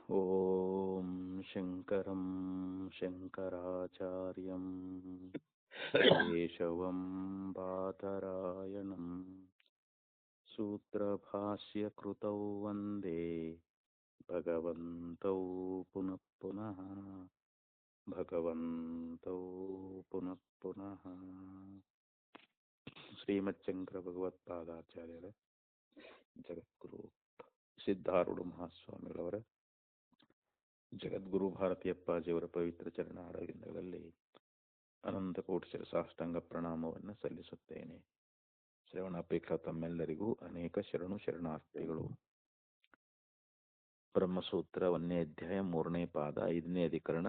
ಓಂ ಶಂಕರಂ ಶಂಕರಾಚಾರ್ಯಂ ಕೇಶವಂ ಬಾದರಾಯಣಂ ಸೂತ್ರಭಾಷ್ಯಕೃತೌ ವಂದೇ ಭಗವಂತೌ ಪುನಃ ಪುನಃ ಭಗವಂತೌ ಪುನಃ ಪುನಃ. ಶ್ರೀಮಚ್ಚಂಕರ ಭಗವತ್ಪಾದಾಚಾರ್ಯರ ಜಗದ್ಗುರು ಸಿದ್ಧಾರೂಢ ಮಹಾಸ್ವಾಮಿಗಳವರ ಜಗದ್ಗುರು ಭಾರತೀಯಪ್ಪಾಜಿಯವರ ಪವಿತ್ರ ಚರಣ ಅರವಿಂದಗಳಲ್ಲಿ ಅನಂತ ಕೋಟಿ ಸಾಷ್ಟಾಂಗ ಪ್ರಣಾಮವನ್ನು ಸಲ್ಲಿಸುತ್ತೇನೆ. ಶ್ರವಣಾಪೇಕ್ಷ ತಮ್ಮೆಲ್ಲರಿಗೂ ಅನೇಕ ಶರಣಾರ್ಥಿಗಳು. ಬ್ರಹ್ಮಸೂತ್ರ 1ನೇ ಅಧ್ಯಾಯ 3ನೇ ಪಾದ 5ನೇ ಅಧಿಕರಣ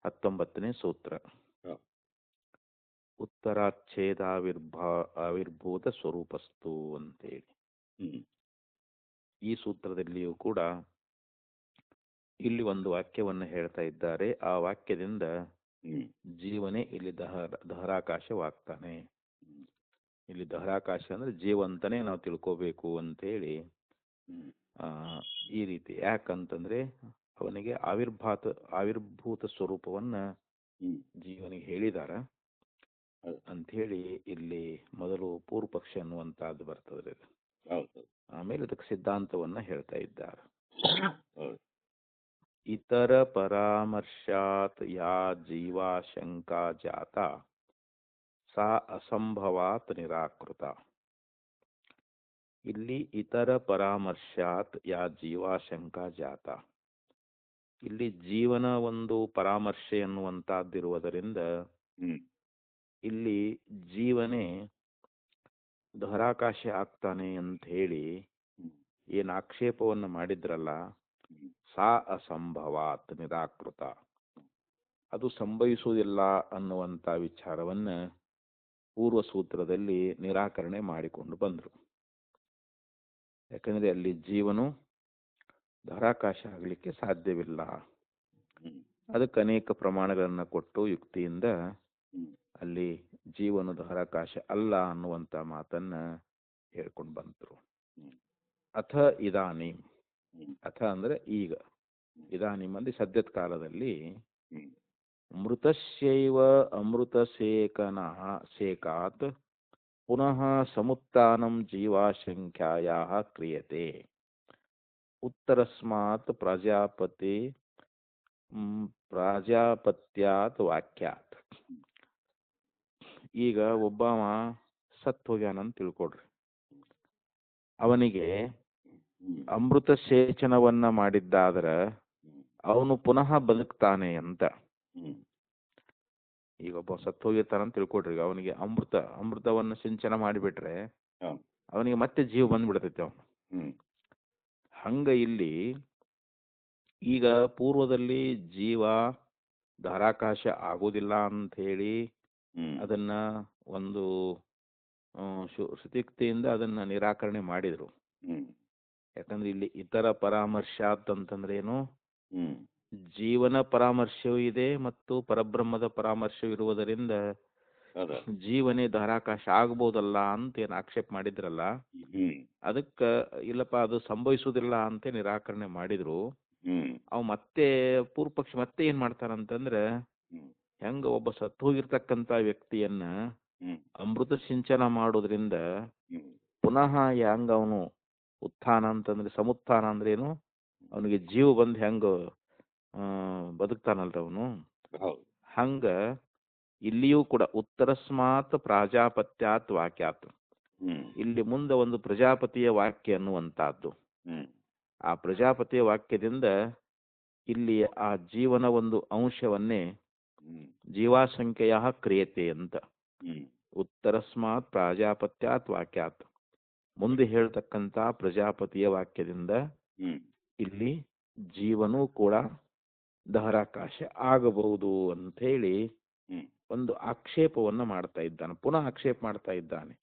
19ನೇ ಸೂತ್ರ. ಉತ್ತರಾಚ್ಛೇದಾವಿರ್ಭೂತ ಸ್ವರೂಪಸ್ತು ಅಂತೇಳಿ ಈ ಸೂತ್ರದಲ್ಲಿಯೂ ಕೂಡ ಇಲ್ಲಿ ಒಂದು ವಾಕ್ಯವನ್ನು ಹೇಳ್ತಾ ಇದ್ದಾರೆ. ಆ ವಾಕ್ಯದಿಂದ ಜೀವನೇ ಇಲ್ಲಿ ದಹರಾಕಾಶವಾಗ್ತಾನೆ. ಇಲ್ಲಿ ದಹರಾಕಾಶ ಅಂದ್ರೆ ಜೀವಂತನೇ ನಾವು ತಿಳ್ಕೋಬೇಕು ಅಂತೇಳಿ ಈ ರೀತಿ. ಯಾಕಂತಂದ್ರೆ ಅವನಿಗೆ ಆವಿರ್ಭೂತ ಸ್ವರೂಪವನ್ನ ಜೀವನಿಗೆ ಹೇಳಿದಾರ ಅಂಥೇಳಿ ಇಲ್ಲಿ ಮೊದಲು ಪೂರ್ವ ಪಕ್ಷ ಅನ್ನುವಂತಹದ್ದು ಬರ್ತದೆ. ಆಮೇಲೆ ಅದಕ್ಕೆ ಸಿದ್ಧಾಂತವನ್ನ ಹೇಳ್ತಾ ಇದ್ದಾರೆ. ಇತರ ಪರಾಮರ್ಶಾತ್ ಯಾ ಜೀವಾಶಂಕಾ ಜಾತ ಸಾ ಅಸಂಭವಾತ್ ನಿರಾಕೃತ. ಇಲ್ಲಿ ಇತರ ಪರಾಮರ್ಶಾತ್ ಯಾ ಜೀವಾಶಂಕಾ ಜಾತ, ಇಲ್ಲಿ ಜೀವನ ಒಂದು ಪರಾಮರ್ಶೆ ಎನ್ನುವಂತಹದ್ದಿರುವುದರಿಂದ ಇಲ್ಲಿ ಜೀವನೇ ಧರಾಕಾಶ ಆಗ್ತಾನೆ ಅಂತ ಹೇಳಿ ಏನ್ ಆಕ್ಷೇಪವನ್ನು ಮಾಡಿದ್ರಲ್ಲ, ಸಾ ಅಸಂಭವಾತ್ ನಿರಾಕೃತ, ಅದು ಸಂಭವಿಸುವುದಿಲ್ಲ ಅನ್ನುವಂಥ ವಿಚಾರವನ್ನ ಪೂರ್ವ ಸೂತ್ರದಲ್ಲಿ ನಿರಾಕರಣೆ ಮಾಡಿಕೊಂಡು ಬಂದರು. ಯಾಕಂದ್ರೆ ಅಲ್ಲಿ ಜೀವನು ಧರಾಕಾಶ ಆಗಲಿಕ್ಕೆ ಸಾಧ್ಯವಿಲ್ಲ. ಅದಕ್ಕೆ ಅನೇಕ ಪ್ರಮಾಣಗಳನ್ನು ಕೊಟ್ಟು ಯುಕ್ತಿಯಿಂದ ಅಲ್ಲಿ ಜೀವನ ಧರಾಕಾಶ ಅಲ್ಲ ಅನ್ನುವಂಥ ಮಾತನ್ನ ಹೇಳ್ಕೊಂಡು ಬಂದರು. ಅಥ ಇದಾನೀಂ, ಅಥ ಅಂದ್ರೆ ಈಗ, ಇದಾನೀಂ ಅಂದ್ರೆ ಸದ್ಯದ ಕಾಲದಲ್ಲಿ ಮೃತಸ್ಯೈವ ಅಮೃತ ಸೇಕಾತ್ ಪುನಃ ಸಮುತ್ಥಾನಂ ಜೀವಾಶಂಖ್ಯಾಯಾಃ ಕ್ರಿಯತೆ ಉತ್ತರಸ್ಮಾತ್ ಪ್ರಾಜಾಪತ್ಯಾತ್ ವಾಕ್ಯಾತ್. ಈಗ ಒಬ್ಬವ ಸತ್ ಹೋಗ್ಯಾನಂತ ತಿಳ್ಕೊಡ್ರಿ, ಅವನಿಗೆ ಅಮೃತ ಸೇಚನವನ್ನ ಮಾಡಿದ್ದಾದ್ರ ಅವನು ಪುನಃ ಬದುಕ್ತಾನೆ ಅಂತ. ಈಗ ಒಬ್ಬ ಸತ್ತು ಹೋಗಿರ್ತಾನಂತ ತಿಳ್ಕೊಡ್ರಿ, ಅವನಿಗೆ ಅಮೃತವನ್ನು ಸಿಂಚನ ಮಾಡಿಬಿಟ್ರೆ ಅವನಿಗೆ ಮತ್ತೆ ಜೀವ ಬಂದ್ಬಿಡ್ತೈತಿ ಅವನು. ಹಂಗ ಇಲ್ಲಿ ಈಗ ಪೂರ್ವದಲ್ಲಿ ಜೀವ ಧಾರಾಕಾಶ ಆಗೋದಿಲ್ಲ ಅಂತ ಹೇಳಿ ಅದನ್ನ ಒಂದು ಶ್ರುತಿಯುಕ್ತಿಯಿಂದ ಅದನ್ನ ನಿರಾಕರಣೆ ಮಾಡಿದ್ರು. ಯಾಕಂದ್ರೆ ಇಲ್ಲಿ ಇತರ ಪರಾಮರ್ಶಾತ್ ಅಂತಂದ್ರೆ ಏನು, ಜೀವನ ಪರಾಮರ್ಶವೂ ಇದೆ ಮತ್ತು ಪರಬ್ರಹ್ಮದ ಪರಾಮರ್ಶವೂ ಇರುವುದರಿಂದ ಜೀವನೇ ಧಾರಾಕಾಶ ಆಗ್ಬೋದಲ್ಲ ಅಂತ ಏನ್ ಆಕ್ಷೇಪ ಮಾಡಿದ್ರಲ್ಲ, ಅದಕ್ಕ ಇಲ್ಲಪ್ಪ ಅದು ಸಂಭವಿಸುವುದಿಲ್ಲ ಅಂತ ನಿರಾಕರಣೆ ಮಾಡಿದ್ರು. ಅವ್ ಮತ್ತೆ ಪೂರ್ವ ಪಕ್ಷ ಮತ್ತೆ ಏನ್ ಮಾಡ್ತಾರಂತಂದ್ರ, ಹೆಂಗ ಒಬ್ಬ ಸತ್ತು ಹೋಗಿರ್ತಕ್ಕಂತ ವ್ಯಕ್ತಿಯನ್ನ ಅಮೃತ ಸಿಂಚನ ಮಾಡೋದ್ರಿಂದ ಪುನಃ ಹೆಂಗ ಅವನು ಉತ್ಥಾನ ಅಂತಂದ್ರೆ, ಸಮುತ್ಥಾನ ಅಂದ್ರೆ ಏನು, ಅವನಿಗೆ ಜೀವ ಬಂದ್ ಹೆಂಗ ಬದುಕ್ತಾನಲ್ರ ಅವನು, ಹಂಗ ಇಲ್ಲಿಯೂ ಕೂಡ ಉತ್ತರಸ್ಮಾತ್ ಪ್ರಾಜಾಪತ್ಯಾತ್ ವಾಕ್ಯಾತ್, ಇಲ್ಲಿ ಮುಂದೆ ಒಂದು ಪ್ರಜಾಪತಿಯ ವಾಕ್ಯ ಅನ್ನುವಂತಹದ್ದು. ಆ ಪ್ರಜಾಪತಿಯ ವಾಕ್ಯದಿಂದ ಇಲ್ಲಿ ಆ ಜೀವನ ಒಂದು ಅಂಶವನ್ನೇ ಜೀವಾಸಂಖ್ಯೆಯ ಕ್ರಿಯತೆ ಅಂತ. ಉತ್ತರಸ್ಮಾತ್ ಪ್ರಾಜಾಪತ್ಯಾತ್ ವಾಕ್ಯಾತ್, ಮುಂದೆ ಹೇಳ್ತಕ್ಕಂತ ಪ್ರಜಾಪತಿಯ ವಾಕ್ಯದಿಂದ ಇಲ್ಲಿ ಜೀವನೂ ಕೂಡ ದಹರಾಕಾಶ ಆಗಬಹುದು ಅಂತ ಹೇಳಿ ಒಂದು ಆಕ್ಷೇಪವನ್ನ ಮಾಡ್ತಾ ಇದ್ದಾನೆ, ಪುನಃ ಆಕ್ಷೇಪ ಮಾಡ್ತಾ ಇದ್ದಾನೆ.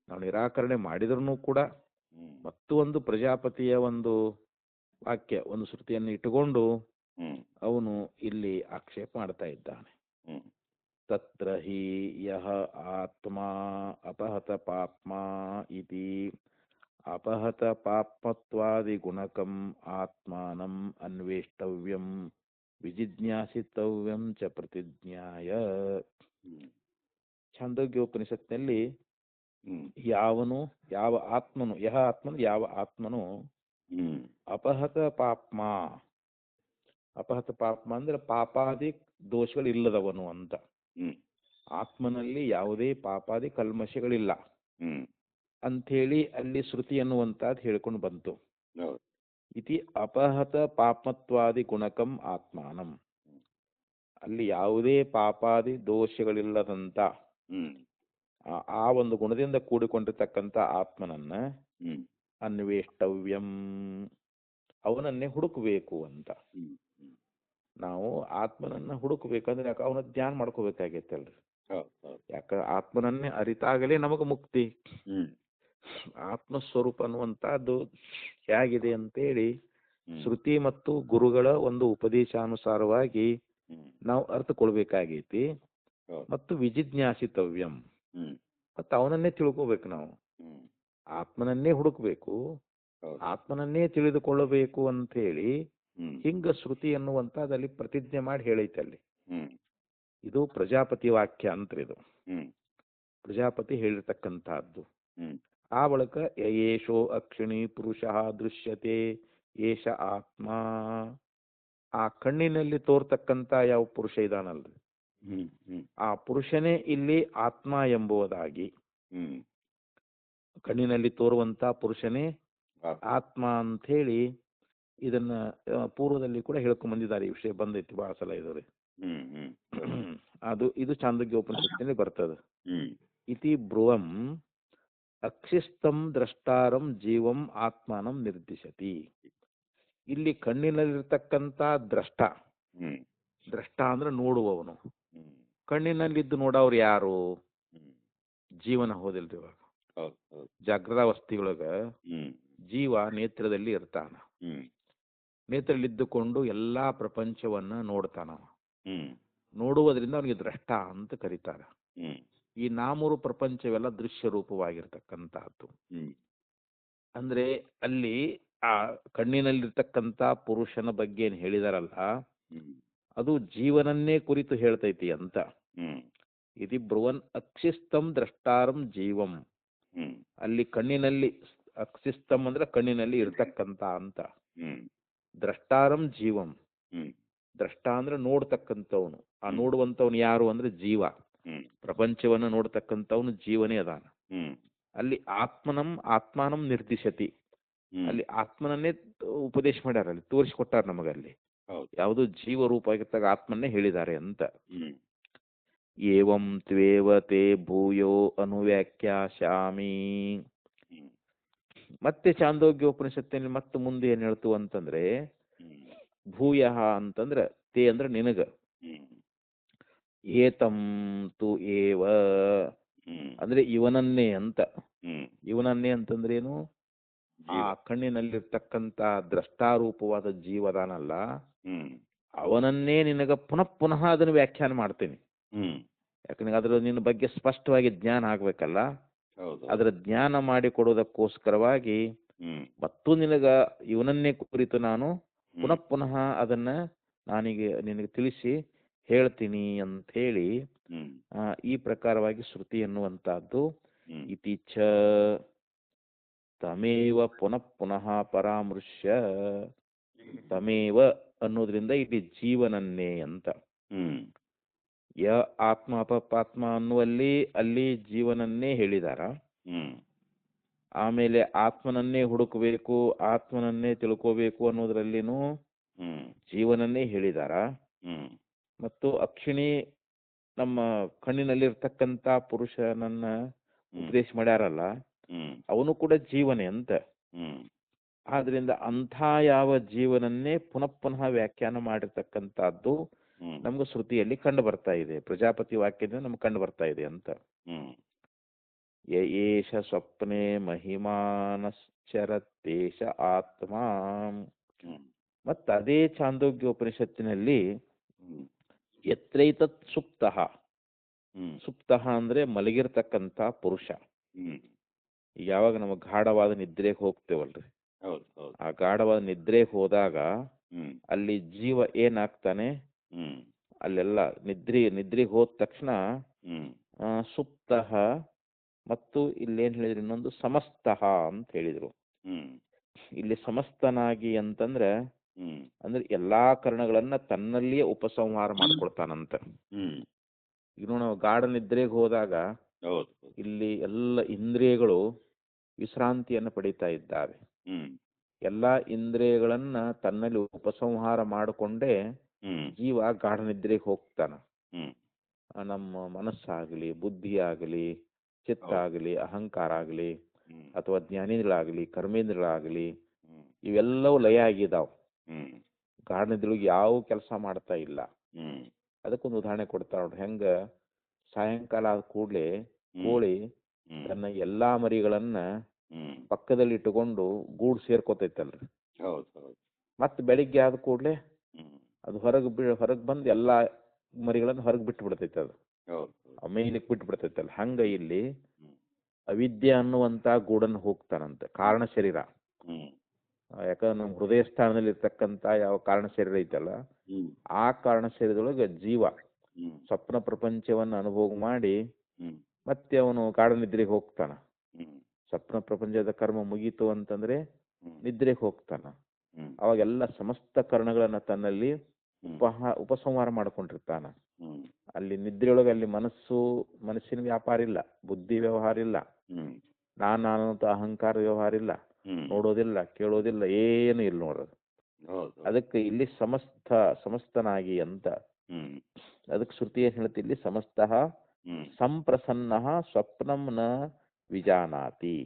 ನಾವು ನಿರಾಕರಣೆ ಮಾಡಿದ್ರೂ ಕೂಡ ಮತ್ತು ಒಂದು ಪ್ರಜಾಪತಿಯ ಒಂದು ವಾಕ್ಯ, ಒಂದು ಶ್ರುತಿಯನ್ನು ಇಟ್ಟುಕೊಂಡು ಅವನು ಇಲ್ಲಿ ಆಕ್ಷೇಪ ಮಾಡ್ತಾ ಇದ್ದಾನೆ. ತತ್ರ ಹಿ ಯಹ ಆತ್ಮ ಅಪಹತ ಪಾಪ್ಮಾ ಇತಿ ಅಪಹತ ಪಾಪತ್ವಾದಿ ಗುಣಕಂ ಆತ್ಮಾನಂ ಅನ್ವೇಷ್ಟವ್ಯಂ ವಿಜಿಜ್ಞಾಸಿತವ್ಯಂ ಚ ಪ್ರತಿಜ್ಞಾಯ. ಛಾಂದೋಗ್ಯೋಪನಿಷತ್ನಲ್ಲಿ ಯಾವನು ಯಾವ ಆತ್ಮನು ಯಾವ ಆತ್ಮನು ಅಪಹತ ಪಾಪ್ಮ, ಅಪಹತ ಪಾಪ್ಮ ಅಂದ್ರೆ ಪಾಪಾದಿ ದೋಷಗಳಿಲ್ಲದವನು ಅಂತ. ಆತ್ಮನಲ್ಲಿ ಯಾವುದೇ ಪಾಪಾದಿ ಕಲ್ಮಶಗಳಿಲ್ಲ ಅಂಥೇಳಿ ಅಲ್ಲಿ ಶ್ರುತಿ ಅನ್ನುವಂಥದ್ದು ಹೇಳ್ಕೊಂಡು ಬಂತು. ಇತಿ ಅಪಹತ ಪಾಪತ್ವಾದಿ ಗುಣಕಂ ಆತ್ಮಾನಂ, ಅಲ್ಲಿ ಯಾವುದೇ ಪಾಪಾದಿ ದೋಷಗಳಿಲ್ಲದಂತ ಆ ಒಂದು ಗುಣದಿಂದ ಕೂಡಿಕೊಂಡಿರ್ತಕ್ಕಂಥ ಆತ್ಮನನ್ನ ಅನ್ವೇಷ್ಟವ್ಯಂ, ಅವನನ್ನೇ ಹುಡುಕಬೇಕು ಅಂತ. ನಾವು ಆತ್ಮನನ್ನ ಹುಡುಕಬೇಕಂದ್ರೆ ಯಾಕೆ ಅವನ ಧ್ಯಾನ ಮಾಡ್ಕೋಬೇಕಾಗೈತಲ್ರಿ. ಯಾಕ ಆತ್ಮನನ್ನೇ ಅರಿತಾಗಲೇ ನಮಗೆ ಮುಕ್ತಿ. ಆತ್ಮಸ್ವರೂಪ ಅನ್ನುವಂತಹದ್ದು ಹೇಗಿದೆ ಅಂತೇಳಿ ಶ್ರುತಿ ಮತ್ತು ಗುರುಗಳ ಒಂದು ಉಪದೇಶಾನುಸಾರವಾಗಿ ನಾವು ಅರ್ಥಕೊಳ್ಬೇಕಾಗೈತಿ. ಮತ್ತು ವಿಜಿಜ್ಞಾಸಿತವ್ಯಂ, ಮತ್ತು ಅವನನ್ನೇ ತಿಳ್ಕೋಬೇಕು. ನಾವು ಆತ್ಮನನ್ನೇ ಹುಡುಕ್ಬೇಕು, ಆತ್ಮನನ್ನೇ ತಿಳಿದುಕೊಳ್ಳಬೇಕು ಅಂತ ಹೇಳಿ ಹಿಂಗ ಶ್ರುತಿ ಅನ್ನುವಂಥದ್ದಲ್ಲಿ ಪ್ರತಿಜ್ಞೆ ಮಾಡಿ ಹೇಳೈತಲ್ಲಿ. ಇದು ಪ್ರಜಾಪತಿ ವಾಕ್ಯ ಅಂತ. ಇದು ಪ್ರಜಾಪತಿ ಹೇಳಿರ್ತಕ್ಕಂಥದ್ದು. ಆ ಬಳಿಕ ಯಯೇಶೋ ಅಕ್ಷಿಣಿ ಪುರುಷ ದೃಶ್ಯತೆ ಏಷ ಆತ್ಮ, ಆ ಕಣ್ಣಿನಲ್ಲಿ ತೋರ್ತಕ್ಕಂಥ ಯಾವ ಪುರುಷ ಇದಾನಲ್ರಿ, ಆ ಪುರುಷನೇ ಇಲ್ಲಿ ಆತ್ಮ ಎಂಬುದಾಗಿ, ಕಣ್ಣಿನಲ್ಲಿ ತೋರುವಂತ ಪುರುಷನೇ ಆತ್ಮ ಅಂತ ಹೇಳಿ ಇದನ್ನ ಪೂರ್ವದಲ್ಲಿ ಕೂಡ ಹೇಳ್ಕೊಂಡ್ ಬಂದಿದ್ದಾರೆ. ಈ ವಿಷಯ ಬಂದೈತಿ ಬಹಳ ಸಲ ಇದಾರೆ. ಇದು ಚಾಂದೋಗ್ಯ ಉಪನಿಷತ್ತಿನಲ್ಲಿ ಬರ್ತದೆ. ಇತಿ ಬ್ರುವಂ ಅಕ್ಷಿಸ್ತಂ ದ್ರಷ್ಟಾರಂ ಜೀವಂ ಆತ್ಮಾನಂ ನಿರ್ದಿಶತಿ. ಇಲ್ಲಿ ಕಣ್ಣಿನಲ್ಲಿರ್ತಕ್ಕಂಥ ದ್ರಷ್ಟ, ದ್ರಷ್ಟ ಅಂದ್ರೆ ನೋಡುವವನು. ಕಣ್ಣಿನಲ್ಲಿದ್ದು ನೋಡವ್ರು ಯಾರು? ಜೀವನ ಹೋದಿಲ್ರಿ. ಇವಾಗ ಜಾಗೃತಾವಸ್ಥೆಯೊಳಗ ಜೀವ ನೇತ್ರದಲ್ಲಿ ಇರ್ತಾನ. ನೇತ್ರದಲ್ಲಿದ್ದುಕೊಂಡು ಎಲ್ಲಾ ಪ್ರಪಂಚವನ್ನ ನೋಡ್ತಾನ. ನೋಡುವುದರಿಂದ ಅವನಿಗೆ ದ್ರಷ್ಟ ಅಂತ ಕರೀತಾರ. ಈ ನಾಮೂರು ಪ್ರಪಂಚವೆಲ್ಲ ದೃಶ್ಯ ರೂಪವಾಗಿರ್ತಕ್ಕಂಥದ್ದು. ಅಂದ್ರೆ ಅಲ್ಲಿ ಆ ಕಣ್ಣಿನಲ್ಲಿರ್ತಕ್ಕಂಥ ಪುರುಷನ ಬಗ್ಗೆ ಏನ್ ಹೇಳಿದಾರಲ್ಲ, ಅದು ಜೀವನನ್ನೇ ಕುರಿತು ಹೇಳ್ತೈತಿ ಅಂತ. ಇದು ಬ್ರುವನ್ ಅಕ್ಷಿಸ್ತಂ ದ್ರಷ್ಟಾರಂ ಜೀವಂ, ಅಲ್ಲಿ ಕಣ್ಣಿನಲ್ಲಿ ಅಕ್ಷಿಸ್ತಂ ಅಂದ್ರೆ ಕಣ್ಣಿನಲ್ಲಿ ಇರ್ತಕ್ಕಂಥ ಅಂತ. ದ್ರಷ್ಟಾರಂ ಜೀವಂ, ದ್ರಷ್ಟ ಅಂದ್ರೆ ನೋಡ್ತಕ್ಕಂಥವನು. ಆ ನೋಡುವಂತವನು ಯಾರು ಅಂದ್ರೆ ಜೀವ. ಪ್ರಪಂಚವನ್ನ ನೋಡ್ತಕ್ಕಂಥವನು ಜೀವನೇ ಅದಾನ. ಅಲ್ಲಿ ಆತ್ಮಾನಂ ನಿರ್ದಿಶತಿ, ಅಲ್ಲಿ ಆತ್ಮನನ್ನೇ ಉಪದೇಶ ಮಾಡ್ಯಾರ, ಅಲ್ಲಿ ತೋರಿಸಿಕೊಟ್ಟಾರ ನಮಗಲ್ಲಿ. ಯಾವುದು ಜೀವ ರೂಪ ಆಗಿರ್ತಾಗ ಆತ್ಮನ್ನೇ ಹೇಳಿದ್ದಾರೆ ಅಂತ. ಏವಂ ತ್ವೇವ ತೇ ಭೂಯೋ ಅನುವ್ಯಾಖ್ಯಾಸ್ಯಾಮಿ. ಮತ್ತೆ ಚಾಂದೋಗ್ಯ ಉಪನಿಷತ್ತಿನಲ್ಲಿ ಮತ್ತೆ ಮುಂದೆ ಏನ್ ಹೇಳ್ತು ಅಂತಂದ್ರೆ, ಭೂಯ ಅಂತಂದ್ರ ತೇ ಅಂದ್ರೆ ನಿನಗ, ಏತಂ ತು ಏವ ಅಂದ್ರೆ ಇವನನ್ನೇ ಅಂತ. ಇವನನ್ನೇ ಅಂತಂದ್ರೇನು? ಆ ಕಣ್ಣಿನಲ್ಲಿರ್ತಕ್ಕಂಥ ದ್ರಷ್ಟಾರೂಪವಾದ ಜೀವದಾನಲ್ಲ, ಅವನನ್ನೇ ನಿನಗ ಪುನಃ ಪುನಃ ಅದನ್ನು ವ್ಯಾಖ್ಯಾನ ಮಾಡ್ತೀನಿ. ಯಾಕಂದ್ರೆ ಅದ್ರ ನಿನ್ನ ಬಗ್ಗೆ ಸ್ಪಷ್ಟವಾಗಿ ಜ್ಞಾನ ಆಗ್ಬೇಕಲ್ಲ. ಅದರ ಜ್ಞಾನ ಮಾಡಿಕೊಡೋದಕ್ಕೋಸ್ಕರವಾಗಿ ಮತ್ತು ನಿನಗ ಇವನನ್ನೇ ಕುರಿತು ನಾನು ಪುನಃ ಪುನಃ ಅದನ್ನ ನಿನಗೆ ತಿಳಿಸಿ ಹೇಳ್ತೀನಿ ಅಂತ ಹೇಳಿ ಈ ಪ್ರಕಾರವಾಗಿ ಶ್ರುತಿ ಎನ್ನುವಂತಹದ್ದು. ಇತಿಚ್ಛ ತಮೇವ ಪುನಃ ಪುನಃ ಪರಾಮೃಶ್ಯ, ತಮೇವ ಅನ್ನೋದ್ರಿಂದ ಇಲ್ಲಿ ಜೀವನನ್ನೇ ಅಂತ. ಯ ಆತ್ಮ ಅಪಪಾತ್ಮ ಅನ್ನುವಲ್ಲಿ ಅಲ್ಲಿ ಜೀವನನ್ನೇ ಹೇಳಿದಾರ. ಆಮೇಲೆ ಆತ್ಮನನ್ನೇ ಹುಡುಕಬೇಕು, ಆತ್ಮನನ್ನೇ ತಿಳ್ಕೋಬೇಕು ಅನ್ನೋದ್ರಲ್ಲಿನೂ ಜೀವನನ್ನೇ ಹೇಳಿದಾರ. ಮತ್ತು ಅಕ್ಷಿಣಿ ನಮ್ಮ ಕಣ್ಣಿನಲ್ಲಿರ್ತಕ್ಕಂಥ ಪುರುಷನನ್ನ ಉಪದೇಶ ಮಾಡ್ಯಾರಲ್ಲ, ಅವನು ಕೂಡ ಜೀವನೇ ಅಂತ. ಆದ್ರಿಂದ ಅಂಥ ಯಾವ ಜೀವನನ್ನೇ ಪುನಃ ಪುನಃ ವ್ಯಾಖ್ಯಾನ ಮಾಡಿರ್ತಕ್ಕಂಥದ್ದು ನಮ್ಗೆ ಶ್ರುತಿಯಲ್ಲಿ ಕಂಡು ಬರ್ತಾ ಇದೆ. ಪ್ರಜಾಪತಿ ವಾಕ್ಯದಿಂದ ನಮ್ಗೆ ಕಂಡು ಬರ್ತಾ ಇದೆ ಅಂತ. ಯೇಷ ಸ್ವಪ್ನೆ ಮಹಿಮಾನಶ್ಚರತೇಷ ಆತ್ಮ. ಮತ್ತ ಅದೇ ಚಾಂದೋಗ್ಯೋಪನಿಷತ್ತಿನಲ್ಲಿ ಯತ್ರೈತತ್ ಸುಪ್ತಃ, ಸುಪ್ತಃ ಅಂದ್ರೆ ಮಲಗಿರ್ತಕ್ಕಂಥ ಪುರುಷ, ಈಗ ಯಾವಾಗ ನಮ್ಮ ಗಾಢವಾದ ನಿದ್ರೆಗೆ ಹೋಗ್ತೇವಲ್ರಿ, ಹೌದು ಹೌದು. ಆ ಗಾಢವಾದ ನಿದ್ರೆಗೆ ಹೋದಾಗ ಹ್ಮ್ ಅಲ್ಲಿ ಜೀವ ಏನಾಗ್ತಾನೆ, ಹ್ಮ್ ಅಲ್ಲೆಲ್ಲ ನಿದ್ರೆಗೆ ಹೋದ ತಕ್ಷಣ ಹ್ಮ್ ಸುಪ್ತಃ ಮತ್ತು ಇಲ್ಲೇನು ಹೇಳಿದ್ರು, ಇನ್ನೊಂದು ಸಮಸ್ತಃ ಅಂತ ಹೇಳಿದರು. ಹ್ಮ್ ಇಲ್ಲಿ ಸಮಸ್ತನಾಗಿ ಅಂತಂದ್ರೆ ಹ್ಮ್ ಅಂದ್ರೆ ಎಲ್ಲಾ ಕರ್ಣಗಳನ್ನ ತನ್ನಲ್ಲಿಯೇ ಉಪಸಂಹಾರ ಮಾಡ್ಕೊಳ್ತಾನಂತ. ಹ್ಮ್ ಈಗ ನಾವು ಗಾಢ ನಿದ್ರೆಗೆ ಹೋದಾಗ ಹೌದು. ಇಲ್ಲಿ ಎಲ್ಲ ಇಂದ್ರಿಯಗಳು ವಿಶ್ರಾಂತಿಯನ್ನು ಪಡಿತಾ ಇದ್ದಾವೆ. ಹ್ಮ್ ಎಲ್ಲಾ ಇಂದ್ರಿಯಗಳನ್ನ ತನ್ನಲ್ಲಿ ಉಪಸಂಹಾರ ಮಾಡಿಕೊಂಡೇ ಹ್ಮ್ ಜೀವ ಗಾಢ ನಿದ್ರೆಗೆ ಹೋಗ್ತಾನ. ಹ್ಮ್ ನಮ್ಮ ಮನಸ್ಸಾಗಲಿ, ಬುದ್ಧಿ ಆಗಲಿ, ಚಿತ್ತ ಹೌದು. ಆಗಲಿ, ಅಹಂಕಾರ ಆಗಲಿ, ಹ್ಮ್ ಅಥವಾ ಜ್ಞಾನೇಂದ್ರಗಳಾಗಲಿ, ಕರ್ಮೇಂದ್ರಗಳಾಗಲಿ, ಹ್ಮ್ ಇವೆಲ್ಲವೂ ಲಯ ಆಗಿದಾವ್. ಹ್ಮ್ ಗಾಢ ನಿದ್ರೆಗೆ ಯಾವ ಕೆಲಸ ಮಾಡ್ತಾ ಇಲ್ಲ. ಹ್ಮ್ ಅದಕ್ಕೊಂದು ಉದಾಹರಣೆ ಕೊಡ್ತಾರ ನೋಡ್ರಿ. ಹೆಂಗ ಸಾಯಂಕಾಲ ಆದ ಕೂಡಲೇ ಹ್ಮ್ ಕೋಳಿ ಹ್ಮ್ ತನ್ನ ಎಲ್ಲಾ ಮರಿಗಳನ್ನ ಹ್ಮ್ ಪಕ್ಕದಲ್ಲಿ ಇಟ್ಟುಕೊಂಡು ಗೂಡು ಸೇರ್ಕೋತೈತಲ್ರಿ. ಹೌದು ಹೌದು. ಮತ್ತೆ ಬೆಳಿಗ್ಗೆ ಆದ ಕೂಡಲೇ ಹ್ಮ್ ಅದು ಹೊರಗೆ ಬಂದು ಎಲ್ಲಾ ಮರಿಗಳನ್ನು ಹೊರಗೆ ಬಿಟ್ಟು ಬಿಡ್ತೈತೆ. ಅದು ಹೌದು ಹೌದು. ಮೇಯ್ಲಿಕ್ಕೆ ಬಿಟ್ಟು ಬಿಡ್ತೈತಲ್ಲ. ಹಂಗ ಇಲ್ಲಿ ಹ್ಮ್ ಅವಿದ್ಯೆ ಅನ್ನುವಂತ ಗೂಡನ್ನು ಹೋಗ್ತಾನಂತೆ. ಕಾರಣ ಶರೀರ, ಹ್ಮ್ ಯಾಕಂದ್ರೆ ನಮ್ಮ ಹೃದಯ ಸ್ಥಾನದಲ್ಲಿ ಇರ್ತಕ್ಕಂಥ ಯಾವ ಕಾರಣ ಶರೀರ ಐತಲ್ಲ, ಹ್ಮ್ ಆ ಕಾರಣ ಶರೀರದೊಳಗೆ ಜೀವ ಹ್ಮ್ ಸ್ವಪ್ನ ಪ್ರಪಂಚವನ್ನು ಅನುಭವ ಮಾಡಿ ಹ್ಮ್ ಮತ್ತೆ ಅವನು ಗಾಢ ನಿದ್ರೆಗೆ ಹೋಗ್ತಾನ. ಹ್ಮ್ ಸ್ವಪ್ನ ಪ್ರಪಂಚದ ಕರ್ಮ ಮುಗೀತು ಅಂತಂದ್ರೆ ಹ್ಮ್ ನಿದ್ರೆಗೆ ಹೋಗ್ತಾನ. ಹ್ಮ್ ಅವಾಗೆಲ್ಲ ಸಮಸ್ತ ಕರ್ಣಗಳನ್ನ ತನ್ನಲ್ಲಿ ಹ್ಮ್ ಉಪಸಂಹಾರ ಮಾಡ್ಕೊಂಡಿರ್ತಾನ. ಹ್ಮ್ ಅಲ್ಲಿ ನಿದ್ರೆಯೊಳಗೆ ಅಲ್ಲಿ ಮನಸ್ಸಿನ ವ್ಯಾಪಾರ ಇಲ್ಲ, ಬುದ್ಧಿ ವ್ಯವಹಾರ ಇಲ್ಲ, ಹ್ಮ್ ನಾನು ಅಂತ ಅಹಂಕಾರ ವ್ಯವಹಾರ ಇಲ್ಲ, ಹ್ಮ್ ನೋಡೋದಿಲ್ಲ, ಕೇಳೋದಿಲ್ಲ, ಏನು ಇಲ್ಲ ನೋಡೋದು. ಹೌದು. ಅದಕ್ಕೆ ಇಲ್ಲಿ ಸಮಸ್ತನಾಗಿ ಅಂತ. ಹ್ಮ್ ಅದಕ್ಕೆ ಶ್ರುತಿ ಏನ್ ಹೇಳ್ತಿ, ಇಲ್ಲಿ ಸಮಸ್ತಃ ಹ್ಮ್ ಸಂಪ್ರಸನ್ನ ಸ್ವಪ್ನಂ ನ ವಿಜಾನಾತಿ.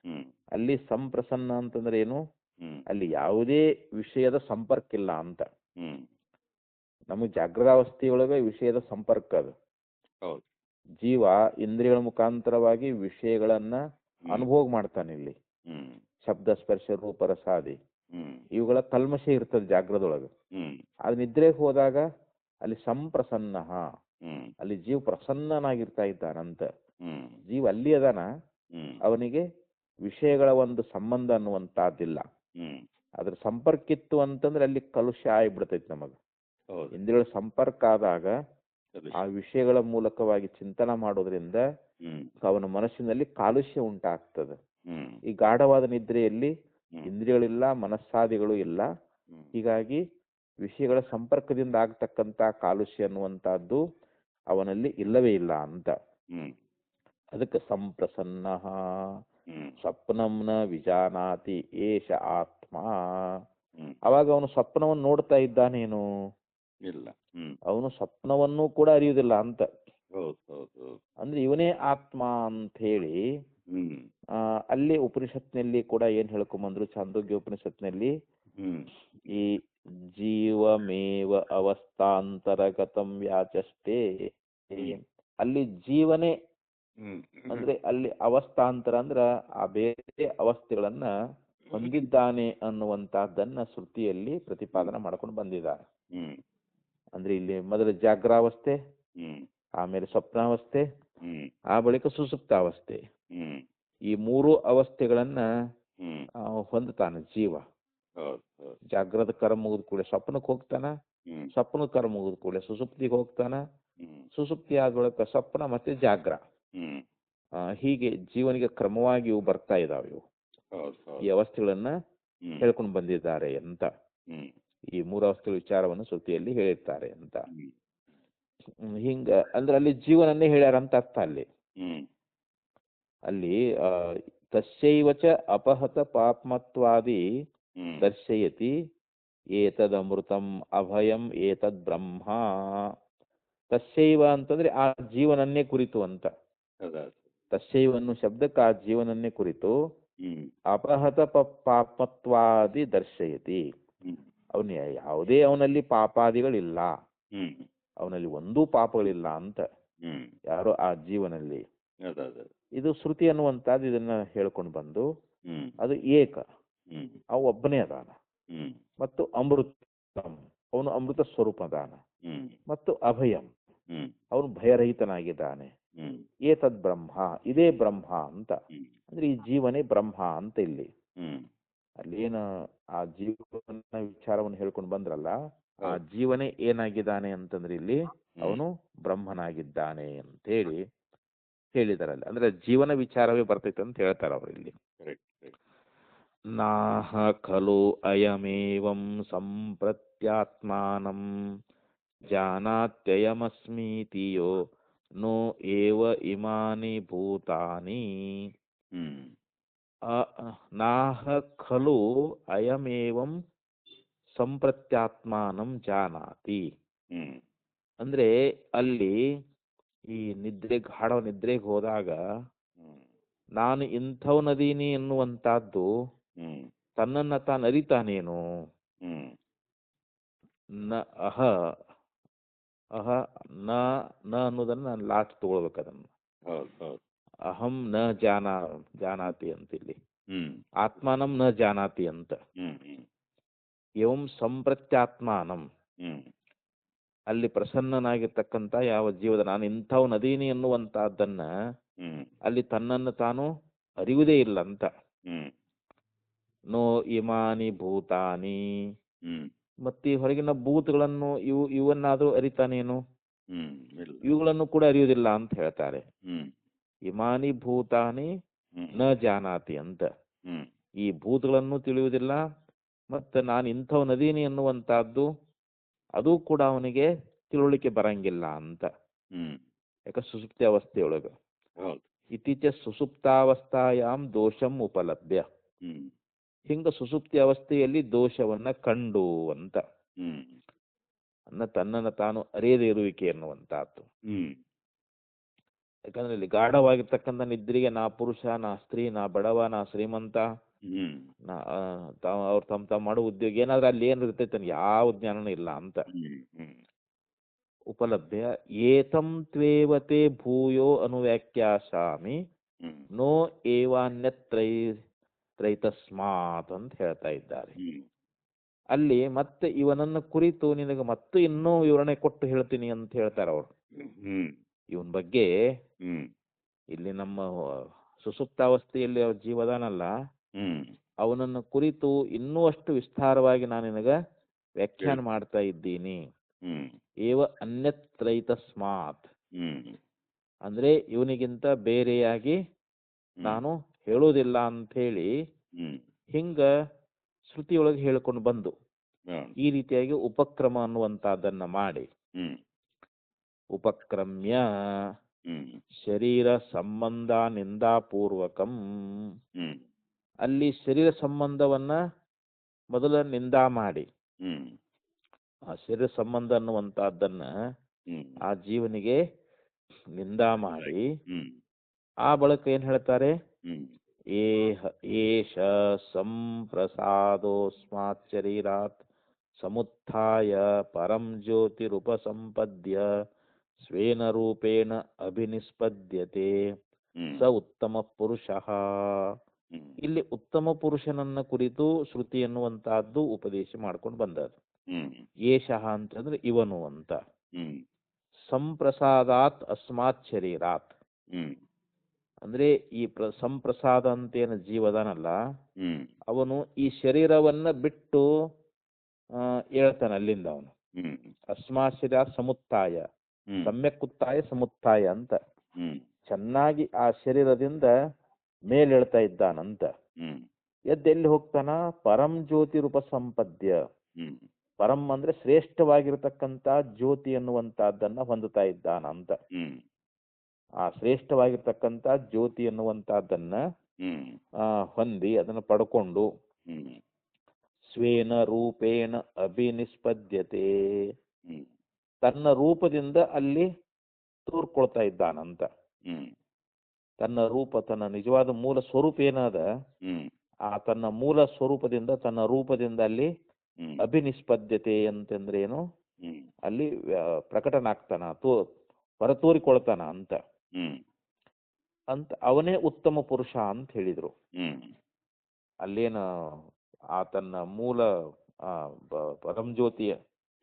ಹ್ಮ್ ಅಲ್ಲಿ ಸಂಪ್ರಸನ್ನ ಅಂತಂದ್ರೆ ಏನು, ಹ್ಮ್ ಅಲ್ಲಿ ಯಾವುದೇ ವಿಷಯದ ಸಂಪರ್ಕ ಇಲ್ಲ ಅಂತ. ಹ್ಮ್ ನಮಗೆ ಜಾಗೃತಾವಸ್ಥೆಯೊಳಗೆ ವಿಷಯದ ಸಂಪರ್ಕ ಅದು. ಹೌದು. ಜೀವ ಇಂದ್ರಿಯಗಳ ಮುಖಾಂತರವಾಗಿ ವಿಷಯಗಳನ್ನ ಅನುಭೋಗ ಮಾಡ್ತಾನೆ. ಇಲ್ಲಿ ಹ್ಮ್ ಶಬ್ದ, ಸ್ಪರ್ಶ, ರೂಪ, ರಸಾದಿ ಹ್ಮ್ ಇವುಗಳ ಕಲ್ಮಶ ಇರ್ತದೆ ಜಾಗೃತದೊಳಗೆ. ಹ್ಮ್ ಅದು ನಿದ್ರೆಗೆ ಹೋದಾಗ ಅಲ್ಲಿ ಸಂಪ್ರಸನ್ನ, ಹ್ಮ್ ಅಲ್ಲಿ ಜೀವ ಪ್ರಸನ್ನನಾಗಿರ್ತಾ ಇದ್ದಾನಂತ. ಹ್ಮ್ ಜೀವ ಅಲ್ಲಿ ಅದಾನ, ಹ್ಮ್ ಅವನಿಗೆ ವಿಷಯಗಳ ಒಂದು ಸಂಬಂಧ ಅನ್ನುವಂತಹದ್ದಿಲ್ಲ. ಹ್ಮ್ ಅದ್ರ ಸಂಪರ್ಕ ಇತ್ತು ಅಂತಂದ್ರೆ ಅಲ್ಲಿ ಕಲುಷ ಆಗಿಬಿಡ್ತೈತಿ ನಮಗೆ. ಹೌದು. ಇಂದ್ರಿಯಗಳ ಸಂಪರ್ಕ ಆದಾಗ ಆ ವಿಷಯಗಳ ಮೂಲಕವಾಗಿ ಚಿಂತನ ಮಾಡೋದ್ರಿಂದ ಹ್ಮ್ ಅವನ ಮನಸ್ಸಿನಲ್ಲಿ ಕಾಲುಷ್ಯ ಉಂಟಾಗ್ತದೆ. ಹ್ಮ್ ಈ ಗಾಢವಾದ ನಿದ್ರೆಯಲ್ಲಿ ಹ್ಮ್ ಇಂದ್ರಿಯಗಳಿಲ್ಲ, ಮನಸ್ಸಾದಿಗಳು ಇಲ್ಲ. ಹ್ಮ್ ಹೀಗಾಗಿ ವಿಷಯಗಳ ಸಂಪರ್ಕದಿಂದ ಆಗ್ತಕ್ಕಂಥ ಕಾಲುಷ್ಯ ಅನ್ನುವಂತಹದ್ದು ಅವನಲ್ಲಿ ಇಲ್ಲವೇ ಇಲ್ಲ ಅಂತ. ಹ್ಮ್ ಅದಕ್ಕೆ ಸಂಪ್ರಸನ್ನ ಹ್ಮ್ ಸ್ವಪ್ನಂನ ವಿಜಾನಾತಿ ಏಷ ಆತ್ಮ. ಹ್ಮ್ ಅವಾಗ ಅವನು ಸ್ವಪ್ನವನ್ನು ನೋಡ್ತಾ ಇದ್ದಾನೇನು, ಇಲ್ಲ. ಹ್ಮ್ ಅವನು ಸ್ವಪ್ನವನ್ನೂ ಕೂಡ ಅರಿಯುವುದಿಲ್ಲ ಅಂತ. ಹೌದು ಹೌದು ಹೌದು. ಅಂದ್ರೆ ಇವನೇ ಆತ್ಮ ಅಂತ ಹೇಳಿ ಹ್ಮ್ ಅಲ್ಲಿ ಉಪನಿಷತ್ನಲ್ಲಿ ಕೂಡ ಏನ್ ಹೇಳ್ಕೊಂಬಂದ್ರು, ಛಾಂದೋಗ್ಯ ಉಪನಿಷತ್ನಲ್ಲಿ ಹ್ಮ್ ಈ ಜೀವಮೇವ ಅವಸ್ಥಾಂತರಗತಂ ವ್ಯಾಚಷ್ಟೇ. ಅಲ್ಲಿ ಜೀವನೇ ಹ್ಮ್ ಅಂದ್ರೆ ಅಲ್ಲಿ ಅವಸ್ಥಾಂತರ ಅಂದ್ರ ಆ ಬೇರೆ ಅವಸ್ಥೆಗಳನ್ನ ಹೊಂದಿದ್ದಾನೆ ಅನ್ನುವಂತಹದ್ದನ್ನ ಶ್ರುತಿಯಲ್ಲಿ ಪ್ರತಿಪಾದನೆ ಮಾಡ್ಕೊಂಡು ಬಂದಿದ್ದಾರೆ. ಹ್ಮ್ ಅಂದ್ರೆ ಇಲ್ಲಿ ಮೊದಲು ಜಾಗ್ರಾವಸ್ಥೆ, ಹ್ಮ್ ಆಮೇಲೆ ಸ್ವಪ್ನಾವಸ್ಥೆ, ಹ್ಮ್ ಆ ಬಳಿಕ ಸುಸುಪ್ತಾವಸ್ಥೆ. ಹ್ಮ್ ಈ ಮೂರು ಅವಸ್ಥೆಗಳನ್ನ ಹ್ಮ್ ಹೊಂದುತ್ತಾನೆ ಜೀವ. ಹೌದು ಹೌದು. ಜಾಗ್ರದ ಕರ್ಮ ಮುಗಿದ ಕೂಡಲೇ ಸ್ವಪ್ನಕ್ಕೆ ಹೋಗ್ತಾನ, ಹ್ಮ್ ಸ್ವಪ್ನದ ಕರ್ಮ ಮುಗಿದ ಕೂಡಲೇ ಸುಸುಪ್ತಿಗೆ ಹೋಗ್ತಾನ, ಹ್ಮ್ ಸುಸುಪ್ತಿ ಆದ ಬಳಿಕ ಸ್ವಪ್ನ ಮತ್ತೆ ಜಾಗ್ರ. ಹ್ಮ್ ಹೀಗೆ ಜೀವನಿಗೆ ಕ್ರಮವಾಗಿ ಇವು ಬರ್ತಾ ಇದಾವೆ. ಇವು ಹೌದು ಈ ಹೌದು. ಅವಸ್ಥೆಗಳನ್ನ ಹ್ಮ್ ಹೇಳ್ಕೊಂಡು ಬಂದಿದ್ದಾರೆ ಅಂತ. ಹ್ಮ್ ಈ ಮೂರು ಅವಸ್ಥೆಗಳ ವಿಚಾರವನ್ನು ಶ್ರುತಿಯಲ್ಲಿ ಹೇಳಿರ್ತಾರೆ ಅಂತ. ಹ್ಮ್ ಹಿಂಗ ಅಂದ್ರೆ ಅಲ್ಲಿ ಜೀವನನ್ನೇ ಹೇಳ್ಯಾರ ಅಂತ ಅರ್ಥ. ಅಲ್ಲಿ ಹ್ಮ್ ಅಲ್ಲಿ ತಸ್ಯೈವಚ ಅಪಹತ ಪಾಪ್ಮತ್ವಾದಿ ಹ್ಮ್ ದರ್ಶಯತಿ ಏತದಮೃತಂ ಅಭಯಂ ಏತದ್ ಬ್ರಹ್ಮ. ತಸ್ಯೈವ ಅಂತಂದ್ರೆ ಆ ಜೀವನನ್ನೇ ಕುರಿತು ಅಂತ. ಹೌದಾ. ತಸ್ಯೈವ ಅನ್ನೋ ಶಬ್ದಕ್ಕೆ ಆ ಜೀವನನ್ನೇ ಕುರಿತು ಹ್ಮ್ ಅಪಹತ ಪಾಪತ್ವಾದಿ ದರ್ಶಯತಿ. ಹ್ಮ್ ಅವನ ಯಾವುದೇ ಅವನಲ್ಲಿ ಪಾಪಾದಿಗಳಿಲ್ಲ, ಹ್ಮ್ ಅವನಲ್ಲಿ ಒಂದೂ ಪಾಪಗಳಿಲ್ಲ ಅಂತ. ಹ್ಮ್ ಯಾರೋ ಆ ಜೀವನಲ್ಲಿ ಹೌದೌದು. ಇದು ಶ್ರುತಿ ಅನ್ನುವಂಥದ್ದು ಇದನ್ನ ಹೇಳ್ಕೊಂಡು ಬಂದು ಹ್ಮ್ ಅದು ಏಕ, ಹ್ಮ್ ಅವ ಒಬ್ಬನೇ ಅದಾನ. ಹ್ಮ್ ಮತ್ತು ಅಮೃತಂ, ಅವನು ಅಮೃತ ಸ್ವರೂಪ ಅದಾನ. ಹ್ಮ್ ಮತ್ತು ಅಭಯಂ, ಹ್ಮ್ ಅವನು ಭಯರಹಿತನಾಗಿದ್ದಾನೆ. ಹ್ಮ್ ಏತದ್ ಬ್ರಹ್ಮ, ಇದೇ ಬ್ರಹ್ಮ ಅಂತ. ಹ್ಮ್ ಅಂದ್ರೆ ಈ ಜೀವನೇ ಬ್ರಹ್ಮ ಅಂತ ಇಲ್ಲಿ. ಹ್ಮ್ ಅಲ್ಲಿ ಏನು ಆ ಜೀವನ ವಿಚಾರವನ್ನು ಹೇಳ್ಕೊಂಡು ಬಂದ್ರಲ್ಲ, ಆ ಹೌದು. ಜೀವನೇ ಏನಾಗಿದ್ದಾನೆ ಅಂತಂದ್ರೆ ಇಲ್ಲಿ ಹ್ಮ್ ಅವನು ಬ್ರಹ್ಮನಾಗಿದ್ದಾನೆ ಅಂತೇಳಿ ಹೇಳಿದಾರಲ್ಲ. ಅಂದ್ರೆ ಜೀವನ ವಿಚಾರವೇ ಬರ್ತೈತೆ ಅಂತ ಹೇಳ್ತಾರೆ ಅವರು ಇಲ್ಲಿ. Correct correct. ನಾಹ ಖಲು ಅಯಮೇವಂ ಸಂಪ್ರತ್ಯಾತ್ಮಾನಂ ಜಾನಾತ್ಯಯಮಸ್ಮೀತಿ ಯೋ ನೋ ಏವ ಇಮಾನಿ ಭೂತಾನಿ. ಹ್ಮ್ ನಾಹ ಖಲು ಅಯಮೇವಂ ಸಂಪ್ರತ್ಯಾತ್ಮಾನಂ ಜಾನಾತಿ. ಹ್ಮ್ ಅಂದ್ರೆ ಅಲ್ಲಿ ಈ ಗಾಢ ನಿದ್ರೆಗೆ ಹೋದಾಗ ಹ್ಮ್ ನಾನು ಇಂಥವನದೀನಿ ಎನ್ನುವಂತಹದ್ದು ಹ್ಮ್ ತನ್ನನ್ನ ತಾನು ಅರಿತಾನೇನು. ಹ್ಮ್ ನ ಅಹ ಅಹ ನ ನ ಅನ್ನೋದನ್ನ ನಾನು ಲಾಸ್ಟ್ ತಗೊಳ್ಬೇಕು ಅದನ್ನು. ಹೌದು ಹೌದು. ಅಹಂ ನ ಜಾನಾತಿ ಅಂತಿಲ್ಲಿ, ಹ್ಮ್ ಆತ್ಮಾನಂ ನ ಜಾನಾತಿ ಅಂತ. ಹ್ಮ್ ಹ್ಮ್ ಎವಂ ಸಂಪ್ರತ್ಯಾತ್ಮಾನಂ, ಹ್ಮ್ ಅಲ್ಲಿ ಪ್ರಸನ್ನನಾಗಿರ್ತಕ್ಕಂಥ ಯಾವ ಜೀವದ ನಾನು ಇಂಥವನದೀನಿ ಎನ್ನುವಂತಹದ್ದನ್ನ ಹ್ಮ್ ಅಲ್ಲಿ ತನ್ನನ್ನು ತಾನು ಅರಿಯುವುದೇ ಇಲ್ಲ ಅಂತ. ಹ್ಮ್ ನೋ ಇಮಾನಿ ಭೂತಾನಿ, ಹ್ಮ್ ಮತ್ತೆ ಈ ಹೊರಗಿನ ಭೂತಗಳನ್ನು ಇವನ್ನಾದ್ರೂ ಅರಿತಾನೇನು, ಹ್ಮ್ ಇಲ್ಲ. ಇವುಗಳನ್ನು ಕೂಡ ಅರಿಯುವುದಿಲ್ಲ ಅಂತ ಹೇಳ್ತಾರೆ. ಹ್ಮ್ ಇಮಾನಿ ಭೂತಾನಿ ಹ್ಮ್ ನ ಜಾನಾತಿ ಅಂತ. ಹ್ಮ್ ಈ ಭೂತಗಳನ್ನು ತಿಳಿಯುವುದಿಲ್ಲ, ಮತ್ತೆ ನಾನು ಇಂಥವನದೀನಿ ಎನ್ನುವಂತಹದ್ದು ಅದು ಕೂಡ ಅವನಿಗೆ ತಿಳುವಳಿಕೆ ಬರಂಗಿಲ್ಲ ಅಂತ. ಹ್ಮ್ ಯಾಕೆ ಸುಸುಪ್ತಿ ಅವಸ್ಥೆಯೊಳಗೆ ಹೌದು. ಇತ್ತೀಚೆ ಸುಸುಪ್ತಾವಸ್ಥಾಯಾಮ್ ದೋಷಂ ಉಪಲಭ್ಯ, ಹ್ಮ್ ಹಿಂಗ ಸುಸುಪ್ತಿ ಅವಸ್ಥೆಯಲ್ಲಿ ದೋಷವನ್ನ ಕಂಡು ಅಂತ. ಹ್ಮ್ ತನ್ನನ್ನು ತಾನು ಅರಿಯದೇ ಇರುವಿಕೆ ಎನ್ನುವಂತಹದ್ದು. ಹ್ಮ್ ಯಾಕಂದ್ರೆ ಇಲ್ಲಿ ಗಾಢವಾಗಿರ್ತಕ್ಕಂಥ ನಿದ್ರೆಗೆ ನಾ ಪುರುಷ, ನಾ ಸ್ತ್ರೀ, ನಾ ಬಡವ, ನಾ ಶ್ರೀಮಂತ, ಹ್ಮ್ ನಾ ಅವ್ರು ತಮ್ಮ ಮಾಡೋ ಉದ್ಯೋಗ ಏನಾದ್ರೆ ಅಲ್ಲಿ ಏನು ಇರ್ತೈತೆ ಯಾವ ಜ್ಞಾನನೂ ಇಲ್ಲ ಅಂತ. ಹ್ಮ್ ಹ್ಮ್ ಉಪಲಭ್ಯ ಏತಂ ತ್ವೇವತೆ ಭೂಯೋ ಅನುವ್ಯಾಖ್ಯಾಸಾಮಿ ಹ್ಮ್ ನೋ ಏವಾನ್ಯತ್ರೈತಸ್ಮಾತ್ ಅಂತ ಹೇಳ್ತಾ ಇದ್ದಾರೆ. ಹ್ಮ್ ಅಲ್ಲಿ ಮತ್ತೆ ಇವನನ್ನು ಕುರಿತು ನಿನಗೆ ಮತ್ತೆ ಇನ್ನೂ ವಿವರಣೆ ಕೊಟ್ಟು ಹೇಳ್ತೀನಿ ಅಂತ ಹೇಳ್ತಾರೆ ಅವರು. ಹ್ಮ್ ಇವನ್ ಬಗ್ಗೆ ಹ್ಮ್ ಇಲ್ಲಿ ನಮ್ಮ ಸುಸುಪ್ತಾವಸ್ಥೆಯಲ್ಲಿ ಅವ್ರ ಜೀವದಾನಲ್ಲ, ಹ್ಮ್ ಅವನನ್ನು ಕುರಿತು ಇನ್ನೂ ಅಷ್ಟು ವಿಸ್ತಾರವಾಗಿ ನಾನು ನಿನಗೆ ವ್ಯಾಖ್ಯಾನ ಮಾಡ್ತಾ ಇದ್ದೀನಿ. ಹ್ಮ್ ಏವ ಅನ್ಯತ್ರೈತಸ್ಮಾತ್, ಹ್ಮ್ ಅಂದ್ರೆ ಇವನಿಗಿಂತ ಬೇರೆಯಾಗಿ ನಾನು ಹೇಳೋದಿಲ್ಲ ಅಂಥೇಳಿ ಹ್ಮ್ ಹಿಂಗ ಶ್ರುತಿಯೊಳಗೆ ಹೇಳ್ಕೊಂಡು ಬಂದು ಈ ರೀತಿಯಾಗಿ ಉಪಕ್ರಮ ಅನ್ನುವಂತಹದ್ದನ್ನ ಮಾಡಿ ಹ್ಮ್ ಉಪಕ್ರಮ್ಯ ಹ್ಮ್ ಶರೀರ ಸಂಬಂಧ ನಿಂದಾಪೂರ್ವಕಂ, ಹ್ಮ್ ಅಲ್ಲಿ ಶರೀರ ಸಂಬಂಧವನ್ನ ಮೊದಲ ನಿಂದಾ ಮಾಡಿ, ಹ್ಮ್ ಆ ಶರೀರ ಸಂಬಂಧ ಅನ್ನುವಂತಹದ್ದನ್ನ ಹ್ಮ್ ಆ ಜೀವನಿಗೆ ನಿಂದಾ ಮಾಡಿ ಹ್ಮ್ ಆ ಬಳಿಕ ಏನ್ ಹೇಳ್ತಾರೆ, ಹ್ಮ್ ಏಷ ಸಂಪ್ರಸಾದೋಸ್ಮಾತ್ ಶರೀರಾತ್ ಸಮುತ್ಥಾಯ ಪರಂ ಜ್ಯೋತಿರುಪಸಂಪದ್ಯ ಸ್ವೇನ ರೂಪೇಣ ಅಭಿನಿಸ್ಪದ್ಯತೆ ಹ್ಮ್ ಸ ಉತ್ತಮ ಪುರುಷಃ. ಹ್ಮ್ ಇಲ್ಲಿ ಉತ್ತಮ ಪುರುಷನನ್ನ ಕುರಿತು ಶ್ರುತಿ ಎನ್ನುವಂತಹದ್ದು ಉಪದೇಶ ಮಾಡ್ಕೊಂಡು ಬಂದದ್ದು. ಹ್ಮ್ ಏಷಃ ಅಂತಂದ್ರೆ ಇವನು ಅಂತ. ಹ್ಮ್ ಸಂಪ್ರಸಾದಾತ್ ಅಸ್ಮಾತ್ ಶರೀರಾತ್, ಹ್ಮ್ ಅಂದ್ರೆ ಈ ಸಂಪ್ರಸಾದ ಅಂತೇನು ಜೀವದಾನಲ್ಲ, ಹ್ಮ್ ಅವನು ಈ ಶರೀರವನ್ನ ಬಿಟ್ಟು ಹೇಳ್ತಾನೆ ಅಲ್ಲಿಂದ ಅವನು. ಹ್ಮ್ ಅಸ್ಮಾತ್ ಶರೀರ ಸಮುತ್ತಾಯ, ಹ್ಮ್ ಸಮ್ಯಕ್ ಉತ್ತಾಯ ಸಮುತ್ತಾಯ ಅಂತ ಹ್ಮ್ ಚೆನ್ನಾಗಿ ಆ ಶರೀರದಿಂದ ಮೇಲೇಳ್ತಾ ಇದ್ದಾನಂತ. ಹ್ಮ್ ಎದ್ದೆಲ್ಲಿ ಹೋಗ್ತಾನ, ಪರಂ ಜ್ಯೋತಿ ರೂಪ ಸಂಪದ್ಯ, ಹ್ಮ್ ಪರಂ ಅಂದ್ರೆ ಶ್ರೇಷ್ಠವಾಗಿರ್ತಕ್ಕಂಥ ಜ್ಯೋತಿ ಎನ್ನುವಂತಹದ್ದನ್ನ ಹೊಂದುತ್ತಾ ಇದ್ದಾನಂತ. ಹ್ಮ್ ಆ ಶ್ರೇಷ್ಠವಾಗಿರ್ತಕ್ಕಂಥ ಜ್ಯೋತಿ ಎನ್ನುವಂತಹದ್ದನ್ನ ಹ್ಮ್ ಹೊಂದಿ ಅದನ್ನು ಪಡ್ಕೊಂಡು ಹ್ಮ್ ಸ್ವೇನ ರೂಪೇಣ ಅಭಿನಿಸ್ಪದ್ಯತೆ, ಹ್ಮ್ ತನ್ನ ರೂಪದಿಂದ ಅಲ್ಲಿ ತೋರ್ಕೊಳ್ತಾ ಇದ್ದಾನಂತ. ಹ್ಮ್ ತನ್ನ ರೂಪ, ತನ್ನ ನಿಜವಾದ ಮೂಲ ಸ್ವರೂಪ ಏನಾದ ಹ್ಮ್ ಆ ತನ್ನ ಮೂಲ ಸ್ವರೂಪದಿಂದ ತನ್ನ ರೂಪದಿಂದ ಅಲ್ಲಿ ಹ್ಮ್ ಅಭಿನಿಸ್ಪದ್ಯತೆ ಅಂತಂದ್ರೆ ಏನು, ಹ್ಮ್ ಅಲ್ಲಿ ಪ್ರಕಟನಾಗ್ತಾನ, ಹೊರತೋರಿಕೊಳ್ತಾನ ಅಂತ. ಹ್ಮ್ ಅಂತ ಅವನೇ ಉತ್ತಮ ಪುರುಷ ಅಂತ ಹೇಳಿದ್ರು. ಹ್ಮ್ ಅಲ್ಲೇನ ಆ ತನ್ನ ಮೂಲ ಪರಂಜ್ಯೋತಿ,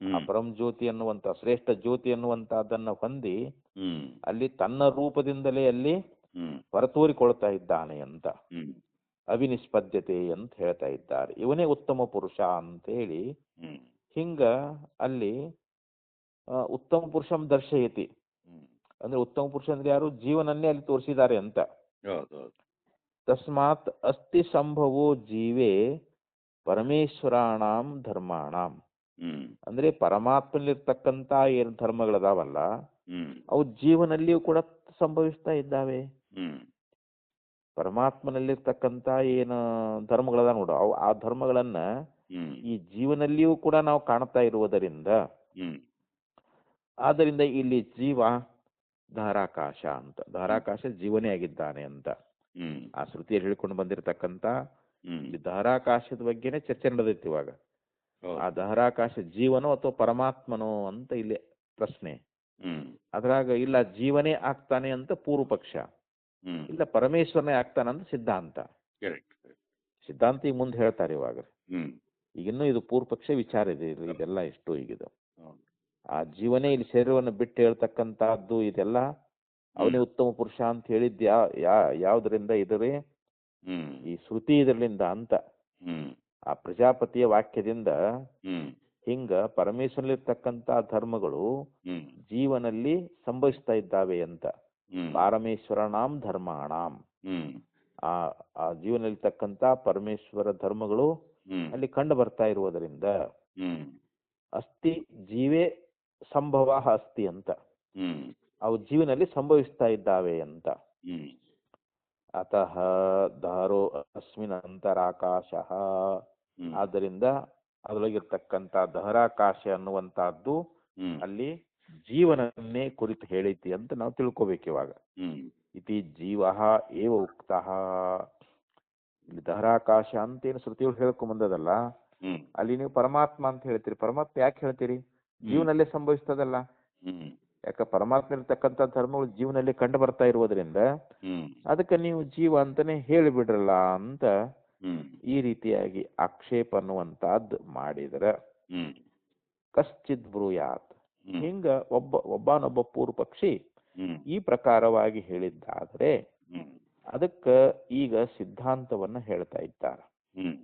ಆ ಪರಂಜ್ಯೋತಿ ಅನ್ನುವಂತ ಶ್ರೇಷ್ಠ ಜ್ಯೋತಿ ಅನ್ನುವಂತ ಅದನ್ನ ಹೊಂದಿ ಹ್ಮ್ ಅಲ್ಲಿ ತನ್ನ ರೂಪದಿಂದಲೇ ಅಲ್ಲಿ ಹ್ಮ್ ಹೊರತೂರಿಕೊಳ್ತಾ ಇದ್ದಾನೆ ಅಂತ. ಹ್ಮ್ ಅವಿನಿಷ್ಪದ್ಯತೆ ಅಂತ ಹೇಳ್ತಾ ಇದ್ದಾರೆ. ಇವನೇ ಉತ್ತಮ ಪುರುಷ ಅಂತ ಹೇಳಿ ಹ್ಮ್ ಹಿಂಗ ಅಲ್ಲಿ ಉತ್ತಮ ಪುರುಷಂ ದರ್ಶಯತಿ ಹ್ಮ್ ಅಂದ್ರೆ ಉತ್ತಮ ಪುರುಷ ಅಂದ್ರೆ ಯಾರು, ಜೀವನನ್ನೇ ಅಲ್ಲಿ ತೋರಿಸಿದ್ದಾರೆ ಅಂತ. ಹೌದು ಹೌದು ತಸ್ಮಾತ್ ಅಸ್ತಿ ಸಂಭವೋ ಜೀವೇ ಪರಮೇಶ್ವರಾಣಾಂ ಧರ್ಮಾಣಾಂ, ಹ್ಮ್ ಅಂದ್ರೆ ಪರಮಾತ್ಮನಲ್ಲಿರ್ತಕ್ಕಂಥ ಏನು ಧರ್ಮಗಳದಾವಲ್ಲ ಹ್ಮ್ ಅವು ಜೀವನಲ್ಲಿಯೂ ಕೂಡ ಸಂಭವಿಸ್ತಾ ಇದ್ದಾವೆ. ಹ್ಮ್ ಪರಮಾತ್ಮನಲ್ಲಿರ್ತಕ್ಕಂಥ ಏನು ಧರ್ಮಗಳದ ನೋಡು ಅವು ಆ ಧರ್ಮಗಳನ್ನ ಹ್ಮ್ ಈ ಜೀವನಲ್ಲಿಯೂ ಕೂಡ ನಾವು ಕಾಣ್ತಾ ಇರುವುದರಿಂದ ಹ್ಮ್ ಆದ್ದರಿಂದ ಇಲ್ಲಿ ಜೀವ ಧಾರಾಕಾಶ ಅಂತ, ಧಾರಾಕಾಶ ಜೀವನೇ ಆಗಿದ್ದಾನೆ ಅಂತ ಹ್ಮ್ ಆ ಶ್ರುತಿಯಲ್ಲಿ ಹೇಳ್ಕೊಂಡು ಬಂದಿರತಕ್ಕಂಥ ಹ್ಮ್ ಈ ಧಾರಾಕಾಶದ ಬಗ್ಗೆನೇ ಚರ್ಚೆ ನಡೆದೈತಿ ಇವಾಗ. ಹೌದು ಆ ಧಾರಾಕಾಶ ಜೀವನೋ ಅಥವಾ ಪರಮಾತ್ಮನೋ ಅಂತ ಇಲ್ಲಿ ಪ್ರಶ್ನೆ. ಹ್ಮ್ ಅದ್ರಾಗ ಇಲ್ಲ ಜೀವನೇ ಆಗ್ತಾನೆ ಅಂತ ಪೂರ್ವ ಪಕ್ಷ, ಹ್ಮ್ ಇಲ್ಲ ಪರಮೇಶ್ವರನೇ ಆಗ್ತಾನಂತ ಸಿದ್ಧಾಂತ. ಕರೆಕ್ಟ್ ಸಿದ್ಧಾಂತ ಈಗ ಮುಂದೆ ಹೇಳ್ತಾರೆ ಇವಾಗ. ಹ್ಮ್ ಈಗಿನ್ನೂ ಇದು ಪೂರ್ವ ಪಕ್ಷ ವಿಚಾರ ಇದೆ ಇದೆಲ್ಲ ಇಷ್ಟು ಈಗಿದು. ಹೌದು ಆ ಜೀವನೇ ಇಲ್ಲಿ ಶರೀರವನ್ನು ಬಿಟ್ಟು ಹೇಳ್ತಕ್ಕಂತಹದ್ದು ಇದೆಲ್ಲ ಅವನೇ ಉತ್ತಮ ಪುರುಷ ಅಂತ ಹೇಳಿದ್ ಯಾವ್ದ್ರಿಂದ ಇದರೆ ಹ್ಮ್ ಈ ಶ್ರುತಿ ಇದರಿಂದ ಅಂತ. ಹ್ಮ್ ಆ ಪ್ರಜಾಪತಿಯ ವಾಕ್ಯದಿಂದ ಹ್ಮ್ ಹಿಂಗ ಪರಮೇಶ್ವರಲ್ಲಿರ್ತಕ್ಕಂಥ ಧರ್ಮಗಳು ಹ್ಮ್ ಜೀವನಲ್ಲಿ ಸಂಭವಿಸ್ತಾ ಇದ್ದಾವೆ ಅಂತ. ಹ್ಮ್ ಪಾರಮೇಶ್ವರನಾಂ ಧರ್ಮಾಣಾಂ, ಹ್ಮ್ ಆ ಆ ಜೀವನಲ್ಲಿರ್ತಕ್ಕಂಥ ಪರಮೇಶ್ವರ ಧರ್ಮಗಳು ಹ್ಮ್ ಅಲ್ಲಿ ಕಂಡು ಬರ್ತಾ ಇರುವುದರಿಂದ ಹ್ಮ್ ಅಸ್ತಿ ಜೀವೇ ಸಂಭವ ಅಸ್ತಿ ಅಂತ, ಹ್ಮ್ ಅವು ಜೀವನಲ್ಲಿ ಸಂಭವಿಸ್ತಾ ಇದ್ದಾವೆ ಅಂತ. ಹ್ಮ್ ಅತಃ ಧಾರೋ ಅಸ್ಮಿನ್ ಅಂತರಾಕಾಶ, ಹ್ಮ್ ಆದ್ದರಿಂದ ಅದರೊಳಗಿರ್ತಕ್ಕಂಥ ಧರಾಕಾಶ ಅನ್ನುವಂತಹದ್ದು ಹ್ಮ್ ಅಲ್ಲಿ ಜೀವನನ್ನೇ ಕುರಿತು ಹೇಳಿತಿ ಅಂತ ನಾವು ತಿಳ್ಕೊಬೇಕು ಇವಾಗ. ಹ್ಮ್ ಇತಿ ಜೀವ ಏವ ಉಕ್ತಃ, ಇಲ್ಲಿ ಧರಾಕಾಶ ಅಂತೇನು ಶ್ರುತಿಗಳು ಹೇಳ್ಕೊಂಬಂದದಲ್ಲ ಹ್ಮ್ ಅಲ್ಲಿ ನೀವು ಪರಮಾತ್ಮ ಅಂತ ಹೇಳ್ತೀರಿ. ಪರಮಾತ್ಮ ಯಾಕೆ ಹೇಳ್ತೀರಿ? ಜೀವನಲ್ಲೇ ಸಂಭವಿಸ್ತದಲ್ಲ. ಹ್ಮ್ ಯಾಕೆ ಪರಮಾತ್ಮ ಇರ್ತಕ್ಕಂಥ ಧರ್ಮಗಳು ಜೀವನದಲ್ಲಿ ಕಂಡು ಬರ್ತಾ ಇರುವುದರಿಂದ ಹ್ಮ್ ಅದಕ್ಕೆ ನೀವು ಜೀವ ಅಂತಾನೆ ಹೇಳಿಬಿಡ್ರಲ್ಲ ಅಂತ ಹ್ಮ್ ಈ ರೀತಿಯಾಗಿ ಆಕ್ಷೇಪ ಅನ್ನುವಂತಹದ್ದು ಮಾಡಿದ್ರ ಹ್ಮ್ ಕಶ್ಚಿತ್ ಬ್ರೂಯಾತ್. ಹ್ಮ್ ಹಿಂಗ ಒಬ್ಬನೊಬ್ಬ ಪೂರ್ವ ಪಕ್ಷಿ ಹ್ಮ್ ಈ ಪ್ರಕಾರವಾಗಿ ಹೇಳಿದ್ದಾದ್ರೆ ಹ್ಮ್ ಅದಕ್ಕೆ ಈಗ ಸಿದ್ಧಾಂತವನ್ನ ಹೇಳ್ತಾ ಇದ್ದಾರೆ. ಹ್ಮ್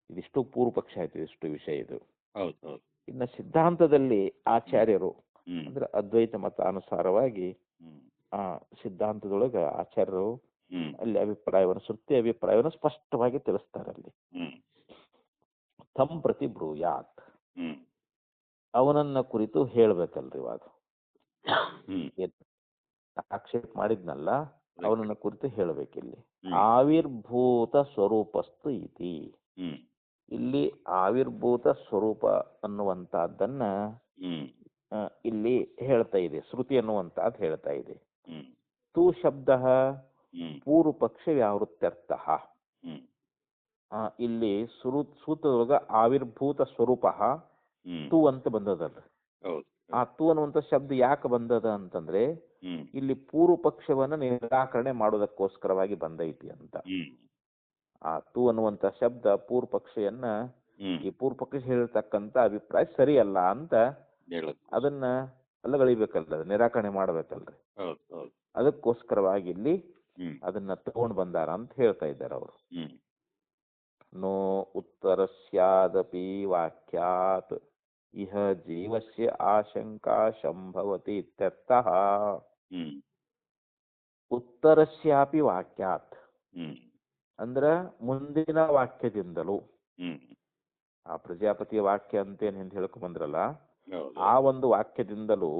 ಇದಿಷ್ಟು ಪೂರ್ವ ಪಕ್ಷ ಆಯ್ತು, ಇದಿಷ್ಟು ವಿಷಯ ಇದು. ಹೌದು ಹೌದು ಇನ್ನು ಸಿದ್ಧಾಂತದಲ್ಲಿ ಆಚಾರ್ಯರು ಹ್ಮ್ ಅಂದ್ರೆ ಅದ್ವೈತ ಮತಾನುಸಾರವಾಗಿ ಹ್ಮ್ ಆ ಸಿದ್ಧಾಂತದೊಳಗ ಆಚಾರ್ಯರು ಹ್ಮ್ ಅಲ್ಲಿ ಅಭಿಪ್ರಾಯವನ್ನು ಶ್ರುತಿ ಅಭಿಪ್ರಾಯವನ್ನು ಸ್ಪಷ್ಟವಾಗಿ ತಿಳಿಸ್ತಾರೆ. ಅಲ್ಲಿ ಹ್ಮ್ ತಂ ಪ್ರತಿ ಬ್ರೂಯಾತ್, ಹ್ಮ್ ಅವನನ್ನ ಕುರಿತು ಹೇಳ್ಬೇಕಲ್ರಿ ಇವಾಗ. ಹ್ಮ್ ಆಕ್ಷೇಪ ಮಾಡಿದ್ನಲ್ಲ ಅವನನ್ನ ಕುರಿತು ಹೇಳ್ಬೇಕಿಲ್ಲಿ. ಹ್ಮ್ ಆವಿರ್ಭೂತ ಸ್ವರೂಪಸ್ತು ಇತಿ, ಹ್ಮ್ ಇಲ್ಲಿ ಆವಿರ್ಭೂತ ಸ್ವರೂಪ ಅನ್ನುವಂತಹದ್ದನ್ನ ಹ್ಮ್ ಇಲ್ಲಿ ಹೇಳ್ತಾ ಇದೆ, ಶ್ರುತಿ ಅನ್ನುವಂತಹದ್ದು ಹೇಳ್ತಾ ಇದೆ. ಹ್ಮ್ ತು ಶಬ್ದ ಹ್ಮ್ ಪೂರ್ವ ಪಕ್ಷ ವ್ಯಾವೃತ್ಯರ್ಥ. ಹ್ಮ್ ಇಲ್ಲಿ ಸೂತ್ರದೊಳಗ ಆವಿರ್ಭೂತ ಸ್ವರೂಪ ಹ್ಮ್ ತು ಅಂತ ಬಂದದಲ್ರಿ. ಹೌದು ಆ ತು ಅನ್ನುವಂಥ ಶಬ್ದ ಯಾಕೆ ಬಂದದ ಅಂತಂದ್ರೆ ಹ್ಮ್ ಇಲ್ಲಿ ಪೂರ್ವ ಪಕ್ಷವನ್ನ ನಿರಾಕರಣೆ ಮಾಡೋದಕ್ಕೋಸ್ಕರವಾಗಿ ಬಂದೈತಿ ಅಂತ. ಹ್ಮ್ ಆ ತು ಅನ್ನುವಂಥ ಶಬ್ದ ಪೂರ್ವ ಪಕ್ಷೆಯನ್ನ ಹ್ಮ್ ಈ ಪೂರ್ವ ಪಕ್ಷ ಹೇಳಿರ್ತಕ್ಕಂಥ ಅಭಿಪ್ರಾಯ ಸರಿಯಲ್ಲ ಅಂತ ಹೇಳುತ್ತೆ. ಅದನ್ನ ಅಲ್ಲಗಳಿಬೇಕಲ್ಲ, ನಿರಾಕರಣೆ ಮಾಡ್ಬೇಕಲ್ರಿ. ಹೌದು ಹೌದು ಅದಕ್ಕೋಸ್ಕರವಾಗಿ ಇಲ್ಲಿ ಹ್ಮ್ ಅದನ್ನ ತಗೊಂಡು ಬಂದಾರ ಅಂತ ಹೇಳ್ತಾ ಇದ್ದಾರೆ ಅವರು. ಹ್ಮ್ ನೋ ಉತ್ತರಸ್ಯಾದಪಿ ವಾಕ್ಯಾತ್ ಇಹ ಜೀವಸ್ಯ ಆಶಂಕಾ ಸಂಭವತಿ ಇತ್ಯರ್ಥಃ. ಹ್ಮ್ ಉತ್ತರಸ್ಯಾಪಿ ವಾಕ್ಯಾತ್ ಹ್ಮ್ ಅಂದ್ರ ಮುಂದಿನ ವಾಕ್ಯದಿಂದಲೂ, ಹ್ಮ್ ಆ ಪ್ರಜಾಪತಿಯ ವಾಕ್ಯ ಅಂತೇನು ಹಿಂದೆ ಹೇಳ್ಕೊಂಬಂದ್ರಲ್ಲ ಹೌದು ಆ ಒಂದು ವಾಕ್ಯದಿಂದಲೂ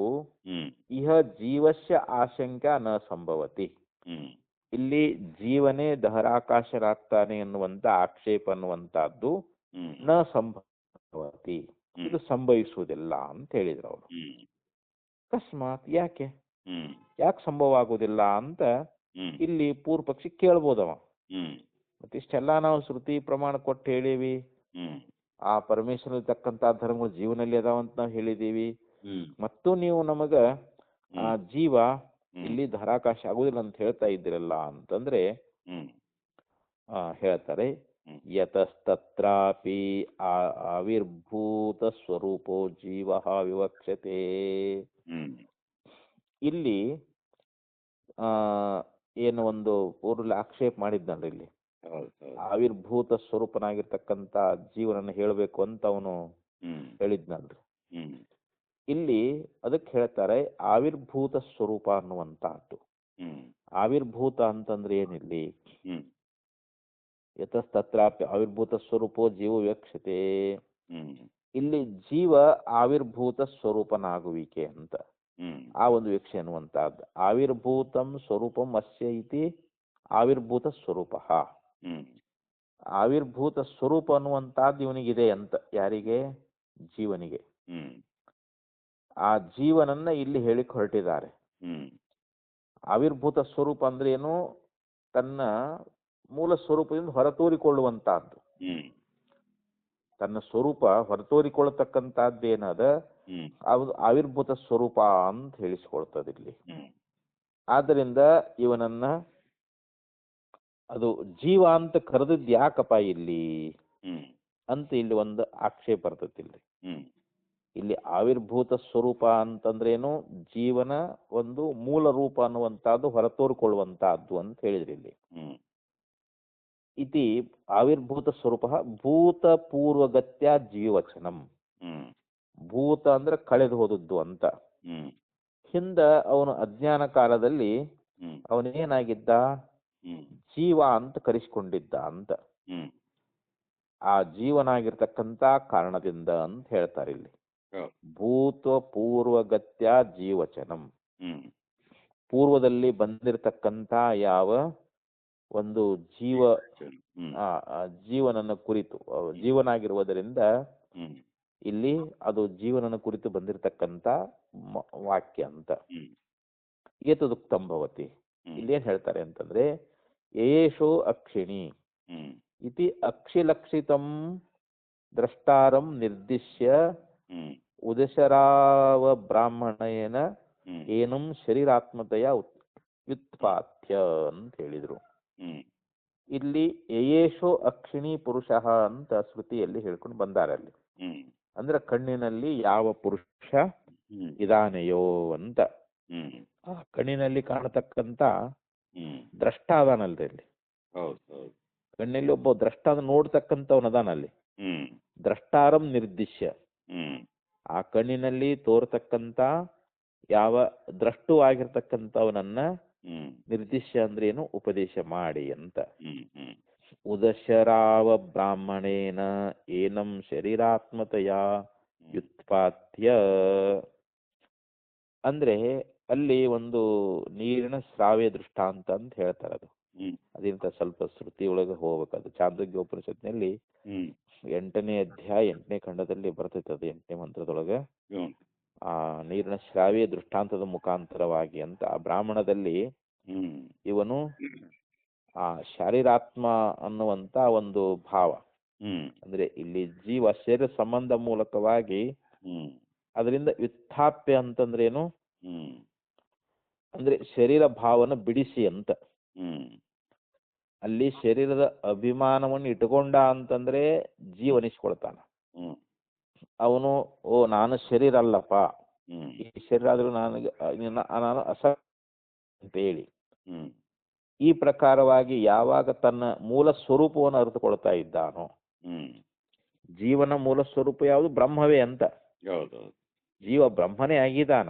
ಹ್ಮ್ ಇಹ ಜೀವಸ್ಯ ಆಶಂಕಾ ನ ಸಂಭವತಿ, ಹ್ಮ್ ಇಲ್ಲಿ ಜೀವನೇ ದಹರಾಕಾಶರಾಗ್ತಾನೆ ಎನ್ನುವಂತ ಆಕ್ಷೇಪ ಅನ್ನುವಂತಹದ್ದು ಹ್ಮ್ ನ ಸಂಭವತಿ, ಇದು ಸಂಭವಿಸುವುದಿಲ್ಲ ಅಂತ ಹೇಳಿದ್ರು ಅವರು. ಹ್ಮ್ ಅಕಸ್ಮಾತ್ ಯಾಕೆ ಹ್ಮ್ ಯಾಕೆ ಸಂಭವ ಆಗುದಿಲ್ಲ ಅಂತ ಹ್ಮ್ ಇಲ್ಲಿ ಪೂರ್ವ ಪಕ್ಷಿ ಕೇಳ್ಬೋದವ. ಹ್ಮ್ ಮತ್ತೆ ಇಷ್ಟೆಲ್ಲ ನಾವು ಶ್ರುತಿ ಪ್ರಮಾಣ ಕೊಟ್ಟು ಹೇಳೀವಿ, ಹ್ಮ್ ಆ ಪರಮೇಶ್ವರ ತಕ್ಕಂತ ಧರ್ಮಗಳು ಜೀವನಲ್ಲಿ ಅದಾವಂತ ನಾವು ಹೇಳಿದೀವಿ, ಹ್ಮ್ ಮತ್ತು ನೀವು ನಮಗ ಆ ಜೀವ ಇಲ್ಲಿ ಧರಾಕಾಶ ಆಗುದಿಲ್ಲ ಅಂತ ಹೇಳ್ತಾ ಇದ್ದೀರಲ್ಲ ಅಂತಂದ್ರೆ ಹ್ಮ್ ಹೇಳ್ತಾರೆ ಯತಸ್ತತ್ರಾಪಿ ಆವಿರ್ಭೂತ ಸ್ವರೂಪೋ ಜೀವ ವಿವಕ್ಷತೆ. ಹ್ಮ್ ಇಲ್ಲಿ ಏನು ಒಂದು ಪೂರ್ವ ಆಕ್ಷೇಪ ಮಾಡಿದ್ನಲ್ರಿ ಇಲ್ಲಿ, ಹೌದು ಹೌದು. ಆವಿರ್ಭೂತ ಸ್ವರೂಪನಾಗಿರ್ತಕ್ಕಂಥ ಜೀವನನ್ನ ಹೇಳಬೇಕು ಅಂತ ಅವನು ಹೇಳಿದ್ನಲ್ರಿ. ಇಲ್ಲಿ ಅದಕ್ಕೆ ಹೇಳ್ತಾರೆ ಆವಿರ್ಭೂತ ಸ್ವರೂಪ ಅನ್ನುವಂತಹದ್ದು. ಆವಿರ್ಭೂತ ಅಂತಂದ್ರೆ ಏನಿಲ್ಲಿ, ಯತಸ್ತತ್ರಾಪಿ ಆವಿರ್ಭೂತ ಸ್ವರೂಪೋ ಜೀವ ವ್ಯಕ್ಷತೆ. ಇಲ್ಲಿ ಜೀವ ಆವಿರ್ಭೂತ ಸ್ವರೂಪನಾಗುವಿಕೆ ಅಂತ ಆ ಒಂದು ವೀಕ್ಷೆ ಅನ್ನುವಂತಹದ್ದು. ಆವಿರ್ಭೂತಂ ಸ್ವರೂಪಂ ಅಸ್ಯ ಇತಿ ಆವಿರ್ಭೂತ ಸ್ವರೂಪ. ಆವಿರ್ಭೂತ ಸ್ವರೂಪ ಅನ್ನುವಂತಹದ್ದು ಇವನಿಗಿದೆ ಅಂತ. ಯಾರಿಗೆ? ಜೀವನಿಗೆ. ಆ ಜೀವನನ್ನ ಇಲ್ಲಿ ಹೇಳಿಕ್ ಹೊರಟಿದ್ದಾರೆ. ಆವಿರ್ಭೂತ ಸ್ವರೂಪ ಅಂದ್ರೆ ಏನು? ತನ್ನ ಮೂಲ ಸ್ವರೂಪದಿಂದ ಹೊರತೋರಿಕೊಳ್ಳುವಂತಹದ್ದು. ತನ್ನ ಸ್ವರೂಪ ಹೊರತೋರಿಕೊಳ್ಳತಕ್ಕಂತಹದ್ದೇನದ ಅದು ಆವಿರ್ಭೂತ ಸ್ವರೂಪ ಅಂತ ಹೇಳಿಸ್ಕೊಳ್ತದೆ ಇಲ್ಲಿ. ಆದ್ದರಿಂದ ಇವನನ್ನ ಅದು ಜೀವ ಅಂತ ಕರೆದಿದ್ ಯಾಕಪ್ಪ ಇಲ್ಲಿ ಅಂತ ಇಲ್ಲಿ ಒಂದು ಆಕ್ಷೇಪ ಬರ್ತದೆ ಇಲ್ಲಿ. ಇಲ್ಲಿ ಆವಿರ್ಭೂತ ಸ್ವರೂಪ ಅಂತಂದ್ರೇನು? ಜೀವನ ಒಂದು ಮೂಲ ರೂಪ ಅನ್ನುವಂತಹದ್ದು ಹೊರತೋರಿಕೊಳ್ಳುವಂತಹದ್ದು ಅಂತ ಹೇಳಿದ್ರಿ ಇಲ್ಲಿ. ಇತಿ ಆವಿರ್ಭೂತ ಸ್ವರೂಪ ಭೂತಪೂರ್ವಗತ್ಯ ಜೀವವಚನಂ. ಭೂತ ಅಂದ್ರೆ ಕಳೆದು ಹೋದದ್ದು ಅಂತ. ಹಿಂದ ಅವನು ಅಜ್ಞಾನ ಕಾಲದಲ್ಲಿ ಅವನೇನಾಗಿದ್ದ? ಜೀವ ಅಂತ ಕರೆಸಿಕೊಂಡಿದ್ದ ಅಂತ. ಆ ಜೀವನಾಗಿರ್ತಕ್ಕಂಥ ಕಾರಣದಿಂದ ಅಂತ ಹೇಳ್ತಾರೆ ಇಲ್ಲಿ. ಭೂತಪೂರ್ವಗತ್ಯ ಜೀವಚನಂ. ಪೂರ್ವದಲ್ಲಿ ಬಂದಿರತಕ್ಕಂಥ ಯಾವ ಒಂದು ಜೀವನನ ಕುರಿತು, ಜೀವನಾಗಿರುವುದರಿಂದ ಇಲ್ಲಿ ಅದು ಜೀವನನ ಕುರಿತು ಬಂದಿರತಕ್ಕಂಥ ವಾಕ್ಯ ಅಂತ. ಏತದುಕ್ತಂ ಭವತಿ. ಇಲ್ಲಿ ಏನ್ ಹೇಳ್ತಾರೆ ಅಂತಂದ್ರೆ, ಏಷೋ ಅಕ್ಷಿಣಿ ಇತಿ ಅಕ್ಷಿಲಕ್ಷಿತಂ ದ್ರಷ್ಟಾರಂ ನಿರ್ದಿಶ್ಯ ಉದಶರಾವ ಬ್ರಾಹ್ಮಣೇನ ಏನಂ ಶರೀರಾತ್ಮತೆಯ ವ್ಯುತ್ಪಾತ್ಯ ಅಂತ ಹೇಳಿದ್ರು. ಇಲ್ಲಿ ಯಯೇಶೋ ಅಕ್ಷಿಣಿ ಪುರುಷ ಅಂತ ಶ್ರುತಿಯಲ್ಲಿ ಹೇಳ್ಕೊಂಡು ಬಂದಾರೆ ಅಲ್ಲಿ. ಅಂದ್ರೆ ಕಣ್ಣಿನಲ್ಲಿ ಯಾವ ಪುರುಷ ಇದಾನೆಯೋ ಅಂತ. ಆ ಕಣ್ಣಿನಲ್ಲಿ ಕಾಣತಕ್ಕಂತ ದ್ರಷ್ಟ ಅದಾನಲ್ರಿ ಅಲ್ಲಿ. ಕಣ್ಣಲ್ಲಿ ಒಬ್ಬ ದ್ರಷ್ಟ ನೋಡ್ತಕ್ಕಂಥವನದಾನಲ್ಲಿ. ದ್ರಷ್ಟಾರಂ ನಿರ್ದಿಶ್ಯ, ಆ ಕಣ್ಣಿನಲ್ಲಿ ತೋರ್ತಕ್ಕಂತ ಯಾವ ದ್ರಷ್ಟು ಆಗಿರ್ತಕ್ಕಂಥವನನ್ನ ನಿರ್ದಿಶ್ಯ ಅಂದ್ರೆ ಏನು? ಉಪದೇಶ ಮಾಡಿ ಅಂತ. ಉದಶರಾವ ಬ್ರಾಹ್ಮಣೇನ ಏನಂ ಶರೀರಾತ್ಮತೆಯ ವ್ಯುತ್ಪಾತ್ಯ. ಅಂದ್ರೆ ಅಲ್ಲಿ ಒಂದು ನೀರಿನ ಶ್ರಾವ್ಯ ದೃಷ್ಟಾಂತ ಅಂತ ಹೇಳ್ತಾರೆ. ಅದು ಅದಿಂತ ಸ್ವಲ್ಪ ಶ್ರುತಿ ಒಳಗೆ ಹೋಗ್ಬೇಕು. ಅದು ಚಾಂದೋಗ್ಯ ಉಪನಿಷತ್ನಲ್ಲಿ 8ನೇ ಅಧ್ಯಾಯ 8ನೇ ಖಂಡದಲ್ಲಿ ಬರ್ತೈತೆ. ಅದು 8ನೇ ಮಂತ್ರದೊಳಗೆ ಆ ನೀರಿನ ಶ್ರಾವ್ಯ ದೃಷ್ಟಾಂತದ ಮುಖಾಂತರವಾಗಿ ಅಂತ. ಆ ಬ್ರಾಹ್ಮಣದಲ್ಲಿ ಇವನು ಆ ಶಾರೀರಾತ್ಮ ಅನ್ನುವಂತ ಒಂದು ಭಾವ, ಅಂದ್ರೆ ಇಲ್ಲಿ ಜೀವ ಶರೀರ ಸಂಬಂಧ ಮೂಲಕವಾಗಿ ಅದರಿಂದ ವ್ಯುತ್ಥಾಪ್ಯ ಅಂತಂದ್ರೇನು? ಅಂದ್ರೆ ಶರೀರ ಭಾವನ ಬಿಡಿಸಿ ಅಂತ. ಅಲ್ಲಿ ಶರೀರದ ಅಭಿಮಾನವನ್ನು ಇಟ್ಕೊಂಡ ಅಂತಂದ್ರೆ ಜೀವನಿಸ್ಕೊಳ್ತಾನ ಅವನು. ಓ ನಾನು ಶರೀರ ಅಲ್ಲಪ್ಪ, ಈ ಶರೀರ ಆದ್ರೂ ನಾನು ಅಸ ಅಂತ ಹೇಳಿ ಈ ಪ್ರಕಾರವಾಗಿ ಯಾವಾಗ ತನ್ನ ಮೂಲ ಸ್ವರೂಪವನ್ನು ಅರಿತುಕೊಳ್ತಾ ಇದ್ದಾನೋ, ಜೀವನ ಮೂಲ ಸ್ವರೂಪ ಯಾವುದು? ಬ್ರಹ್ಮವೇ ಅಂತ. ಜೀವ ಬ್ರಹ್ಮನೇ ಆಗಿದ್ದಾನ,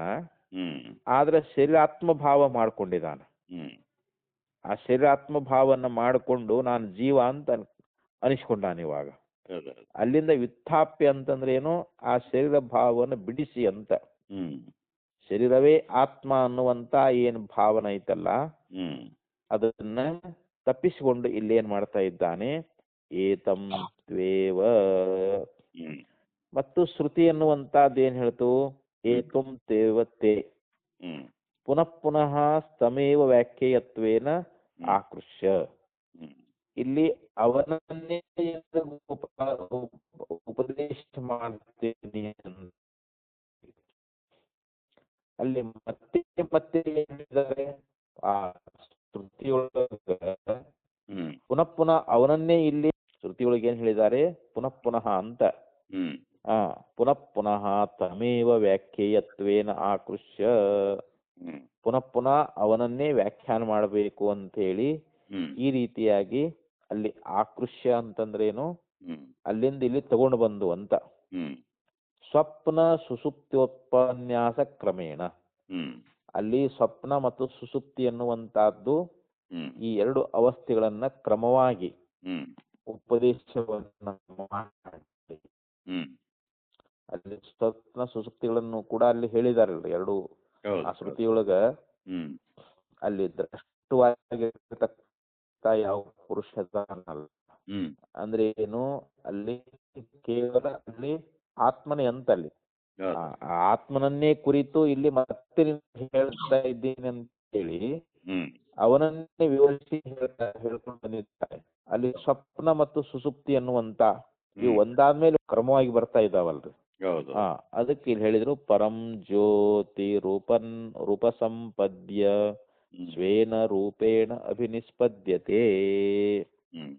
ಆದ್ರೆ ಶರೀರಾತ್ಮ ಭಾವ ಮಾಡ್ಕೊಂಡಿದ್ದಾನ. ಆ ಶರೀರಾತ್ಮ ಭಾವನ ಮಾಡಿಕೊಂಡು ನಾನು ಜೀವ ಅಂತ ಅನಿಸ್ಕೊಂಡಾನ. ಇವಾಗ ಅಲ್ಲಿಂದ ವ್ಯುತ್ಥಾಪ್ಯ ಅಂತಂದ್ರೆ ಏನು? ಆ ಶರೀರ ಭಾವವನ್ನು ಬಿಡಿಸಿ ಅಂತ. ಶರೀರವೇ ಆತ್ಮ ಅನ್ನುವಂತ ಏನ್ ಭಾವನೆ ಐತಲ್ಲ, ಅದನ್ನ ತಪ್ಪಿಸಿಕೊಂಡು ಇಲ್ಲೇನ್ ಮಾಡ್ತಾ ಇದ್ದಾನೆ? ಏತಂ ತ್ವೇವ. ಮತ್ತು ಶ್ರುತಿ ಎನ್ನುವಂತದ್ದು ಏನ್ ಹೇಳ್ತು? ಏತಂ ತೇವ ತೇ ಪುನಃ ಪುನಃ ಸ್ತಮೇವ ವ್ಯಾಖ್ಯೇಯತ್ವೇನ ಆಕೃಷ್ಯ. ಇಲ್ಲಿ ಅವನನ್ನೇ ಉಪದೇಶ ಮಾಡ್ತೇನೆ. ಅಲ್ಲಿ ಮತ್ತೆ ಮತ್ತೆ ಹೇಳಿದ್ದಾರೆ ಆ ಶ್ರುತಿಯೊಳಗ ಪುನಃ ಪುನಃ ಅವನನ್ನೇ ಇಲ್ಲಿ ಶ್ರುತಿಯೊಳಗೆ ಏನ್ ಹೇಳಿದ್ದಾರೆ? ಪುನಃ ಪುನಃ ಅಂತ. ಪುನಃ ಪುನಃ ತಮೇವ ವ್ಯಾಖ್ಯೇಯತ್ವೇನ ಆಕೃಷ್ಯ. ಪುನಃ ಪುನಃ ಅವನನ್ನೇ ವ್ಯಾಖ್ಯಾನ ಮಾಡಬೇಕು ಅಂತೇಳಿ ಹ್ಮ್ ಈ ರೀತಿಯಾಗಿ ಅಲ್ಲಿ ಆಕೃಷ್ಯ ಅಂತಂದ್ರೇನು, ಹ್ಮ್ ಅಲ್ಲಿಂದ ಇಲ್ಲಿ ತಗೊಂಡು ಬಂದು ಅಂತ. ಹ್ಮ್ ಸ್ವಪ್ನ ಸುಸುಪ್ತ್ಯೋಪನ್ಯಾಸ ಕ್ರಮೇಣ, ಹ್ಮ್ ಅಲ್ಲಿ ಸ್ವಪ್ನ ಮತ್ತು ಸುಸುಪ್ತಿ ಎನ್ನುವಂತಹದ್ದು ಹ್ಮ್ ಈ ಎರಡು ಅವಸ್ಥೆಗಳನ್ನ ಕ್ರಮವಾಗಿ ಹ್ಮ್ ಉಪದೇಶವನ್ನ ಮಾಡಿ, ಹ್ಮ್ ಅಲ್ಲಿ ಸ್ವಪ್ನ ಸುಸುಪ್ತಿಗಳನ್ನು ಕೂಡ ಅಲ್ಲಿ ಹೇಳಿದಾರಲ್ರಿ ಎರಡು ಆ ಹೌದು ಸ್ಮೃತಿಯೊಳಗ. ಹ್ಮ್ ಅಲ್ಲಿ ದೃಷ್ಟವಾಗಿರ್ತಕ್ಕ ಯಾವ ಪುರುಷ ಅದಾನಲ್ಲ, ಹ್ಮ್ ಅಂದ್ರೆ ಏನು, ಅಲ್ಲಿ ಕೇವಲ ಅಲ್ಲಿ ಆತ್ಮನೇ ಅಂತ ಅಲ್ಲಿ ಹೌದು ಆ ಆತ್ಮನನ್ನೇ ಕುರಿತು ಇಲ್ಲಿ ಮತ್ತೆ ಹೇಳ್ತಾ ಇದ್ದೀನಿ ಅಂತ ಹೇಳಿ ಹ್ಮ್ ಅವನನ್ನೇ ವಿವರಿಸಿ ಹೇಳ್ಕೊಂಡು ಬಂದಿರ್ತಾರೆ. ಅಲ್ಲಿ ಸ್ವಪ್ನ ಮತ್ತು ಸುಸುಪ್ತಿ ಅನ್ನುವಂತ ಇವು ಒಂದಾದ್ಮೇಲೆ ಕ್ರಮವಾಗಿ ಬರ್ತಾ ಇದಾವಲ್ರಿ. ಹೌದು ಅದಕ್ಕೆ ಇಲ್ಲಿ ಹೇಳಿದ್ರು ಪರಂ ಜ್ಯೋತಿ ರೂಪ ಸಂಪದ್ಯ ಸ್ವೇನ ರೂಪೇಣ ಅಭಿನಿಷ್ಪದ್ಯತೆ. ಹ್ಮ್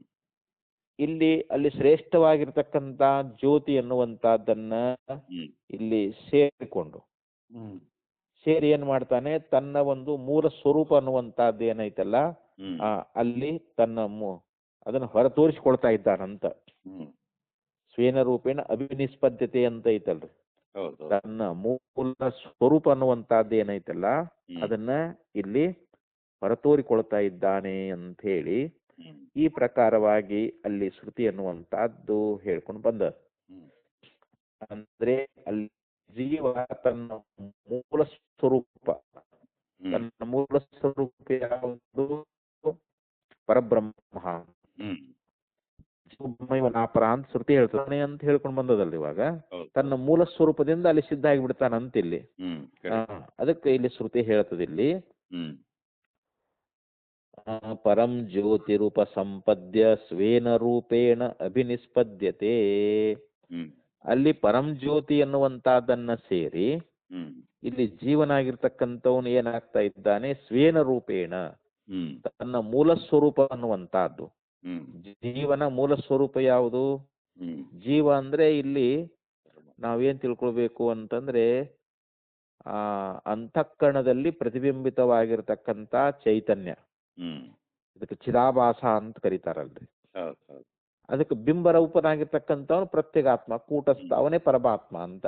ಇಲ್ಲಿ ಅಲ್ಲಿ ಶ್ರೇಷ್ಠವಾಗಿರ್ತಕ್ಕಂತ ಜ್ಯೋತಿ ಅನ್ನುವಂತಹದ್ದನ್ನ ಹ್ಮ್ ಇಲ್ಲಿ ಸೇರಿಕೊಂಡು ಹ್ಮ್ ಸೇರಿ ಏನ್ ಮಾಡ್ತಾನೆ, ತನ್ನ ಒಂದು ಮೂಲ ಸ್ವರೂಪ ಅನ್ನುವಂತಹದ್ದು ಏನೈತಲ್ಲ ಹ್ಮ್ ಅಲ್ಲಿ ತನ್ನ ಅದನ್ನ ಹೊರ ತೋರಿಸ್ಕೊಳ್ತಾ ಇದ್ದಾನಂತ. ಹ್ಮ್ ಸ್ವೇನ ರೂಪೇಣ ಅಭಿನಿಷ್ಪದ್ಯತೆ ಅಂತ ಐತಲ್ರಿ, ಹೌದು ತನ್ನ ಮೂಲ ಸ್ವರೂಪ ಅನ್ನುವಂತಹದ್ದು ಏನೈತಲ್ಲ ಅದನ್ನ ಇಲ್ಲಿ ಹೊರತೋರಿಕೊಳ್ತಾ ಇದ್ದಾನೆ ಅಂತ ಹೇಳಿ ಹ್ಮ್ ಈ ಪ್ರಕಾರವಾಗಿ ಅಲ್ಲಿ ಶ್ರುತಿ ಅನ್ನುವಂತಹದ್ದು ಹೇಳ್ಕೊಂಡು ಬಂದ. ಅಂದ್ರೆ ಅಲ್ಲಿ ಜೀವ ತನ್ನ ಮೂಲ ಸ್ವರೂಪ, ತನ್ನ ಮೂಲ ಸ್ವರೂಪ ಯಾವುದು, ಪರಬ್ರಹ್ಮ. ನಾಪರ ಅಂತ ಶ್ರುತಿ ಹೇಳ್ತಾನೆ ಅಂತ ಹೇಳ್ಕೊಂಡು ಬಂದದಲ್ಲ ಇವಾಗ. ತನ್ನ ಮೂಲ ಸ್ವರೂಪದಿಂದ ಅಲ್ಲಿ ಸಿದ್ಧ ಆಗಿಬಿಡ್ತಾನಂತ ಇಲ್ಲಿ. ಅದಕ್ಕೆ ಇಲ್ಲಿ ಶ್ರುತಿ ಹೇಳ್ತದೆ ಇಲ್ಲಿ ಪರಂ ಜ್ಯೋತಿ ರೂಪ ಸಂಪದ್ಯ ಸ್ವೇನ ರೂಪೇಣ ಅಭಿನಿಷ್ಪದ್ಯತೆ. ಅಲ್ಲಿ ಪರಂ ಜ್ಯೋತಿ ಅನ್ನುವಂತಹದನ್ನ ಸೇರಿ ಇಲ್ಲಿ ಜೀವನಾಗಿರ್ತಕ್ಕಂಥವನು ಏನಾಗ್ತಾ ಇದ್ದಾನೆ, ಸ್ವೇನ ರೂಪೇಣ ತನ್ನ ಮೂಲ ಸ್ವರೂಪ ಅನ್ನುವಂತಹದ್ದು. ಜೀವನ ಮೂಲ ಸ್ವರೂಪ ಯಾವುದು, ಜೀವ ಅಂದ್ರೆ ಇಲ್ಲಿ ನಾವೇನ್ ತಿಳ್ಕೊಳ್ಬೇಕು ಅಂತಂದ್ರೆ ಅಂತಃಕರಣದಲ್ಲಿ ಪ್ರತಿಬಿಂಬಿತವಾಗಿರ್ತಕ್ಕಂಥ ಚೈತನ್ಯ, ಇದಕ್ಕೆ ಚಿದಾಭಾಸ ಅಂತ ಕರೀತಾರಲ್ರಿ. ಅದಕ್ಕೆ ಬಿಂಬರೂಪನಾಗಿರ್ತಕ್ಕಂಥವನು ಪ್ರತ್ಯೇಗಾತ್ಮ ಕೂಟಸ್ಥ, ಅವನೇ ಪರಮಾತ್ಮ ಅಂತ.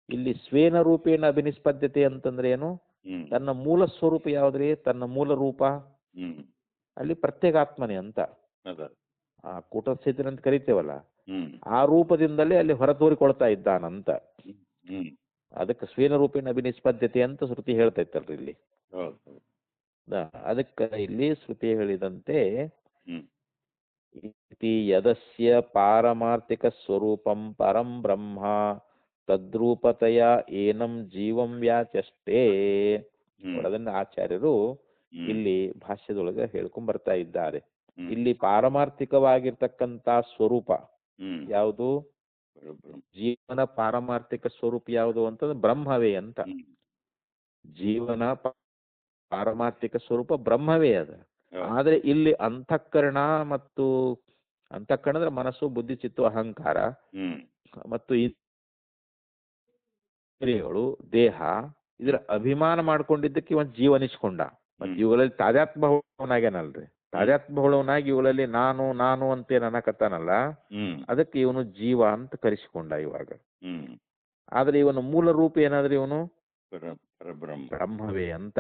ಇಲ್ಲಿ ಸ್ವೇನ ರೂಪೇಣ ಅಭಿನಿಷ್ಪದ್ಯತೆ ಅಂತಂದ್ರೆ ಏನು, ತನ್ನ ಮೂಲ ಸ್ವರೂಪ ಯಾವ್ದ್ರಿ, ತನ್ನ ಮೂಲ ರೂಪ ಅಲ್ಲಿ ಪ್ರತ್ಯೇಗಾತ್ಮನೇ ಅಂತ. ಕೂಟಸ್ಥಿತಿ ಅಂತ ಕರಿತೇವಲ್ಲ, ಆ ರೂಪದಿಂದಲೇ ಅಲ್ಲಿ ಹೊರತೋರಿಕೊಳ್ತಾ ಇದ್ದಾನಂತ. ಅದಕ್ಕೆ ಸ್ವೇನ ರೂಪೇಣ ಅಭಿನಿಷ್ಪದ್ಯತೆ ಅಂತ ಶ್ರುತಿ ಹೇಳ್ತೈತಲ್ರಿ ಇಲ್ಲಿ. ಅದಕ್ಕೆ ಇಲ್ಲಿ ಶ್ರುತಿ ಹೇಳಿದಂತೆ ಇತಿ ಯದಸ್ಯ ಪಾರಮಾರ್ಥಿಕ ಸ್ವರೂಪಂ ಪರಂ ಬ್ರಹ್ಮ ತದ್ರೂಪತೆಯ ಏನಂ ಜೀವಂ ವ್ಯಾಚಷ್ಟೇ. ಅದನ್ನ ಆಚಾರ್ಯರು ಇಲ್ಲಿ ಭಾಷ್ಯದೊಳಗೆ ಹೇಳ್ಕೊಂಡ್ ಬರ್ತಾ ಇದ್ದಾರೆ. ಇಲ್ಲಿ ಪಾರಮಾರ್ಥಿಕವಾಗಿರ್ತಕ್ಕಂತ ಸ್ವರೂಪ ಯಾವುದು, ಜೀವನ ಪಾರಮಾರ್ಥಿಕ ಸ್ವರೂಪ ಯಾವುದು ಅಂತಂದ್ರೆ ಬ್ರಹ್ಮವೇ ಅಂತ. ಜೀವನ ಪಾರಮಾರ್ಥಿಕ ಸ್ವರೂಪ ಬ್ರಹ್ಮವೇ ಅದ. ಆದ್ರೆ ಇಲ್ಲಿ ಅಂತಃಕರಣ ಮತ್ತು ಅಂತಃಕರಣ ಅಂದ್ರೆ ಮನಸ್ಸು, ಬುದ್ಧಿ, ಚಿತ್ತು, ಅಹಂಕಾರ ಮತ್ತು ಇಂದ್ರಿಯಗಳು, ದೇಹ, ಇದರ ಅಭಿಮಾನ ಮಾಡ್ಕೊಂಡಿದ್ದಕ್ಕೆ ಇವನ್ ಜೀವ ಅನಿಸ್ಕೊಂಡ. ಮತ್ ಇವುಗಳಲ್ಲಿ ತಾದಾತ್ಮ್ಯನಾಗ್ಯಾನಲ್ರಿ. ತಾದಾತ್ಮ್ಯನಾಗಿ ಇವುಗಳಲ್ಲಿ ನಾನು ನಾನು ಅಂತೇನ್ ಅನ್ನಕತ್ತಾನಲ್ಲ, ಅದಕ್ಕೆ ಇವನು ಜೀವ ಅಂತ ಕರೆಸಿಕೊಂಡ ಇವಾಗ. ಆದ್ರೆ ಇವನು ಮೂಲ ರೂಪ ಏನಾದ್ರೆ ಇವನು ಬ್ರಹ್ಮವೇ ಅಂತ.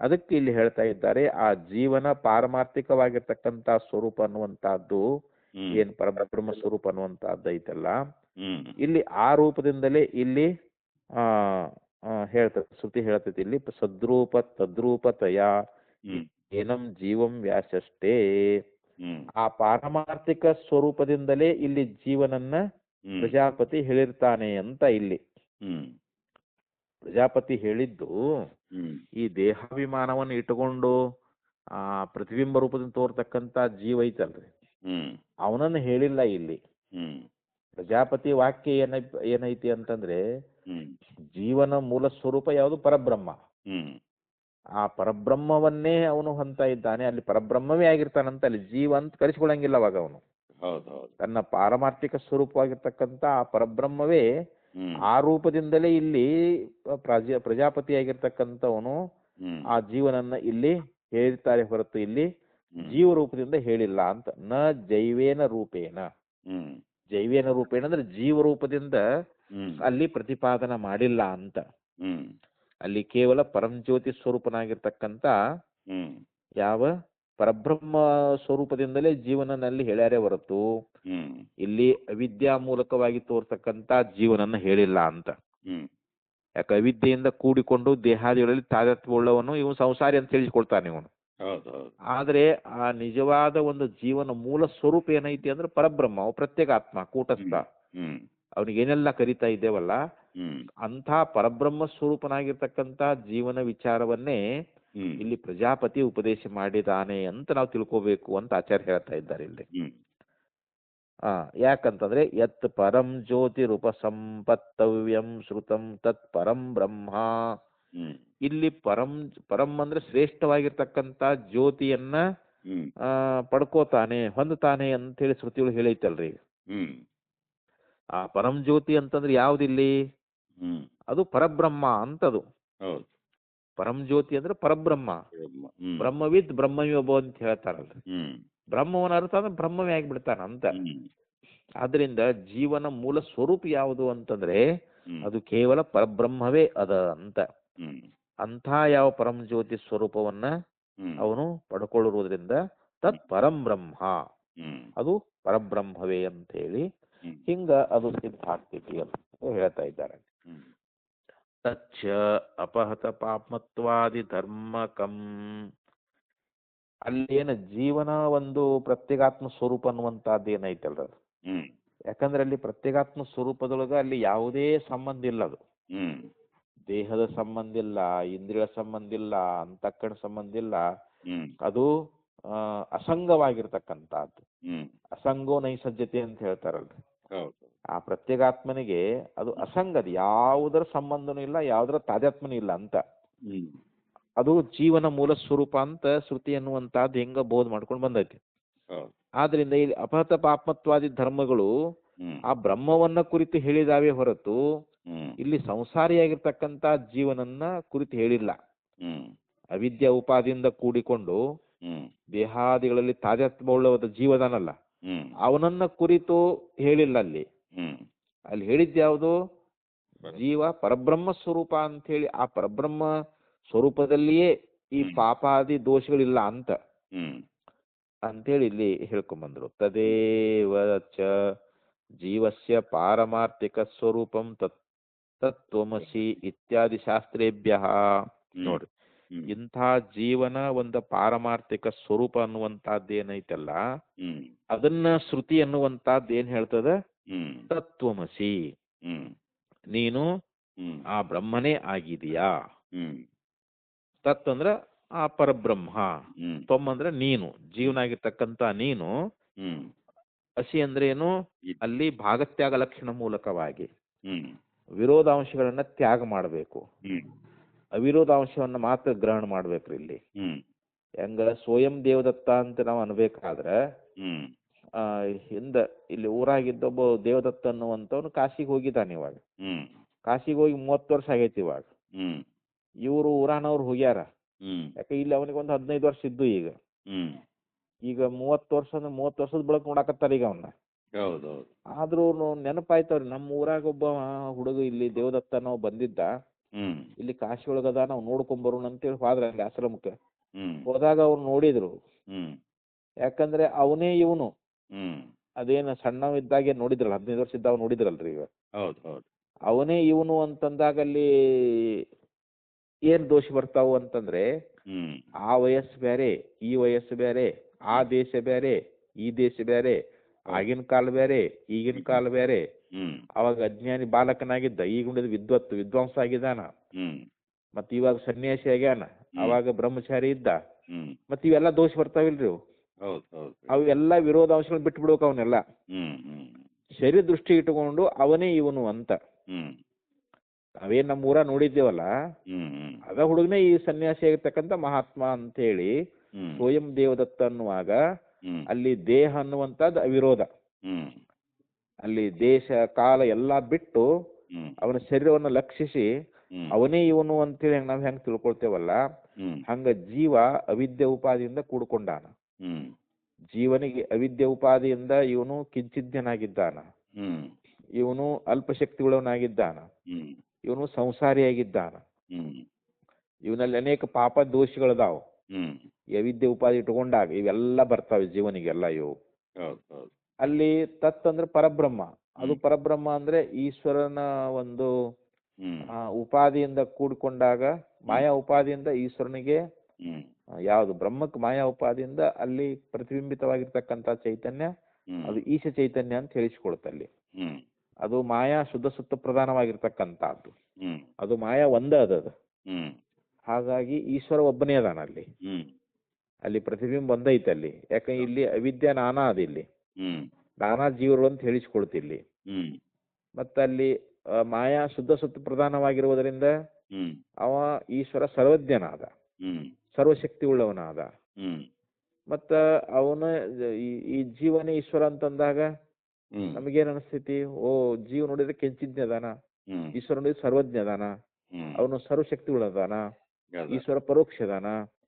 ಅದಕ್ಕೆ ಇಲ್ಲಿ ಹೇಳ್ತಾ ಇದ್ದಾರೆ, ಆ ಜೀವನ ಪಾರಮಾರ್ಥಿಕವಾಗಿರ್ತಕ್ಕಂತ ಸ್ವರೂಪ ಅನ್ನುವಂತಹದ್ದು ಏನ್ ಪರಬ್ರಹ್ಮ ಸ್ವರೂಪ ಅನ್ನುವಂತಹದ್ದು ಐತಲ್ಲ, ಇಲ್ಲಿ ಆ ರೂಪದಿಂದಲೇ ಇಲ್ಲಿ ಹೇಳ್ತದೆ ಶ್ರುತಿ ಹೇಳ್ತೈತಿ ಇಲ್ಲಿ ಸದ್ರೂಪ ತದ್ರೂಪತಯ ಏನಂ ಜೀವಂ ವ್ಯಾಸಷ್ಟೇ. ಆ ಪಾರಮಾರ್ಥಿಕ ಸ್ವರೂಪದಿಂದಲೇ ಇಲ್ಲಿ ಜೀವನನ್ನ ಪ್ರಜಾಪತಿ ಹೇಳಿರ್ತಾನೆ ಅಂತ. ಇಲ್ಲಿ ಪ್ರಜಾಪತಿ ಹೇಳಿದ್ದು ಈ ದೇಹಾಭಿಮಾನವನ್ನು ಇಟ್ಟುಕೊಂಡು ಆ ಪ್ರತಿಬಿಂಬ ರೂಪದಿಂದ ತೋರ್ತಕ್ಕಂತ ಜೀವ ಐತಲ್ರಿ, ಅವನನ್ನು ಹೇಳಿಲ್ಲ ಇಲ್ಲಿ. ಪ್ರಜಾಪತಿ ವಾಕ್ಯ ಏನೈತಿ ಅಂತಂದ್ರೆ, ಜೀವನ ಮೂಲ ಸ್ವರೂಪ ಯಾವುದು, ಪರಬ್ರಹ್ಮ. ಆ ಪರಬ್ರಹ್ಮವನ್ನೇ ಅವನು ಹೊಂತ ಇದ್ದಾನೆ, ಅಲ್ಲಿ ಪರಬ್ರಹ್ಮವೇ ಆಗಿರ್ತಾನಂತ. ಅಲ್ಲಿ ಜೀವ ಅಂತ ಕರೆಸಿಕೊಳ್ಳಂಗಿಲ್ಲ ಅವಾಗ ಅವನು. ತನ್ನ ಪಾರಮಾರ್ಥಿಕ ಸ್ವರೂಪವಾಗಿರ್ತಕ್ಕಂಥ ಆ ಪರಬ್ರಹ್ಮವೇ ಹ್ಮ್ ಆ ರೂಪದಿಂದಲೇ ಇಲ್ಲಿ ಪ್ರಜಾಪತಿಯಾಗಿರ್ತಕ್ಕಂಥವನು ಹ್ಮ್ ಆ ಜೀವನನ್ನ ಇಲ್ಲಿ ಹೇಳ್ತಾರೆ ಹೊರತು ಇಲ್ಲಿ ಹ್ಮ್ ಜೀವ ರೂಪದಿಂದ ಹೇಳಿಲ್ಲ ಅಂತ. ನ ಜೈವೇನ ರೂಪೇಣ, ಹ್ಮ್ ಜೈವೇನ ರೂಪೇಣ ಅಂದ್ರೆ ಜೀವ ರೂಪದಿಂದ ಹ್ಮ್ ಅಲ್ಲಿ ಪ್ರತಿಪಾದನ ಮಾಡಿಲ್ಲ ಅಂತ. ಹ್ಮ್ ಅಲ್ಲಿ ಕೇವಲ ಪರಂಜ್ಯೋತಿ ಸ್ವರೂಪನಾಗಿರ್ತಕ್ಕಂಥ ಹ್ಮ್ ಯಾವ ಪರಬ್ರಹ್ಮ ಸ್ವರೂಪದಿಂದಲೇ ಜೀವನನಲ್ಲಿ ಹೇಳ್ಯಾರೇ ಹೊರತು ಹ್ಮ್ ಇಲ್ಲಿ ಅವಿದ್ಯಾ ಮೂಲಕವಾಗಿ ತೋರ್ತಕ್ಕಂಥ ಜೀವನನ್ನ ಹೇಳಿಲ್ಲ ಅಂತ. ಹ್ಮ್ ಯಾಕೆ ಅವಿದ್ಯೆಯಿಂದ ಕೂಡಿಕೊಂಡು ದೇಹಾದಿಗಳಲ್ಲಿ ತಾದಾತ್ಮ್ಯವುಳ್ಳವನು ಇವನು ಸಂಸಾರಿ ಅಂತ ತಿಳಿಸ್ಕೊಳ್ತಾನೆ ಇವನು. ಹೌದು ಹೌದು ಆದ್ರೆ ಆ ನಿಜವಾದ ಒಂದು ಜೀವನ ಮೂಲ ಸ್ವರೂಪ ಏನೈತಿ ಅಂದ್ರೆ ಪರಬ್ರಹ್ಮ, ಅವು ಪ್ರತ್ಯೇಕಾತ್ಮ ಕೂಟಸ್ಥ. ಹ್ಮ್ ಅವನಿಗೇನೆಲ್ಲ ಕರಿತಾ ಇದ್ದೇವಲ್ಲ ಹ್ಮ್ ಅಂಥ ಪರಬ್ರಹ್ಮ ಸ್ವರೂಪನಾಗಿರ್ತಕ್ಕಂಥ ಜೀವನ ವಿಚಾರವನ್ನೇ ಹ್ಮ್ ಇಲ್ಲಿ ಪ್ರಜಾಪತಿ ಉಪದೇಶ ಮಾಡಿದಾನೆ ಅಂತ ನಾವು ತಿಳ್ಕೋಬೇಕು ಅಂತ ಆಚಾರ್ಯ ಹೇಳ್ತಾ ಇದ್ದಾರೆ ಇಲ್ಲಿ. ಹ್ಮ್ ಯಾಕಂತಂದ್ರೆ ಯತ್ ಪರಂ ಜ್ಯೋತಿರುಪ ಸಂಪತ್ತವ್ಯಂ ಶ್ರುತಂ ತತ್ ಪರಂ ಬ್ರಹ್ಮ. ಹ್ಮ್ ಇಲ್ಲಿ ಪರಂ ಅಂದ್ರೆ ಶ್ರೇಷ್ಠವಾಗಿರ್ತಕ್ಕಂಥ ಜ್ಯೋತಿಯನ್ನ ಹ್ಮ್ ಪಡ್ಕೋತಾನೆ ಹೊಂದುತ್ತಾನೆ ಅಂತ ಹೇಳಿ ಶ್ರುತಿಗಳು ಹೇಳೈತಲ್ರಿ. ಹ್ಮ್ ಆ ಪರಂ ಜ್ಯೋತಿ ಅಂತಂದ್ರೆ ಯಾವ್ದಿಲ್ಲಿ? ಹ್ಮ್ ಅದು ಪರಬ್ರಹ್ಮ ಅಂತದು. ಹೌದು ಪರಂ ಜ್ಯೋತಿ ಅಂದ್ರೆ ಪರಬ್ರಹ್ಮ. ಹ್ಮ್ ಬ್ರಹ್ಮವಿದ್ ಬ್ರಹ್ಮವಿಭೋ ಅಂತ ಹೇಳ್ತಾರಲ್ರಿ. ಹ್ಮ್ ಬ್ರಹ್ಮವನ ಅರ್ಥ ಅಂದ್ರೆ ಬ್ರಹ್ಮವೇ ಆಗಿಬಿಡ್ತಾನ ಅಂತ. ಹ್ಮ್ ಆದ್ರಿಂದ ಜೀವನ ಮೂಲ ಸ್ವರೂಪ ಯಾವುದು ಅಂತಂದ್ರೆ ಹ್ಮ್ ಅದು ಕೇವಲ ಪರಬ್ರಹ್ಮವೇ ಅದ ಅಂತ. ಹ್ಮ್ ಅಂಥ ಯಾವ ಪರಂ ಜ್ಯೋತಿ ಸ್ವರೂಪವನ್ನ ಹ್ಮ್ ಅವನು ಪಡ್ಕೊಳ್ಳುವುದರಿಂದ ತತ್ ಪರಂ ಬ್ರಹ್ಮ, ಹ್ಮ್ ಅದು ಪರಬ್ರಹ್ಮವೇ ಅಂತ ಹೇಳಿ ಹ್ಮ್ ಹಿಂಗ ಅದು ಸಿದ್ಧ ಆಗ್ತೈತಿ ಅಂತ ಹೇಳ್ತಾ ಇದ್ದಾರೆ. ಹ್ಮ್ ತಚ್ಚ ಅಪಹತ ಪಾಪ್ಮತ್ವಾದಿ ಧರ್ಮಕಂ. ಅಲ್ಲೇನ ಜೀವನ ಒಂದು ಪ್ರತ್ಯೇಗಾತ್ಮ ಸ್ವರೂಪ ಅನ್ನುವಂಥದ್ದು ಏನೈತಲ್ರ, ಹ್ಮ್ ಯಾಕಂದ್ರೆ ಅಲ್ಲಿ ಪ್ರತ್ಯೇಗಾತ್ಮ ಸ್ವರೂಪದೊಳಗ ಅಲ್ಲಿ ಯಾವುದೇ ಸಂಬಂಧ ಇಲ್ಲ. ಅದು ಹ್ಮ್ ದೇಹದ ಸಂಬಂಧ ಇಲ್ಲ, ಇಂದ್ರಿಯ ಸಂಬಂಧ ಇಲ್ಲ, ಅಂತಃಕರಣ ಸಂಬಂಧ ಇಲ್ಲ. ಹ್ಮ್ ಅದು ಅಸಂಗವಾಗಿರ್ತಕ್ಕಂಥದ್ದು. ಹ್ಮ್ ಅಸಂಗೋ ನೈಸಜ್ಜತೆ ಅಂತ ಹೇಳ್ತಾರಲ್ರಿ. ಹೌದು ಆ ಪ್ರತ್ಯೇಗಾತ್ಮನಿಗೆ ಅದು ಅಸಂಗದ, ಯಾವುದರ ಸಂಬಂಧನೂ ಇಲ್ಲ, ಯಾವುದರ ತಾದಾತ್ಮನೂ ಇಲ್ಲ ಅಂತ. ಹ್ಮ್ ಅದು ಜೀವನ ಮೂಲ ಸ್ವರೂಪ ಅಂತ ಶ್ರುತಿ ಅನ್ನುವಂಥದ್ದು ಹೆಂಗ ಬೋಧ ಮಾಡ್ಕೊಂಡು ಬಂದೈತಿ. ಹೌದು ಆದ್ರಿಂದ ಇಲ್ಲಿ ಅಪಹತ ಪಾಪ್ಮತ್ವಾದಿ ಧರ್ಮಗಳು ಹ್ಮ್ ಆ ಬ್ರಹ್ಮವನ್ನ ಕುರಿತು ಹೇಳಿದಾವೆ ಹೊರತು ಹ್ಮ್ ಇಲ್ಲಿ ಸಂಸಾರಿಯಾಗಿರ್ತಕ್ಕಂಥ ಜೀವನನ್ನ ಕುರಿತು ಹೇಳಿಲ್ಲ. ಹ್ಮ್ ಅವಿದ್ಯಾ ಉಪಾದಿಯಿಂದ ಕೂಡಿಕೊಂಡು ಹ್ಮ್ ದೇಹಾದಿಗಳಲ್ಲಿ ತಾದಾತ್ಮ್ಯವುಳ್ಳವಾದ ಜೀವದಾನಲ್ಲ, ಹ್ಮ್ ಅವನನ್ನ ಕುರಿತು ಹೇಳಿಲ್ಲ ಅಲ್ಲಿ. ಹ್ಮ್ ಅಲ್ಲಿ ಹೇಳಿದ್ಯಾವುದು? ಜೀವ ಪರಬ್ರಹ್ಮ ಸ್ವರೂಪ ಅಂತ ಹೇಳಿ ಆ ಪರಬ್ರಹ್ಮ ಸ್ವರೂಪದಲ್ಲಿಯೇ ಈ ಪಾಪಾದಿ ದೋಷಗಳಿಲ್ಲ ಅಂತ ಹ್ಮ್ ಅಂತೇಳಿ ಇಲ್ಲಿ ಹೇಳ್ಕೊಂಬಂದ್ರು. ತದೇವ ಚ ಜೀವಸ್ಯ ಪಾರಮಾರ್ಥಿಕ ಸ್ವರೂಪಂ ತತ್ವಮಸಿ ಇತ್ಯಾದಿ ಶಾಸ್ತ್ರೇಭ್ಯ. ನೋಡ್ರಿ, ಇಂಥ ಜೀವನ ಒಂದು ಪಾರಮಾರ್ಥಿಕ ಸ್ವರೂಪ ಅನ್ನುವಂಥದ್ದೇನೈತಲ್ಲ, ಹ್ಮ್ ಅದನ್ನ ಶ್ರುತಿ ಅನ್ನುವಂಥದ್ದು ಏನ್ ಹೇಳ್ತದ? ಹ್ಮ್ ತತ್ವಮಸಿ, ಹ್ಮ್ ನೀನು ಹ್ಮ್ ಆ ಬ್ರಹ್ಮನೇ ಆಗಿದೀಯಾ. ಹ್ಮ್ ತತ್ ಅಂದ್ರ ಆ ಪರಬ್ರಹ್ಮ, ಹ್ಮ್ ತ್ವಮ್ ಅಂದ್ರೆ ನೀನು, ಜೀವನಾಗಿರ್ತಕ್ಕಂಥ ನೀನು. ಹ್ಮ್ ಅಸಿ ಅಂದ್ರೆ ಏನು? ಅಲ್ಲಿ ಭಾಗತ್ಯಾಗ ಲಕ್ಷಣ ಮೂಲಕವಾಗಿ ಹ್ಮ್ ವಿರೋಧಾಂಶಗಳನ್ನ ತ್ಯಾಗ ಮಾಡಬೇಕು, ಹ್ಮ್ ಅವಿರೋಧಾಂಶವನ್ನ ಮಾತ್ರ ಗ್ರಹಣ ಮಾಡ್ಬೇಕ್ರಿ. ಇಲ್ಲಿ ಹ್ಮ್ ಹೆಂಗ ಸ್ವಯಂ ದೇವದತ್ತ ಅಂತ ನಾವು ಅನ್ಬೇಕಾದ್ರ ಹ್ಮ್ ಹಿಂದ ಇಲ್ಲಿ ಊರಾಗಿದ್ದೊಬ್ಬ ದೇವದತ್ತ ಅನ್ನುವಂಥವ್ನು ಕಾಶಿಗೆ ಹೋಗಿದ್ದಾನೆ. ಇವಾಗ ಹ್ಮ್ ಕಾಶಿಗೆ ಹೋಗಿ 30 ವರ್ಷ ಆಗೈತಿ. ಇವಾಗ ಹ್ಮ್ ಇವರು ಊರಾನವ್ರು ಹೋಗ್ಯಾರ. ಹ್ಮ್ ಯಾಕೆ ಇಲ್ಲಿ ಅವನಿಗೆ ಒಂದು 15 ವರ್ಷ ಇದ್ದು. ಹ್ಮ್ ಈಗ 30 ವರ್ಷ ಅಂದ್ರೆ 30 ವರ್ಷದ ಬಳಕ ನೋಡಕತ್ತಾರ ಈಗ ಅವನ್ನ. ಹೌದೌದು. ಆದ್ರೂ ನೆನಪಾಯ್ತವ್ರಿ, ನಮ್ಮ ಊರಾಗ ಒಬ್ಬ ಹುಡುಗ ಇಲ್ಲಿ ದೇವದತ್ತ ನಾವು ಬಂದಿದ್ದ, ಹ್ಮ್ ಇಲ್ಲಿ ಕಾಶಿ ಒಳಗದ, ನಾವು ನೋಡ್ಕೊಂಬರೋಣ ಅಂತೇಳಿ ಹೋದ್ರ ಅಲ್ಲಿ ಆಶ್ರಮಕ್ಕೆ. ಹ್ಮ್ ಹೋದಾಗ ಅವ್ರು ನೋಡಿದ್ರು. ಹ್ಮ್ ಯಾಕಂದ್ರೆ ಅವನೇ ಇವನು. ಹ್ಮ್ ಅದೇನು ಸಣ್ಣವಿದ್ದಾಗೆ ನೋಡಿದ್ರಲ್ಲ, 15 ವರ್ಷ ಇದ್ದಾಗ ನೋಡಿದ್ರಲ್ರಿ. ಈಗ ಹೌದು ಹೌದು. ಅವನೇ ಇವನು ಅಂತಂದಾಗ ಅಲ್ಲಿ ಏನ್ ದೋಷ ಬರ್ತಾವು ಅಂತಂದ್ರೆ, ಹ್ಮ್ ಆ ವಯಸ್ಸು ಬೇರೆ, ಈ ವಯಸ್ಸು ಬೇರೆ, ಆ ದೇಶ ಬೇರೆ, ಈ ದೇಶ ಬೇರೆ, ಆಗಿನ ಕಾಲ ಬೇರೆ, ಈಗಿನ ಕಾಲ ಬೇರೆ. ಹ್ಮ್ ಅವಾಗ ಅಜ್ಞಾನಿ ಬಾಲಕನಾಗಿದ್ದ, ಈಗ ಉಳಿದ ವಿದ್ವಾಂಸ ಆಗಿದ್ದಾನ. ಹ್ಮ್ ಮತ್ ಇವಾಗ ಸನ್ಯಾಸಿ ಆಗ್ಯಾನ, ಅವಾಗ ಬ್ರಹ್ಮಚಾರಿ ಇದ್ದ. ಹ್ಮ್ ಮತ್ ಇವೆಲ್ಲ ದೋಷ ಬರ್ತಾವಿಲ್ರಿ ಅವು. ಹೌದು ಹೌದು. ಅವೆಲ್ಲ ವಿರೋಧಾಂಶಗಳು ಬಿಟ್ಟು ಬಿಡ್ಬೇಕು ಅವನ್ನೆಲ್ಲ. ಹ್ಮ್ ಹ್ಮ್ ಶರೀರ ದೃಷ್ಟಿ ಇಟ್ಟುಕೊಂಡು ಅವನೇ ಇವನು ಅಂತ. ಹ್ಮ್ ನಾವೇನ್ ನಮ್ಮ ಊರ ನೋಡಿದ್ದೇವಲ್ಲ, ಹ್ಮ್ ಹ್ಮ್ ಅದ ಹುಡುಗನೇ ಈ ಸನ್ಯಾಸಿ ಆಗಿರ್ತಕ್ಕಂಥ ಮಹಾತ್ಮ ಅಂತೇಳಿ ಹ್ಮ್ ಸ್ವಯಂ ದೇವದತ್ತ ಅನ್ನುವಾಗ ಹ್ಮ್ ಅಲ್ಲಿ ದೇಹ ಅನ್ನುವಂಥದ್ದು ಅವಿರೋಧ. ಹ್ಮ್ ಅಲ್ಲಿ ದೇಶ ಕಾಲ ಎಲ್ಲ ಬಿಟ್ಟು ಹ್ಮ್ ಅವನ ಶರೀರವನ್ನು ಲಕ್ಷಿಸಿ ಹ್ಮ್ ಅವನೇ ಇವನು ಅಂತೇಳಿ ನಾವು ಹೆಂಗ್ ತಿಳ್ಕೊಳ್ತೇವಲ್ಲ, ಹ್ಮ್ ಹಂಗ ಜೀವ ಅವಿದ್ಯೆ ಉಪಾದಿಯಿಂದ ಕೂಡ್ಕೊಂಡಾನ. ಹ್ಮ್ ಜೀವನಿಗೆ ಅವಿದ್ಯೆ ಉಪಾದಿಯಿಂದ ಇವನು ಕಿಂಚಿಜ್ಞನಾಗಿದ್ದಾನ, ಹ್ಮ್ ಇವನು ಅಲ್ಪಶಕ್ತಿಯುಳ್ಳವನಾಗಿದ್ದಾನ, ಹ್ಮ್ ಇವನು ಸಂಸಾರಿಯಾಗಿದ್ದಾನ, ಹ್ಮ್ ಇವನಲ್ಲಿ ಅನೇಕ ಪಾಪ ದೋಷಗಳದಾವ. ಹ್ಮ್ ಈ ಅವಿದ್ಯೆ ಉಪಾಧಿ ಇಟ್ಕೊಂಡಾಗ ಇವೆಲ್ಲ ಬರ್ತಾವೆ ಜೀವನಿಗೆಲ್ಲ ಇವು. ಹೌದು ಹೌದು ಅಲ್ಲಿ ತತ್ ಅಂದ್ರೆ ಪರಬ್ರಹ್ಮ, ಅದು ಹ್ಮ್ ಪರಬ್ರಹ್ಮ ಅಂದ್ರೆ ಈಶ್ವರನ ಒಂದು ಹ್ಮ್ ಉಪಾದಿಯಿಂದ ಕೂಡಿಕೊಂಡಾಗ, ಮಾಯಾ ಉಪಾದಿಯಿಂದ ಈಶ್ವರನಿಗೆ ಹ್ಮ್ ಯಾವುದು ಬ್ರಹ್ಮಕ್ಕೆ ಮಾಯಾ ಉಪಾದಿಯಿಂದ ಅಲ್ಲಿ ಪ್ರತಿಬಿಂಬಿತವಾಗಿರ್ತಕ್ಕಂಥ ಚೈತನ್ಯ, ಹ್ಮ್ ಅದು ಈಶ ಚೈತನ್ಯ ಅಂತ ಹೇಳಿಸ್ಕೊಳುತ್ತಲ್ಲಿ. ಹ್ಮ್ ಅದು ಮಾಯಾ ಶುದ್ಧ ಸುತ್ತ ಪ್ರಧಾನವಾಗಿರ್ತಕ್ಕಂಥದ್ದು, ಹ್ಮ್ ಅದು ಮಾಯಾ ಒಂದೇ ಅದದು. ಹ್ಮ್ ಹಾಗಾಗಿ ಈಶ್ವರ ಒಬ್ಬನೇ ಅದಾನ ಅಲ್ಲಿ, ಹ್ಮ್ ಅಲ್ಲಿ ಪ್ರತಿಬಿಂಬ ಒಂದೈತೆ ಅಲ್ಲಿ. ಯಾಕೆ ಇಲ್ಲಿ ಅವಿದ್ಯೆ ನಾನಾ ಅದಿಲ್ಲಿ, ಹ್ಮ್ ನಾನಾ ಜೀವರು ಅಂತ ಹೇಳಿಸ್ಕೊಳ್ತಿಲ್ಲಿ. ಹ್ಮ್ ಮತ್ತಲ್ಲಿ ಮಾಯಾ ಶುದ್ಧ ಸುತ್ತ ಪ್ರಧಾನವಾಗಿರುವುದರಿಂದ ಹ್ಮ್ ಅವ ಈಶ್ವರ ಸರ್ವಜ್ಞನಾದ, ಹ್ಮ್ ಸರ್ವಶಕ್ತಿ ಉಳ್ಳವನಾದ. ಹ್ಮ್ ಮತ್ತ ಅವನ ಈ ಜೀವನೇ ಈಶ್ವರ ಅಂತಂದಾಗ ಹ್ಮ್ ನಮಗೇನ್ ಅನಿಸ್ತೈತಿ, ಓ ಜೀವ ನೋಡಿದ್ರೆ ಕೆಂಚಿಜ್ಞ ಅದಾನ, ಹ್ಮ್ ಈಶ್ವರ ನೋಡಿದ್ರೆ ಸರ್ವಜ್ಞ ಅದಾನ, ಹ್ಮ್ ಅವನು ಸರ್ವಶಕ್ತಿ ಉಳ್ಳದಾನ, ಅದ ಈಶ್ವರ ಪರೋಕ್ಷ ಅದಾನ.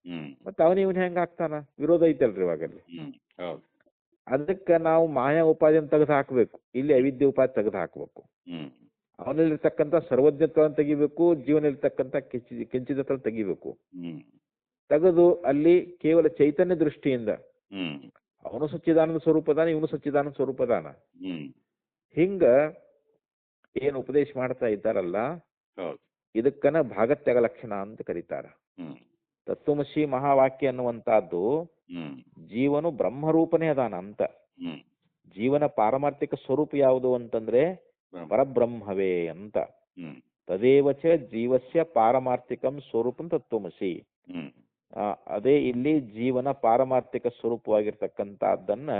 ಹ್ಮ್ ಮತ್ತೆ ಅವನ ಇವನ್ ಹೆಂಗ ಆಗ್ತಾನ? ವಿರೋಧ ಐತಲ್ರಿ ಇವಾಗ ಅಲ್ಲಿ. ಹ್ಮ್ ಹೌದು ಅದಕ್ಕೆ ನಾವು ಮಾಯಾ ಉಪಾಧಿಯನ್ನು ತೆಗೆದು ಹಾಕಬೇಕು, ಇಲ್ಲಿ ಅವಿದ್ಯೆ ಉಪಾಧಿ ತೆಗೆದು ಹಾಕಬೇಕು. ಹ್ಮ್ ಅವನಲ್ಲಿರ್ತಕ್ಕಂಥ ಸರ್ವಜ್ಞತ್ವವನ್ನು ತೆಗಿಬೇಕು, ಜೀವನಲ್ಲಿರ್ತಕ್ಕಂಥ ಕೆಂಚಿದತ್ವವನ್ನು ತೆಗಿಬೇಕು. ಹ್ಮ್ ತೆಗೆದು ಅಲ್ಲಿ ಕೇವಲ ಚೈತನ್ಯ ದೃಷ್ಟಿಯಿಂದ ಹ್ಮ್ ಅವನು ಸಚ್ಚಿದಾನಂದ ಸ್ವರೂಪದಾನ, ಇವನು ಸಚ್ಚಿದಾನಂದ ಸ್ವರೂಪದಾನ, ಹ್ಮ್ ಹಿಂಗ ಏನು ಉಪದೇಶ ಮಾಡ್ತಾ ಇದ್ದಾರಲ್ಲ, ಹೌದು ಇದಕ್ಕನ ಭಾಗತ್ಯಾಗ ಲಕ್ಷಣ ಅಂತ ಕರೀತಾರ. ಹ್ಮ್ ತತ್ವಮಸಿ ಮಹಾವಾಕ್ಯ ಅನ್ನುವಂತಹದ್ದು ಹ್ಮ್ ಜೀವನು ಬ್ರಹ್ಮರೂಪನೇ ಅದಾನ ಅಂತ. ಹ್ಮ್ ಜೀವನ ಪಾರಮಾರ್ಥಿಕ ಸ್ವರೂಪ ಯಾವುದು ಅಂತಂದ್ರೆ ಬ್ರಹ್ಮ. ಪರಬ್ರಹ್ಮವೇ ಅಂತ. ಹ್ಮ್ ತದೇವಚ ಜೀವಸ್ಯ ಪಾರಮಾರ್ಥಿಕಂ ಸ್ವರೂಪಂ ತತ್ವಮಸಿ. ಹ್ಮ್ ಅದೇ ಇಲ್ಲಿ ಜೀವನ ಪಾರಮಾರ್ಥಿಕ ಸ್ವರೂಪವಾಗಿರ್ತಕ್ಕಂಥದ್ದನ್ನ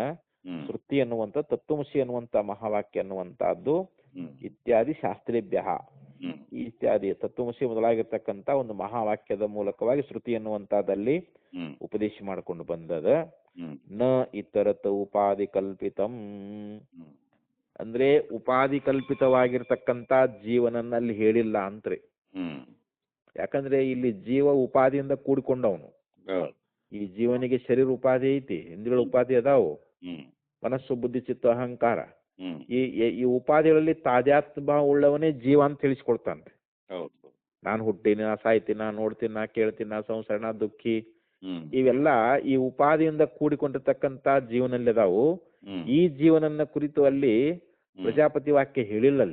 ಹ್ಮ್ ಶ್ರುತಿ ಅನ್ನುವಂಥ ತತ್ವಮಸಿ ಅನ್ನುವಂಥ ಮಹಾವಾಕ್ಯ ಅನ್ನುವಂತಹದ್ದು ಹ್ಮ್ ಇತ್ಯಾದಿ ಶಾಸ್ತ್ರೇಭ್ಯ, ಹ್ಮ್ ಇತ್ಯಾದಿ ತತ್ವಮಸಿ ಮೊದಲಾಗಿರ್ತಕ್ಕಂಥ ಒಂದು ಮಹಾವಾಕ್ಯದ ಮೂಲಕವಾಗಿ ಶ್ರುತಿ ಅನ್ನುವಂಥದ್ದಲ್ಲಿ ಹ್ಮ್ ಉಪದೇಶ ಮಾಡಿಕೊಂಡು ಬಂದದ. ಹ್ಮ್ ನ ಇತರತ ಉಪಾಧಿ ಕಲ್ಪಿತಂ ಹ್ಮ್ ಅಂದ್ರೆ ಉಪಾಧಿ ಕಲ್ಪಿತವಾಗಿರ್ತಕ್ಕಂಥ ಜೀವನನ್ನಲ್ಲಿ ಹೇಳಿಲ್ಲ ಅಂತ್ರಿ. ಹ್ಮ್ ಯಾಕಂದ್ರೆ ಇಲ್ಲಿ ಜೀವ ಉಪಾಧಿಯಿಂದ ಕೂಡಿಕೊಂಡವನು. ಹೌದು ಈ ಜೀವನಿಗೆ ಶರೀರ ಉಪಾಧಿ ಐತಿ, ಇಂದ್ರಿಯಗಳ ಉಪಾಧಿ ಅದಾವು, ಹ್ಮ್ ಮನಸ್ಸು ಬುದ್ಧಿ ಚಿತ್ತ ಅಹಂಕಾರ. ಹ್ಮ್ ಈ ಉಪಾಧಿಗಳಲ್ಲಿ ತಾದಾತ್ಮ ಭಾವ ಉಳ್ಳವನೇ ಜೀವ ಅಂತ ತಿಳಿಸ್ಕೊಡ್ತಾನೆ. ಹೌದು ನಾನು ಹುಟ್ಟೀನಿ, ನಾ ಸಾಯ್ತೀನಿ, ನಾ ನೋಡ್ತೀನಿ, ನಾ ಕೇಳ್ತೀನಿ, ನಾ ಸಂಸಾರ, ನಾ ದುಃಖಿ, ಹ್ಮ್ ಇವೆಲ್ಲ ಈ ಉಪಾಧಿಯಿಂದ ಕೂಡಿಕೊಂಡಿರ್ತಕ್ಕಂಥ ಜೀವನಲ್ಲಿ ಅದಾವು. ಹ್ಮ್ ಈ ಜೀವನನ್ನ ಕುರಿತು ಅಲ್ಲಿ ಪ್ರಜಾಪತಿ ವಾಕ್ಯ ಹೇಳಿಲ್ಲ.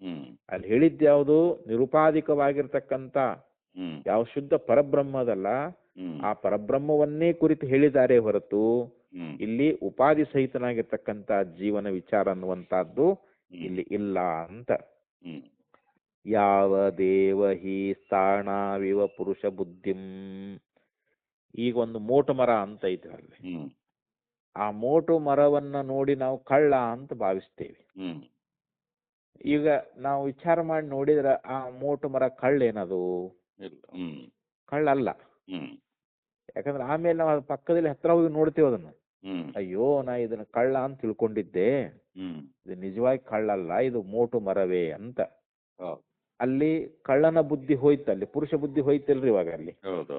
ಹ್ಮ್ ಅಲ್ಲಿ ಹೇಳಿದ್ಯಾವುದು ನಿರುಪಾಧಿಕವಾಗಿರ್ತಕ್ಕಂಥ ಹ್ಮ್ ಯಾವ ಶುದ್ಧ ಪರಬ್ರಹ್ಮದಲ್ಲ, ಹ್ಮ್ ಆ ಪರಬ್ರಹ್ಮವನ್ನೇ ಕುರಿತು ಹೇಳಿದ್ದಾರೆ ಹೊರತು ಹ್ಮ್ ಇಲ್ಲಿ ಉಪಾಧಿ ಸಹಿತನಾಗಿರ್ತಕ್ಕಂಥ ಜೀವನ ವಿಚಾರ ಅನ್ನುವಂಥದ್ದು ಇಲ್ಲಿ ಇಲ್ಲ ಅಂತ. ಹ್ಮ್ ಯಾವ ದೇವ ಹಿ ಸ್ಥಾಣಾವಿವ ಪುರುಷ ಬುದ್ಧಿಂ. ಈಗ ಒಂದು ಮೋಟು ಮರ ಅಂತ ಐತೆ ಅಲ್ಲಿ, ಹ್ಮ್ ಆ ಮೋಟು ಮರವನ್ನ ನೋಡಿ ನಾವು ಕಳ್ಳ ಅಂತ ಭಾವಿಸ್ತೇವೆ. ಹ್ಮ್ ಈಗ ನಾವು ವಿಚಾರ ಮಾಡಿ ನೋಡಿದ್ರೆ ಆ ಮೋಟು ಮರ ಕಳ್ಳೇನದು? ಇಲ್ಲ ಹ್ಮ್ ಕಳ್ಳಲ್ಲ. ಹ್ಮ್ ಯಾಕಂದ್ರೆ ಆಮೇಲೆ ನಾವು ಅದ್ರ ಪಕ್ಕದಲ್ಲಿ ಹತ್ರ ಹೋಗಿ ನೋಡ್ತೇವೆ ಅದನ್ನ, ಹ್ಮ್ ಅಯ್ಯೋ ನಾ ಇದನ್ನ ಕಳ್ಳ ಅಂತ ತಿಳ್ಕೊಂಡಿದ್ದೆ, ಹ್ಮ್ ಇದು ನಿಜವಾಗಿ ಕಳ್ಳಲ್ಲ, ಇದು ಮೋಟು ಮರವೇ ಅಂತ. ಹೌದು ಅಲ್ಲಿ ಕಳ್ಳನ ಬುದ್ಧಿ ಹೋಯ್ತು, ಅಲ್ಲಿ ಪುರುಷ ಬುದ್ಧಿ ಹೋಯ್ತಲ್ರಿ ಇವಾಗ ಅಲ್ಲಿ. ಹೌದು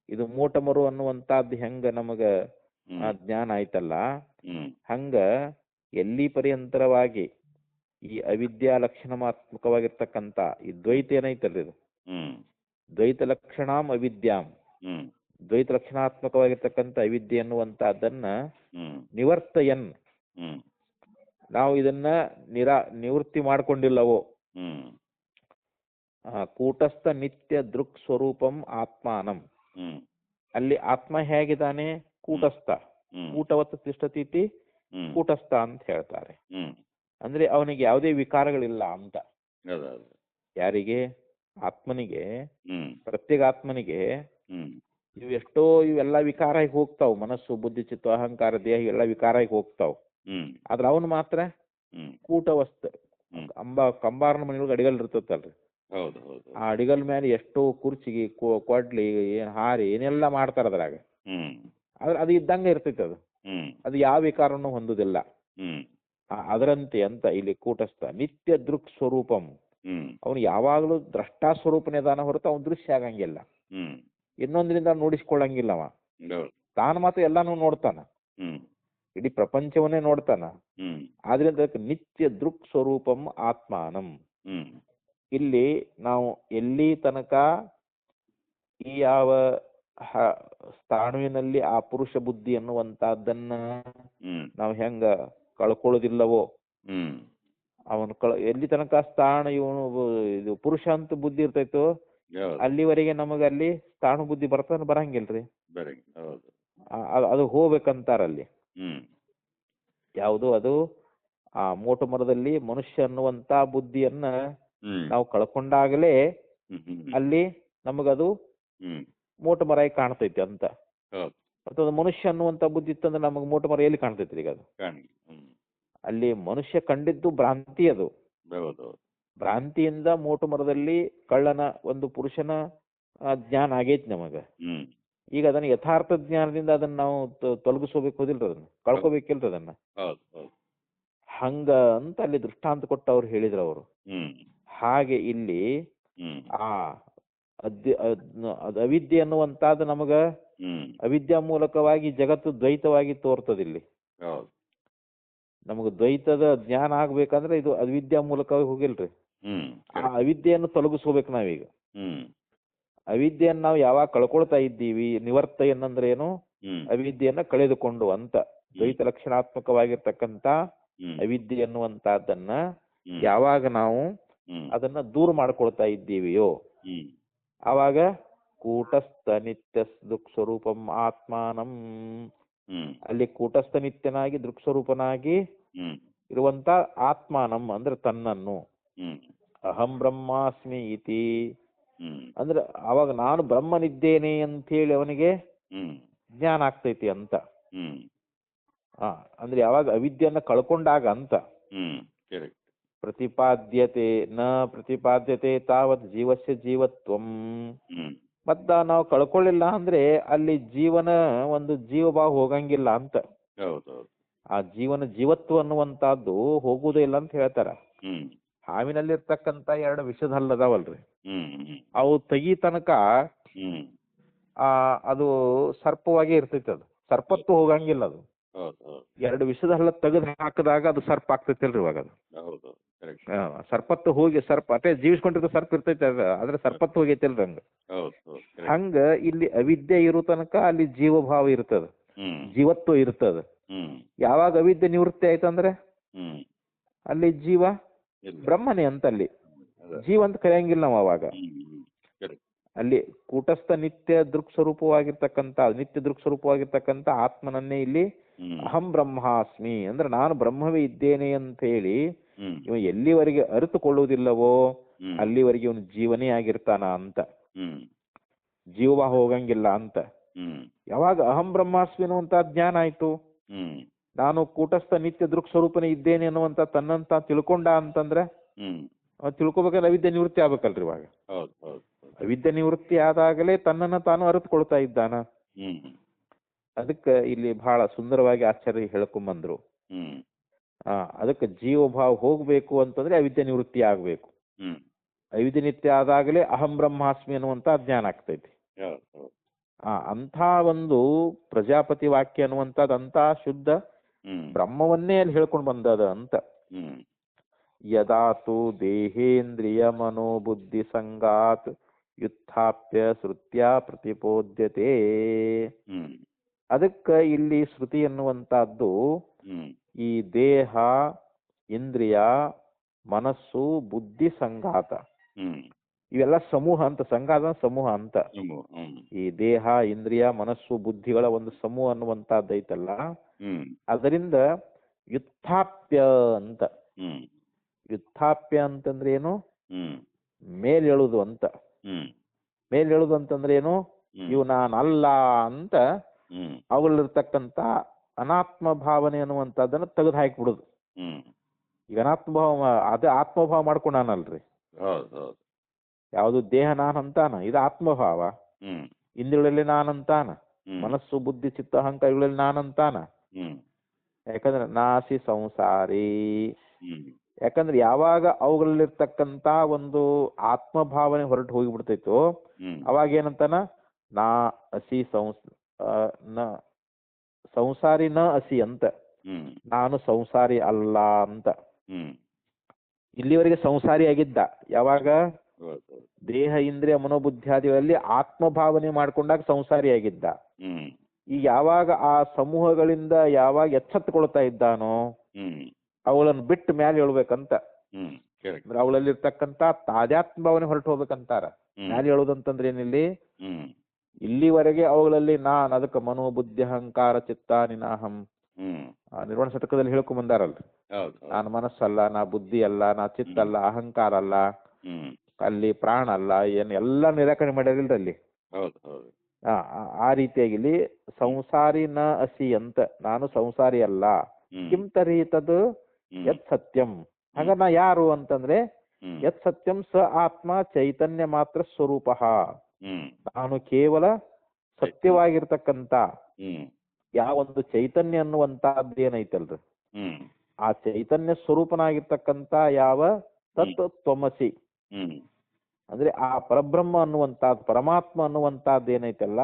ಇದು ಮೋಟ ಮರು ಅನ್ನುವಂಥದ್ದು ಹೆಂಗ ನಮಗ ಜ್ಞಾನ ಆಯ್ತಲ್ಲ, ಹ್ಮ್ ಹಂಗ ಎಲ್ಲಿ ಪರ್ಯಂತರವಾಗಿ ಈ ಅವಿದ್ಯಾ ಲಕ್ಷಣಾತ್ಮಕವಾಗಿರ್ತಕ್ಕಂಥ ಈ ದ್ವೈತ ಏನೈತಲ್ರಿ ಇದು, ಹ್ಮ್ ದ್ವೈತ ಲಕ್ಷಣಾಂ ಅವಿದ್ಯಾಂ, ಹ್ಮ್ ದ್ವೈತ ಲಕ್ಷಣಾತ್ಮಕವಾಗಿರ್ತಕ್ಕಂಥ ಅವಿದ್ಯೆ ಅನ್ನುವಂಥದ್ದನ್ನ ಹ್ಮ್ ನಿವರ್ತಯನ್, ಹ್ಮ್ ನಾವು ಇದನ್ನ ನಿವೃತ್ತಿ ಮಾಡ್ಕೊಂಡಿಲ್ಲವೋ, ಹ್ಮ್ ಕೂಟಸ್ಥ ನಿತ್ಯ ದೃಕ್ ಸ್ವರೂಪಂ ಆತ್ಮಾನಂ, ಹ್ಮ್ ಅಲ್ಲಿ ಆತ್ಮ ಹೇಗಿದ್ದಾನೆ? ಕೂಟಸ್ಥ, ಹ್ಮ್ ಕೂಟವತ್ ತಿಷ್ಠತೀತಿ ಹ್ಮ್ ಕೂಟಸ್ಥ ಅಂತ ಹೇಳ್ತಾರೆ. ಹ್ಮ್ ಅಂದ್ರೆ ಅವನಿಗೆ ಯಾವುದೇ ವಿಕಾರಗಳಿಲ್ಲ ಅಂತ. ಹೌದು ಯಾರಿಗೆ? ಆತ್ಮನಿಗೆ, ಹ್ಮ್ ಪ್ರತ್ಯೇಕ ಆತ್ಮನಿಗೆ ಹ್ಮ್ ಇವೆಲ್ಲ ವಿಕಾರ ಆಗಿ ಹೋಗ್ತಾವ್, ಮನಸ್ಸು ಬುದ್ಧಿ ಚಿತ್ತ ಅಹಂಕಾರ ದೇಹ ಎಲ್ಲ ವಿಕಾರ ಆಗಿ ಹೋಗ್ತಾವ್. ಹ್ಮ್ ಆದ್ರೆ ಅವನು ಮಾತ್ರ ಹ್ಮ್ ಕೂಟವಸ್ತ. ಹ್ಮ್ ಕಂಬಾರನ ಮನೆಯೊಳಗೆ ಅಡಿಗಲ್ ಇರ್ತತ್ತಲ್ರಿ, ಹೌದು ಹೌದು ಆ ಅಡಿಗಲ್ ಮೇಲೆ ಎಷ್ಟೋ ಕುರ್ಚಿಗೆ ಕೊಡ್ಲಿ ಏನ್ ಹಾರಿ ಏನೆಲ್ಲ ಮಾಡ್ತಾರ ಅದ್ರಾಗ, ಹ್ಮ್ ಆದ್ರೆ ಅದು ಇದ್ದಂಗೆ ಇರ್ತೈತೆ ಅದು, ಹ್ಮ್ ಅದು ಯಾವ ವಿಕಾರನೂ ಹೊಂದುದಿಲ್ಲ. ಹ್ಮ್ ಅದರಂತೆ ಅಂತ ಇಲ್ಲಿ ಕೂಟಸ್ಥ ನಿತ್ಯ ದೃಕ್ ಸ್ವರೂಪಂ, ಹ್ಮ್ ಅವನು ಯಾವಾಗಲೂ ದ್ರಷ್ಟಾ ಸ್ವರೂಪನೇ ಅದಾನ ಹೊರತು ಅವನು ದೃಶ್ಯ ಆಗಂಗಿಲ್ಲ. ಹ್ಮ್ ಇನ್ನೊಂದರಿಂದ ನೋಡಿಸ್ಕೊಳ್ಳಂಗಿಲ್ಲ ಅವ. ಹೌದು. ತಾನು ಮಾತ್ರ ಎಲ್ಲಾನು ನೋಡ್ತಾನ, ಹ್ಮ್ ಇಡೀ ಪ್ರಪಂಚವನ್ನೇ ನೋಡ್ತಾನ. ಹ್ಮ್ ಆದ್ರಿಂದ ಅದಕ್ಕೆ ನಿತ್ಯ ದೃಕ್ ಸ್ವರೂಪಂ ಆತ್ಮಾನಂ. ಹ್ಮ್ ಇಲ್ಲಿ ನಾವು ಎಲ್ಲಿ ತನಕ ಈ ಯಾವ ಸ್ಥಾಣುವಿನಲ್ಲಿ ಆ ಪುರುಷ ಬುದ್ಧಿ ಅನ್ನುವಂತಹದ್ದನ್ನ ಹ್ಮ್ ನಾವು ಹೆಂಗ ಕಳ್ಕೊಳ್ಳೋದಿಲ್ಲವೋ, ಹ್ಮ್ ಅವನು ಎಲ್ಲಿ ತನಕ ಸ್ಥಾಣ ಇವನು ಇದು ಪುರುಷ ಅಂತ ಬುದ್ಧಿ ಇರ್ತೈತೋ ಹೌದು. ಅಲ್ಲಿವರೆಗೆ ನಮಗ ಅಲ್ಲಿ ಸ್ಥಾಣು ಬುದ್ಧಿ ಬರಂಗಿಲ್ರಿ. ಹೌದು. ಅದು ಹೋಗ್ಬೇಕಂತಾರಲ್ಲಿ. ಹ್ಮ್ ಯಾವುದು ಅದು ಆ ಮೋಟು ಮರದಲ್ಲಿ ಮನುಷ್ಯ ಅನ್ನುವಂತ ಬುದ್ಧಿಯನ್ನ ಹ್ಮ್ ನಾವು ಕಳ್ಕೊಂಡಾಗಲೇ ಹ್ಮ್ ಹ್ಮ್ ಅಲ್ಲಿ ನಮಗದು ಹ್ಮ್ ಮೋಟು ಮರ ಆಗಿ ಕಾಣ್ತೈತಿ ಅಂತ. ಹೌದು. ಮತ್ತು ಅದು ಮನುಷ್ಯ ಅನ್ನುವಂತ ಬುದ್ಧಿ ಇತ್ತಂದ್ರೆ ನಮಗೆ ಮೋಟು ಮರ ಎಲ್ಲಿ ಕಾಣ್ತೈತಿ ಈಗ? ಅದು ಅಲ್ಲಿ ಮನುಷ್ಯ ಕಂಡಿದ್ದು ಭ್ರಾಂತಿ. ಅದು ಹೌದು. ಭ್ರಾಂತಿಯಿಂದ ಮೋಟು ಮರದಲ್ಲಿ ಕಳ್ಳನ ಒಂದು ಪುರುಷನ ಜ್ಞಾನ ಆಗೈತಿ ನಮಗ. ಹ್ಮ್ ಈಗ ಅದನ್ನ ಯಥಾರ್ಥ ಜ್ಞಾನದಿಂದ ಅದನ್ನ ನಾವು ತೊಲಗಿಸ್ಕೋಬೇಕು ಹೋದಿಲ್ರಿ, ಅದನ್ನ ಕಳ್ಕೋಬೇಕಿಲ್ರಿ ಅದನ್ನ. ಹೌದು ಹೌದು. ಹಂಗ ಅಂತ ಅಲ್ಲಿ ದೃಷ್ಟಾಂತ ಕೊಟ್ಟು ಅವ್ರು ಹೇಳಿದ್ರು ಅವರು. ಹ್ಮ್ ಹಾಗೆ ಇಲ್ಲಿ ಹ್ಮ್ ಆ ಅದು ಅವಿದ್ಯೆ ಅನ್ನುವಂತಾದ ನಮಗ ಹ್ಮ್ ಅವಿದ್ಯಾ ಮೂಲಕವಾಗಿ ಜಗತ್ತು ದ್ವೈತವಾಗಿ ತೋರ್ತದಿಲ್ಲಿ. ಹೌದು. ನಮಗ ದ್ವೈತದ ಜ್ಞಾನ ಆಗ್ಬೇಕಂದ್ರೆ ಇದು ಅವಿದ್ಯಾ ಮೂಲಕವಾಗಿ ಹೋಗಿಲ್ರಿ. ಹ್ಮ್ ಆ ಅವಿದ್ಯೆಯನ್ನು ತೊಲಗಿಸ್ಕೋಬೇಕು ನಾವೀಗ. ಹ್ಮ್ ಅವಿದ್ಯೆಯನ್ನು ನಾವು ಯಾವಾಗ ಕಳ್ಕೊಳ್ತಾ ಇದ್ದೀವಿ, ನಿವರ್ತ ಏನಂದ್ರೆ ಏನು, ಹ್ಮ್ ಅವಿದ್ಯೆಯನ್ನ ಕಳೆದುಕೊಂಡು ಅಂತ ದ್ವೈತ ಲಕ್ಷಣಾತ್ಮಕವಾಗಿರ್ತಕ್ಕಂಥ ಹ್ಮ್ ಅವಿದ್ಯೆ ಅನ್ನುವಂತಹದ್ದನ್ನ ಹ್ಮ್ ಯಾವಾಗ ನಾವು ಹ್ಮ್ ಅದನ್ನ ದೂರ ಮಾಡ್ಕೊಳ್ತಾ ಇದ್ದೀವಿಯೋ ಹ್ಮ್ ಆವಾಗ ಕೂಟಸ್ಥ ನಿತ್ಯ ದೃಕ್ ಸ್ವರೂಪಂ ಆತ್ಮಾನಂ, ಹ್ಮ್ ಅಲ್ಲಿ ಕೂಟಸ್ಥ ನಿತ್ಯನಾಗಿ ದೃಕ್ ಸ್ವರೂಪನಾಗಿ ಹ್ಮ್ ಇರುವಂತ ಆತ್ಮಾನಂ ಅಂದ್ರೆ ತನ್ನನ್ನು, ಹ್ಮ್ ಅಹಂ ಬ್ರಹ್ಮಾಸ್ಮಿ ಇತಿ ಹ್ಮ್ ಅಂದ್ರೆ ಅವಾಗ ನಾನು ಬ್ರಹ್ಮನಿದ್ದೇನೆ ಅಂತ ಹೇಳಿ ಅವನಿಗೆ ಹ್ಮ್ ಜ್ಞಾನ ಆಗ್ತೈತಿ ಅಂತ. ಹ್ಮ್ ಅಂದ್ರೆ ಯಾವಾಗ ಅವಿದ್ಯೆಯನ್ನ ಕಳ್ಕೊಂಡಾಗ ಅಂತ. ಹ್ಮ್ ಕರೆಕ್ಟ್. ಪ್ರತಿಪಾದ್ಯತೆ ನ ಪ್ರತಿಪಾದ್ಯತೆ ತಾವತ್ ಜೀವಸ್ಯ ಜೀವತ್ವಂ. ಹ್ಮ್ ಮತ್ತ ನಾವು ಕಳ್ಕೊಳ್ಳಿಲ್ಲ ಅಂದ್ರೆ ಅಲ್ಲಿ ಜೀವನ ಒಂದು ಜೀವಭಾವ ಹೋಗಂಗಿಲ್ಲ ಅಂತ. ಹೌದು ಹೌದು. ಆ ಜೀವತ್ವ ಅನ್ನುವಂತಹದ್ದು ಹೋಗುವುದೇ ಇಲ್ಲ ಅಂತ ಹೇಳ್ತಾರ. ಹ್ಮ್ ಹಾವಿನಲ್ಲಿರ್ತಕ್ಕಂಥ 2 ವಿಷದ ಹಲ್ಲದಾವಲ್ರಿ, ಹ್ಮ್ ಹ್ಮ್ ಅವು ತೆಗಿ ತನಕ ಹ್ಮ್ ಅದು ಸರ್ಪವಾಗೇ ಇರ್ತೈತಿ. ಅದು ಸರ್ಪತ್ತು ಹೋಗಂಗಿಲ್ಲ. ಅದು ಹೌದು ಹೌದು. 2 ವಿಷದ ಹಲ್ಲ ತೆಗೆದು ಹಾಕಿದಾಗ ಅದು ಸರ್ಪ ಆಗ್ತೈತಿಲ್ರಿ ಇವಾಗ. ಅದು ಹೌದು ಕರೆಕ್ಟ್. ಸರ್ಪತ್ತು ಹೋಗಿ ಸರ್ಪ ಅಟೇ ಜೀವಿಸ್ಕೊಂಡಿರೋ ಸರ್ಪ ಇರ್ತೈತಿ, ಆದ್ರೆ ಸರ್ಪತ್ತು ಹೋಗೈತಿಲ್ರಿ ಹಂಗ. ಹೌದು ಹೌದು. ಹಂಗ ಇಲ್ಲಿ ಅವಿದ್ಯೆ ಇರೋ ತನಕ ಅಲ್ಲಿ ಜೀವಭಾವ ಇರ್ತದ, ಹ್ಮ್ ಜೀವತ್ವ ಇರ್ತದ. ಹ್ಮ್ ಯಾವಾಗ ಅವಿದ್ಯೆ ನಿವೃತ್ತಿ ಆಯ್ತಂದ್ರೆ ಹ್ಮ್ ಅಲ್ಲಿ ಜೀವ ಇಲ್ಲ. ಬ್ರಹ್ಮನೇ ಅಂತ ಅಲ್ಲಿ ಅದೇ. ಜೀವ ಅಂತ ಕರೆಯಂಗಿಲ್ಲ ನಾವು ಅವಾಗ. ಕರೆಕ್ಟ್. ಅಲ್ಲಿ ಕೂಟಸ್ಥ ನಿತ್ಯ ದೃಕ್ ಸ್ವರೂಪವಾಗಿರ್ತಕ್ಕಂಥ ನಿತ್ಯ ದೃಕ್ ಸ್ವರೂಪವಾಗಿರ್ತಕ್ಕಂಥ ಆತ್ಮನನ್ನೇ ಇಲ್ಲಿ ಹ್ಮ್ ಅಹಂ ಬ್ರಹ್ಮಾಸ್ಮಿ ಅಂದ್ರೆ ನಾನು ಬ್ರಹ್ಮವೇ ಇದ್ದೇನೆ ಅಂತ ಹೇಳಿ ಹ್ಮ್ ಇವ ಎಲ್ಲಿವರೆಗೆ ಅರಿತುಕೊಳ್ಳುವುದಿಲ್ಲವೋ ಹ್ಮ್ ಅಲ್ಲಿವರೆಗೆ ಇವನು ಜೀವನೇ ಆಗಿರ್ತಾನ ಅಂತ. ಹ್ಮ್ ಜೀವ ಹೋಗಂಗಿಲ್ಲ ಅಂತ. ಹ್ಮ್ ಯಾವಾಗ ಅಹಂ ಬ್ರಹ್ಮಾಸ್ಮಿ ಅನ್ನುವಂತ ಜ್ಞಾನ ಆಯ್ತು, ಹ್ಮ್ ನಾನು ಕೂಟಸ್ಥ ನಿತ್ಯ ದೃಕ್ ಸ್ವರೂಪನೇ ಇದ್ದೇನೆ ಅನ್ನುವಂತ ತನ್ನಂತ ತಿಳ್ಕೊಂಡ ಅಂತಂದ್ರೆ ಹ್ಮ್ ತಿಳ್ಕೊಬೇಕಾದ್ರೆ ಅವಿದ್ಯೆ ನಿವೃತ್ತಿ ಆಗ್ಬೇಕಲ್ರಿ ಇವಾಗ. ಹೌದು ಹೌದು. ಅವಿದ್ಯೆ ನಿವೃತ್ತಿ ಆದಾಗಲೇ ತನ್ನನ್ನ ತಾನು ಅರಿತುಕೊಳ್ತಾ ಇದ್ದಾನ. ಹ್ಮ್ ಅದಕ್ಕೆ ಇಲ್ಲಿ ಬಹಳ ಸುಂದರವಾಗಿ ಆಚಾರ್ಯ ಹೇಳ್ಕೊಂಬಂದ್ರು. ಹ್ಮ್ ಅದಕ್ಕೆ ಜೀವಭಾವ ಹೋಗ್ಬೇಕು ಅಂತಂದ್ರೆ ಅವಿದ್ಯೆ ನಿವೃತ್ತಿ ಆಗ್ಬೇಕು. ಹ್ಮ್ ಅವಿದ್ಯೆ ನಿತ್ಯ ಆದಾಗಲೇ ಅಹಂ ಬ್ರಹ್ಮಾಸ್ಮಿ ಅನ್ನುವಂತ ಜ್ಞಾನ ಆಗ್ತೈತಿ. ಹೌದು ಹೌದು. ಅಂಥ ಒಂದು ಪ್ರಜಾಪತಿ ವಾಕ್ಯ ಅನ್ನುವಂಥದ್ದು ಅಂತ ಶುದ್ಧ ಹ್ಮ್ ಬ್ರಹ್ಮವನ್ನೇ ಅಲ್ಲಿ ಹೇಳ್ಕೊಂಡು ಬಂದದ ಅಂತ. ಹ್ಮ್ ಯದಾತು ದೇಹೇಂದ್ರಿಯ ಮನೋಬುದ್ಧಿ ಸಂಗಾತ್ ಯುತ್ಥಾಪ್ಯ ಶ್ರುತ್ಯ ಪ್ರತಿಪೋದ್ಯತೆ. ಹ್ಮ್ ಅದಕ್ಕೆ ಇಲ್ಲಿ ಶ್ರುತಿ ಎನ್ನುವಂತಹದ್ದು ಹ್ಮ್ ಈ ದೇಹ, ಇಂದ್ರಿಯ, ಮನಸ್ಸು, ಬುದ್ಧಿ, ಸಂಘಾತ ಹ್ಮ್ ಇವೆಲ್ಲ ಸಮೂಹ ಅಂತ. ಸಂಘಾತ ಸಮೂಹ ಅಂತ. ಹ್ಮ್ ಈ ದೇಹ, ಇಂದ್ರಿಯ, ಮನಸ್ಸು, ಬುದ್ಧಿಗಳ ಒಂದು ಸಮೂಹ ಅನ್ನುವಂತಹದ್ದು ಐತಲ್ಲ, ಹ್ಮ್ ಅದರಿಂದ ಯುತ್ಥಾಪ್ಯ ಅಂತ. ಹ್ಮ್ ಯುತ್ಥಾಪ್ಯ ಅಂತಂದ್ರೆ ಏನು? ಹ್ಮ್ ಮೇಲೇಳುದು ಅಂತ. ಹ್ಮ್ ಮೇಲೇಳುದು ಅಂತಂದ್ರೆ ಏನು? ಇವು ನಾನಲ್ಲ ಅಂತ ಹ್ಮ್ ಅವಳಲ್ಲಿರ್ತಕ್ಕಂಥ ಅನಾತ್ಮ ಭಾವನೆ ಅನ್ನುವಂಥದ್ದನ್ನ ತೆಗೆದು ಹಾಕಿಬಿಡುದು. ಹ್ಮ್ ಈಗ ಅನಾತ್ಮಭಾವ ಅದೇ ಆತ್ಮಭಾವ ಮಾಡ್ಕೊಂಡಾನಲ್ರಿ. ಹೌದು ಹೌದು. ಯಾವುದು ದೇಹ ನಾನಂತಾನ, ಇದು ಆತ್ಮಭಾವ. ಹ್ಮ್ ಇಂದ್ರಿಯಗಳಲ್ಲಿ ನಾನಂತಾನ, ಹ್ಮ್ ಮನಸ್ಸು, ಬುದ್ಧಿ, ಚಿತ್ತ, ಅಹಂಕಾರ ಇವುಗಳಲ್ಲಿ ನಾನಂತಾನ. ಹ್ಮ್ ಯಾಕಂದ್ರೆ ನಾಸಿ ಸಂಸಾರಿ ಹ್ಮ್ ಯಾಕಂದ್ರೆ ಯಾವಾಗ ಅವುಗಳಲ್ಲಿರ್ತಕ್ಕಂಥ ಒಂದು ಆತ್ಮಭಾವನೆ ಹೊರಟು ಹೋಗಿಬಿಡ್ತೈತೋ ಅವಾಗ ಏನಂತಾನ ನಾ ಅಸಿ ನ ಸಂಸಾರಿ ನ ಅಸಿ ಅಂತ, ನಾನು ಸಂಸಾರಿ ಅಲ್ಲ ಅಂತ. ಇಲ್ಲಿವರೆಗೆ ಸಂಸಾರಿ ಆಗಿದ್ದ, ಯಾವಾಗ ದೇಹ ಇಂದ್ರಿಯ ಮನೋಬುದ್ಧಿಯಾದಿಗಳಲ್ಲಿ ಆತ್ಮಭಾವನೆ ಮಾಡ್ಕೊಂಡಾಗ ಸಂಸಾರಿ ಆಗಿದ್ದ. ಈಗ ಯಾವಾಗ ಆ ಸಮೂಹಗಳಿಂದ ಯಾವಾಗ ಎಚ್ಚೆತ್ತುಕೊಳ್ತಾ ಇದ್ದಾನೋ ಅವಳನ್ನು ಬಿಟ್ಟು ಮ್ಯಾಲೆ ಹೇಳ್ಬೇಕಂತ. ಅಂದ್ರೆ ಅವಳಲ್ಲಿರ್ತಕ್ಕಂಥ ತಾದಾತ್ಮ ಭಾವನೆ ಹೊರಟು ಹೋಗ್ಬೇಕಂತಾರ. ಮ್ಯಾಲೆ ಹೇಳೋದಂತಂದ್ರೆ ಏನಿಲ್ಲಿ, ಇಲ್ಲಿವರೆಗೆ ಅವುಗಳಲ್ಲಿ ನಾನ್, ಅದಕ್ಕೆ ಮನೋಬುದ್ಧಿ ಅಹಂಕಾರ ಚಿತ್ತ ನಿನಾಹಂ ನಿರ್ವಾಣ ಶತಕದಲ್ಲಿ ಹೇಳ್ಕೊಂಡ್ ಬಂದಾರಲ್ರಿ. ನಾನು ಮನಸ್ಸಲ್ಲ, ನಾ ಬುದ್ಧಿ ಅಲ್ಲ, ನಾ ಚಿತ್ತ ಅಲ್ಲ, ಅಹಂಕಾರ ಅಲ್ಲ, ಅಲ್ಲಿ ಪ್ರಾಣ ಅಲ್ಲ, ಏನ್ ಎಲ್ಲ ನಿರಾಕರಣೆ ಮಾಡ್ಯಾರಿಲ್ರಿ ಅಲ್ಲಿ. ಆ ರೀತಿಯಾಗಿ ಇಲ್ಲಿ ಸಂಸಾರಿ ನ ಅಸಿ ಅಂತ, ನಾನು ಸಂಸಾರಿ ಅಲ್ಲ. ಕಿಂ ತರ್ಹಿ ತದ್ ಯತ್ ಸತ್ಯಂ, ಹಾಗ ನಾ ಯಾರು ಅಂತಂದ್ರೆ ಯತ್ ಸತ್ಯಂ ಸ ಆತ್ಮ ಚೈತನ್ಯ ಮಾತ್ರ ಸ್ವರೂಪ, ನಾನು ಕೇವಲ ಸತ್ಯವಾಗಿರ್ತಕ್ಕಂಥ ಯಾವೊಂದು ಚೈತನ್ಯ ಅನ್ನುವಂತಹದ್ದು ಏನೈತಲ್ರಿ, ಆ ಚೈತನ್ಯ ಸ್ವರೂಪನಾಗಿರ್ತಕ್ಕಂಥ ಯಾವ ತತ್ ತ್ವಮಸಿ, ಅಂದ್ರೆ ಆ ಪರಬ್ರಹ್ಮ ಅನ್ನುವಂತಹದ್ದು, ಪರಮಾತ್ಮ ಅನ್ನುವಂತಹದ್ದು ಏನೈತಲ್ಲ,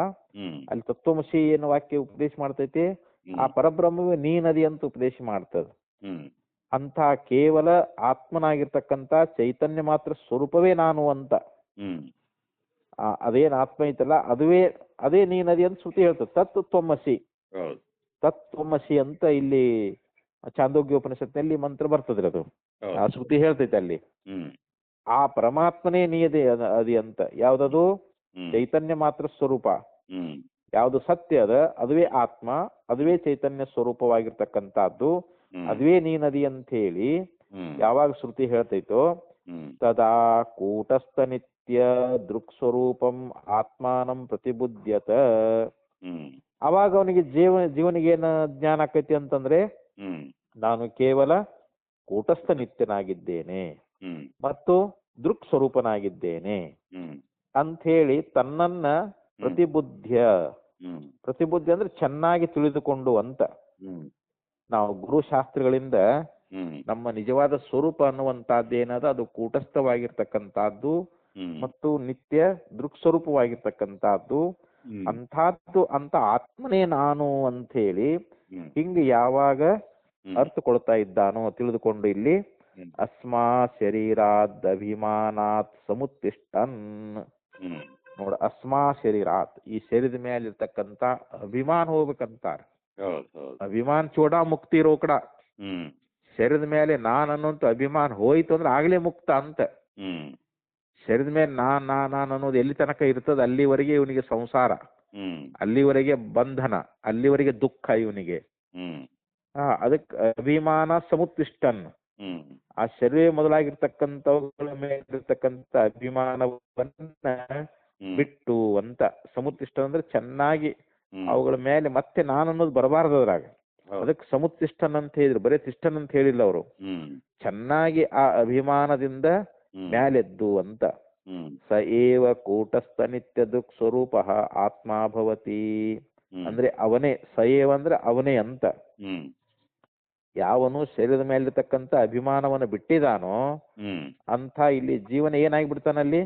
ಅಲ್ಲಿ ತತ್ವಮಸಿ ಏನು ವಾಕ್ಯ ಉಪದೇಶ ಮಾಡ್ತೈತಿ, ಆ ಪರಬ್ರಹ್ಮವೇ ನೀನದಿ ಅಂತ ಉಪದೇಶ ಮಾಡ್ತದ. ಅಂತ ಕೇವಲ ಆತ್ಮನಾಗಿರ್ತಕ್ಕಂಥ ಚೈತನ್ಯ ಮಾತ್ರ ಸ್ವರೂಪವೇ ನಾನು ಅಂತ, ಅದೇನ್ ಆತ್ಮ ಐತಲ್ಲ ಅದೇ ನೀನದಿ ಅಂತ ಶ್ರುತಿ ಹೇಳ್ತದೆ. ತತ್ ತ್ವಮಸಿ, ತತ್ ತ್ವಮಸಿ ಅಂತ ಇಲ್ಲಿ ಚಾಂದೋಗ್ಯ ಉಪನಿಷತ್ನಲ್ಲಿ ಮಂತ್ರ ಬರ್ತದ್ರಿ. ಅದು ಆ ಶ್ರುತಿ ಹೇಳ್ತೈತೆ ಅಲ್ಲಿ. ಆ ಪರಮಾತ್ಮನೇ ನೀಯದೇ ಅದಿ ಅಂತ. ಯಾವ್ದದು? ಚೈತನ್ಯ ಮಾತ್ರ ಸ್ವರೂಪ. ಯಾವುದು ಸತ್ಯ ಅದ ಅದುವೇ ಆತ್ಮ, ಅದುವೇ ಚೈತನ್ಯ ಸ್ವರೂಪವಾಗಿರ್ತಕ್ಕಂಥದ್ದು, ಅದುವೇ ನೀನದಿ ಅಂತ ಹೇಳಿ ಯಾವಾಗ ಶ್ರುತಿ ಹೇಳ್ತೈತೋ ತದಾ ಕೂಟಸ್ಥ ನಿತ್ಯ ದೃಕ್ ಸ್ವರೂಪಂ ಆತ್ಮಾನಂ ಪ್ರತಿಬುದ್ಧತ, ಅವಾಗ ಅವನಿಗೆ ಜೀವನಿಗೆ ಏನ ಜ್ಞಾನ ಆಕೈತಿ ಅಂತಂದ್ರೆ, ನಾನು ಕೇವಲ ಕೂಟಸ್ಥ ನಿತ್ಯನಾಗಿದ್ದೇನೆ ಮತ್ತು ದೃಕ್ ಸ್ವರೂಪನಾಗಿದ್ದೇನೆ ಅಂತ ಹೇಳಿ ತನ್ನನ್ನ ಪ್ರತಿಬುದ್ಧ ಅಂದ್ರೆ ಚೆನ್ನಾಗಿ ತಿಳಿದುಕೊಂಡು ಅಂತ. ನಾವು ಗುರುಶಾಸ್ತ್ರಗಳಿಂದ ನಮ್ಮ ನಿಜವಾದ ಸ್ವರೂಪ ಅನ್ನುವಂತಹದ್ದೇನದ ಅದು ಕೂಟಸ್ಥವಾಗಿರ್ತಕ್ಕಂಥದ್ದು ಮತ್ತು ನಿತ್ಯ ದೃಕ್ ಸ್ವರೂಪವಾಗಿರ್ತಕ್ಕಂಥದ್ದು, ಅಂತ ಆತ್ಮನೇ ನಾನು ಅಂತ ಹೇಳಿ ಹಿಂಗೆ ಯಾವಾಗ ಅರ್ಥಕೊಳ್ತಾ ಇದ್ದಾನೋ ತಿಳಿದುಕೊಂಡು ಇಲ್ಲಿ ಅಸ್ಮಾ ಶರೀರಾದ್ ಅಭಿಮಾನಾತ್ ಸಮುತ್ತಿಷ್ಟನ್. ನೋಡ, ಅಸ್ಮಾ ಶರೀರಾತ್, ಈ ಶರೀರದ ಮೇಲೆ ಇರ್ತಕ್ಕಂತ ಅಭಿಮಾನ ಹೋಗ್ಬೇಕಂತಾರ. ಅಭಿಮಾನ ಚೋಡ ಮುಕ್ತಿ ರೋಕಡ. ಶರೀರದ ಮೇಲೆ ನಾನ್ ಅನ್ನೋಂತ ಅಭಿಮಾನ ಹೋಯ್ತು ಅಂದ್ರೆ ಆಗ್ಲೇ ಮುಕ್ತ ಅಂತ. ಶರೀರದ ಮೇಲೆ ನಾನ್ ಅನ್ನೋದು ಎಲ್ಲಿ ತನಕ ಇರ್ತದ ಅಲ್ಲಿವರೆಗೆ ಇವನಿಗೆ ಸಂಸಾರ, ಅಲ್ಲಿವರೆಗೆ ಬಂಧನ, ಅಲ್ಲಿವರೆಗೆ ದುಃಖ ಇವನಿಗೆ. ಅದಕ್ಕೆ ಅಭಿಮಾನ ಸಮುತ್ತಿಷ್ಟನ್, ಆ ಶರೀರ ಮೊದಲಾಗಿರ್ತಕ್ಕಂಥವುಗಳ ಮೇಲಿರ್ತಕ್ಕಂಥ ಅಭಿಮಾನವನ್ನ ಬಿಟ್ಟು ಅಂತ. ಸಮುತ್ತಿಷ್ಟ ಅಂದ್ರೆ ಚೆನ್ನಾಗಿ ಅವುಗಳ ಮೇಲೆ ಮತ್ತೆ ನಾನು ಅನ್ನೋದು ಬರಬಾರ್ದು ಅದ್ರಾಗ. ಅದಕ್ಕೆ ಸಮುತ್ತಿಷ್ಟನ್ ಅಂತ ಹೇಳಿದ್ರು, ಬರೀ ತಿಷ್ಟನ್ ಅಂತ ಹೇಳಿಲ್ಲ ಅವರು. ಚೆನ್ನಾಗಿ ಆ ಅಭಿಮಾನದಿಂದ ಮ್ಯಾಲೆದ್ದು ಅಂತ. ಸ ಏವ ಕೂಟಸ್ಥ ನಿತ್ಯ ದುಕ್ ಸ್ವರೂಪ ಆತ್ಮ ಭವತಿ, ಅಂದ್ರೆ ಅವನೇ. ಸ ಏವ ಅಂದ್ರೆ ಅವನೇ ಅಂತ. ಯಾವನು ಶರೀರದ ಮೇಲಿರ್ತಕ್ಕಂಥ ಅಭಿಮಾನವನ್ನು ಬಿಟ್ಟಿದಾನೋ ಅಂತ ಇಲ್ಲಿ ಜೀವನ ಏನಾಗ್ಬಿಡ್ತಾನಲ್ಲಿ,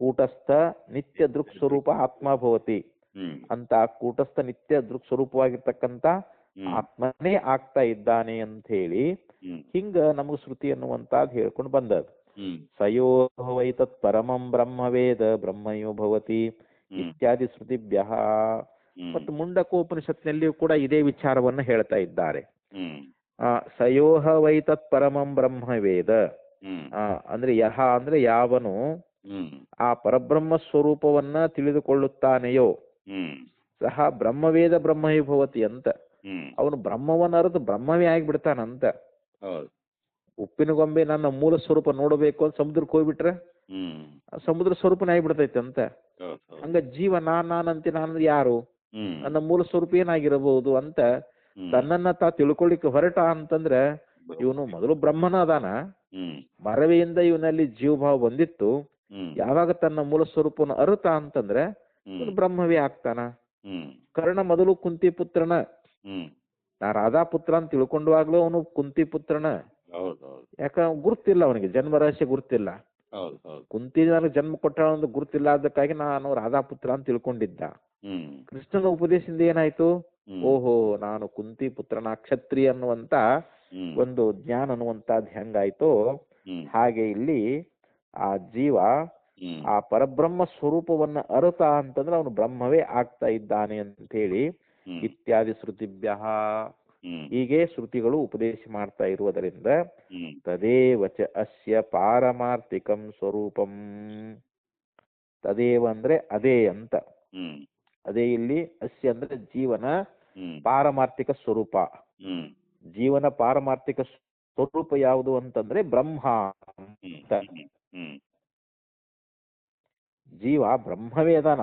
ಕೂಟಸ್ಥ ನಿತ್ಯ ದೃಕ್ ಸ್ವರೂಪ ಆತ್ಮ ಭವತಿ ಅಂತ. ಕೂಟಸ್ಥ ನಿತ್ಯ ದೃಕ್ ಸ್ವರೂಪವಾಗಿರ್ತಕ್ಕಂಥ ಆತ್ಮನೇ ಆಗ್ತಾ ಇದ್ದಾನೆ ಅಂತ ಹೇಳಿ ಹಿಂಗ ನಮಗ್ ಶ್ರುತಿ ಅನ್ನುವಂತಾದ್ ಹೇಳ್ಕೊಂಡು ಬಂದದ್. ಸಯೋ ವೈತತ್ ಪರಮಂ ಬ್ರಹ್ಮವೇದ ಬ್ರಹ್ಮಯೋ ಭವತಿ ಇತ್ಯಾದಿ ಶ್ರುತಿಭ್ಯ. ಮತ್ತು ಮುಂಡಕೋಪನಿಷತ್ನಲ್ಲಿಯೂ ಕೂಡ ಇದೇ ವಿಚಾರವನ್ನ ಹೇಳ್ತಾ ಇದ್ದಾರೆ. ಸಯೋಹ ವೈತತ್ ಪರಮಂ ಬ್ರಹ್ಮವೇದ, ಅಂದ್ರೆ ಯಹ ಅಂದ್ರೆ ಯಾವನು ಆ ಪರಬ್ರಹ್ಮ ಸ್ವರೂಪವನ್ನ ತಿಳಿದುಕೊಳ್ಳುತ್ತಾನೆಯೋ ಸಹ ಬ್ರಹ್ಮವೇದ ಬ್ರಹ್ಮಯೋ ಭವತಿ ಅಂತ. ಅವನು ಬ್ರಹ್ಮವನ್ನ ಅರಿತು ಬ್ರಹ್ಮವೇ ಆಗಿಬಿಡ್ತಾನಂತ. ಉಪ್ಪಿನ ಗೊಂಬೆ ನನ್ನ ಮೂಲ ಸ್ವರೂಪ ನೋಡಬೇಕು ಅಂತ ಸಮುದ್ರಕ್ಕೆ ಹೋಗ್ಬಿಟ್ರೆ ಸಮುದ್ರ ಸ್ವರೂಪನೇ ಆಗಿಬಿಡ್ತೈತೆ ಅಂತ. ಹಂಗ ಜೀವ ನಾನಂತೆ ನಾನು ಯಾರು, ನನ್ನ ಮೂಲ ಸ್ವರೂಪ ಏನಾಗಿರಬಹುದು ಅಂತ ತನ್ನನ್ನ ತಿಳ್ಕೊಳ್ಳಿಕ್ಕೆ ಹೊರಟ ಅಂತಂದ್ರೆ ಇವನು ಮೊದಲು ಬ್ರಹ್ಮನ ಅದಾನ. ಮರವೆಯಿಂದ ಇವನಲ್ಲಿ ಜೀವಭಾವ ಬಂದಿತ್ತು. ಯಾವಾಗ ತನ್ನ ಮೂಲ ಸ್ವರೂಪವನ್ನು ಅರುತ ಅಂತಂದ್ರೆ ಇವನು ಬ್ರಹ್ಮವೇ ಆಗ್ತಾನ. ಕರ್ಣ ಮೊದಲು ಕುಂತಿ ಪುತ್ರನ, ನಾ ರಾಧಾ ಪುತ್ರ ಅಂತ ತಿಳ್ಕೊಂಡವಾಗ್ಲೂ ಅವನು ಕುಂತಿ ಪುತ್ರನ. ಹೌದು ಹೌದು ಯಾಕ ಗುರುತಿಲ್ಲ, ಅವನಿಗೆ ಜನ್ಮ ರಹಸ್ಯ ಗುರುತಿಲ್ಲ. ಹೌದು ಹೌದು ಕುಂತಿ ನನಗೆ ಜನ್ಮ ಕೊಟ್ಟ ಒಂದು ಗುರುತಿಲ್ಲ, ಅದಕ್ಕಾಗಿ ನಾನು ರಾಧಾಪುತ್ರ ಅಂತ ತಿಳ್ಕೊಂಡಿದ್ದ. ಹ್ಮ್ ಕೃಷ್ಣನ ಉಪದೇಶದಿಂದ ಏನಾಯ್ತು, ಹ್ಮ್ ಓಹೋ ನಾನು ಕುಂತಿ ಪುತ್ರನ ಕ್ಷತ್ರಿಯ ಅನ್ನುವಂತ ಹ್ಮ್ ಒಂದು ಜ್ಞಾನ ಅನ್ನುವಂತದ್ದು ಹೆಂಗಾಯ್ತೋ ಹ್ಮ್ ಹಾಗೆ ಇಲ್ಲಿ ಆ ಜೀವ ಹ್ಮ್ ಆ ಪರಬ್ರಹ್ಮ ಸ್ವರೂಪವನ್ನ ಅರುತ ಅಂತಂದ್ರೆ ಅವನು ಬ್ರಹ್ಮವೇ ಆಗ್ತಾ ಇದ್ದಾನೆ ಅಂತ ಹೇಳಿ ಹ್ಮ್ ಇತ್ಯಾದಿ ಶ್ರುತಿಭ್ಯ ಹ್ಮ್ ಹೀಗೆ ಶ್ರುತಿಗಳು ಉಪದೇಶ ಮಾಡ್ತಾ ಇರುವುದರಿಂದ ಹ್ಮ್ ತದೇವ ಚ ಅಸ್ಯ ಪಾರಮಾರ್ಥಿಕಂ ಸ್ವರೂಪಂ. ತದೇವ ಅಂದ್ರೆ ಅದೇ ಅಂತ, ಹ್ಮ್ ಅದೇ ಇಲ್ಲಿ ಅಸ್ಯ ಅಂದ್ರೆ ಜೀವನ ಹ್ಮ್ ಪಾರಮಾರ್ಥಿಕ ಸ್ವರೂಪ. ಹ್ಮ್ ಜೀವನ ಪಾರಮಾರ್ಥಿಕ ಸ್ವರೂಪ ಯಾವುದು ಅಂತಂದ್ರೆ ಬ್ರಹ್ಮ ಹ್ಮ್ ಅಂತ. ಹ್ಮ್ ಹ್ಮ್ ಜೀವ ಬ್ರಹ್ಮವೇ ಅದಾನ,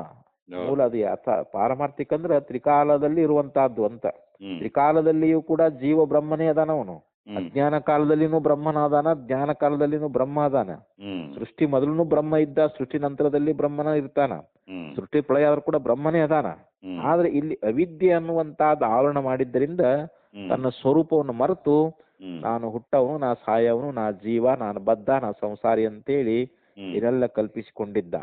ಮೂಲ ಹೌದು ಅದು ಪಾರಮಾರ್ಥಿಕ ಅಂದ್ರೆ ತ್ರಿಕಾಲದಲ್ಲಿ ಇರುವಂತಹದ್ದು ಅಂತ. ಹ್ಮ್ ತ್ರಿಕಾಲದಲ್ಲಿಯೂ ಕೂಡ ಜೀವ ಬ್ರಹ್ಮನೇ ಅದಾನ ಅವನು. ಹ್ಮ್ ಅಜ್ಞಾನ ಕಾಲದಲ್ಲಿನೂ ಬ್ರಹ್ಮನ ಅದಾನ, ಜ್ಞಾನ ಕಾಲದಲ್ಲಿನೂ ಬ್ರಹ್ಮ ಅದಾನ. ಹ್ಮ್ ಸೃಷ್ಟಿ ಮೊದಲೂ ಬ್ರಹ್ಮ ಇದ್ದ, ಸೃಷ್ಟಿ ನಂತರದಲ್ಲಿ ಬ್ರಹ್ಮನ ಇರ್ತಾನ, ಹ್ಮ್ ಸೃಷ್ಟಿ ಪ್ರಳಯ ಆದ್ರೂ ಕೂಡ ಬ್ರಹ್ಮನೇ ಅದಾನ. ಹ್ಮ್ ಆದ್ರೆ ಇಲ್ಲಿ ಅವಿದ್ಯೆ ಅನ್ನುವಂತಹದ್ದು ಆವರಣ ಮಾಡಿದ್ದರಿಂದ ಹ್ಮ್ ತನ್ನ ಸ್ವರೂಪವನ್ನು ಮರೆತು ಹ್ಮ್ ನಾನು ಹುಟ್ಟವನು, ನಾ ಸಾಯವನು, ನಾ ಜೀವ, ನಾನು ಬದ್ಧ, ನಾ ಸಂಸಾರಿ ಅಂತೇಳಿ ಹ್ಮ್ ಇದೆಲ್ಲ ಕಲ್ಪಿಸಿಕೊಂಡಿದ್ದ.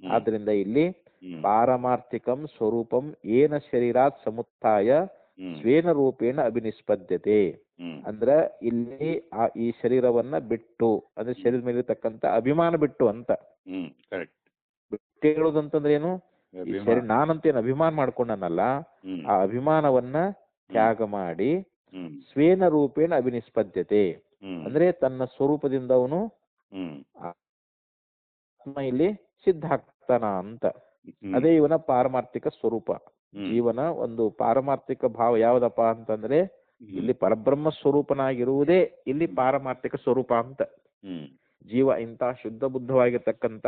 ಹ್ಮ್ ಆದ್ರಿಂದ ಇಲ್ಲಿ ಹ್ಮ್ ಪಾರಮಾರ್ಥಿಕಂ ಸ್ವರೂಪಂ ಏನ ಶರೀರಾತ್ ಸಮುತ್ಥಾಯ ಹ್ಮ್ ಸ್ವೇನ ರೂಪೇಣ ಅಭಿನಿಷ್ಪದ್ಯತೆ. ಹ್ಮ್ ಅಂದ್ರ ಇಲ್ಲಿ ಈ ಶರೀರವನ್ನ ಬಿಟ್ಟು, ಅಂದ್ರೆ ಶರೀರದ ಮೇಲೆ ಇರ್ತಕ್ಕಂಥ ಅಭಿಮಾನ ಬಿಟ್ಟು ಅಂತ. ಹ್ಮ್ ಕರೆಕ್ಟ್ ಬಿಟ್ಟು ಹೇಳೋದಂತಂದ್ರೆ ಏನು, ಈ ಶರೀರ ನಾನಂತೇನು ಅಭಿಮಾನ ಮಾಡ್ಕೊಂಡನಲ್ಲ, ಹ್ಮ್ ಆ ಅಭಿಮಾನವನ್ನ ತ್ಯಾಗ ಮಾಡಿ ಹ್ಮ್ ಸ್ವೇನ ರೂಪೇಣ ಅಭಿನಿಷ್ಪದ್ಯತೆ ಹ್ಮ್ ಅಂದ್ರೆ ತನ್ನ ಸ್ವರೂಪದಿಂದ ಅವನು ಹ್ಮ್ ಆತ್ಮ ಇಲ್ಲಿ ಸಿದ್ಧ ಆಗ್ತಾನ ಅಂತ. ಹ್ಮ್ ಅದೇ ಇವನ ಪಾರಮಾರ್ಥಿಕ ಸ್ವರೂಪ. ಜೀವನ ಒಂದು ಪಾರಮಾರ್ಥಿಕ ಭಾವ ಯಾವ್ದಪ್ಪ ಅಂತಂದ್ರೆ ಇಲ್ಲಿ ಪರಬ್ರಹ್ಮ ಸ್ವರೂಪನಾಗಿರುವುದೇ ಇಲ್ಲಿ ಪಾರಮಾರ್ಥಿಕ ಸ್ವರೂಪ ಅಂತ. ಹ್ಮ್ ಜೀವ ಇಂಥ ಶುದ್ಧ ಬುದ್ಧವಾಗಿರ್ತಕ್ಕಂಥ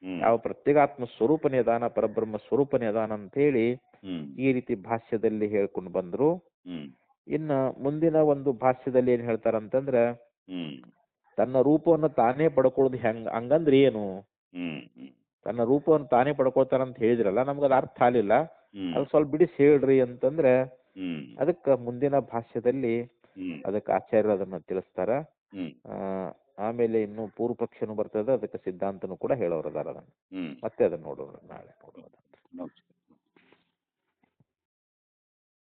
ಹ್ಮ್ ಯಾವ ಪ್ರತ್ಯೇಗಾತ್ಮ ಸ್ವರೂಪನೇ ಅದಾನ, ಪರಬ್ರಹ್ಮ ಸ್ವರೂಪನೇ ಅದಾನ ಅಂತ ಹೇಳಿ ಹ್ಮ್ ಈ ರೀತಿ ಭಾಷ್ಯದಲ್ಲಿ ಹೇಳ್ಕೊಂಡು ಬಂದ್ರು. ಹ್ಮ್ ಇನ್ನ ಮುಂದಿನ ಒಂದು ಭಾಷ್ಯದಲ್ಲಿ ಏನ್ ಹೇಳ್ತಾರಂತಂದ್ರ, ಹ್ಮ್ ತನ್ನ ರೂಪವನ್ನು ತಾನೇ ಪಡ್ಕೊಳ್ಳೋದು ಹಂಗಂದ್ರೆ ಏನು, ಹ್ಮ್ ಹ್ಮ್ ತನ್ನ ರೂಪವನ್ನು ತಾನೇ ಪಡ್ಕೊಳ್ತಾರಂತ ಹೇಳಿದ್ರಲ್ಲ, ನಮ್ಗದು ಅರ್ಥ ಆಗ್ಲಿಲ್ಲ, ಹ್ಮ್ ಅದು ಸ್ವಲ್ಪ ಬಿಡಿಸಿ ಹೇಳ್ರಿ ಅಂತಂದ್ರೆ ಹ್ಮ್ ಅದಕ್ಕೆ ಮುಂದಿನ ಭಾಷ್ಯದಲ್ಲಿ ಹ್ಮ್ ಅದಕ್ಕೆ ಆಚಾರ್ಯರು ಅದನ್ನ ತಿಳಿಸ್ತಾರ. ಹ್ಮ್ ಆಮೇಲೆ ಇನ್ನು ಪೂರ್ವ ಪಕ್ಷನು ಬರ್ತದೆ, ಅದಕ್ಕೆ ಸಿದ್ಧಾಂತನು ಕೂಡ ಹೇಳೋರದಾರ ಅದನ್ನ. ಹ್ಮ್ ಮತ್ತೆ ಅದನ್ನ ನೋಡೋಣ, ನಾಳೆ ನೋಡೋಣ.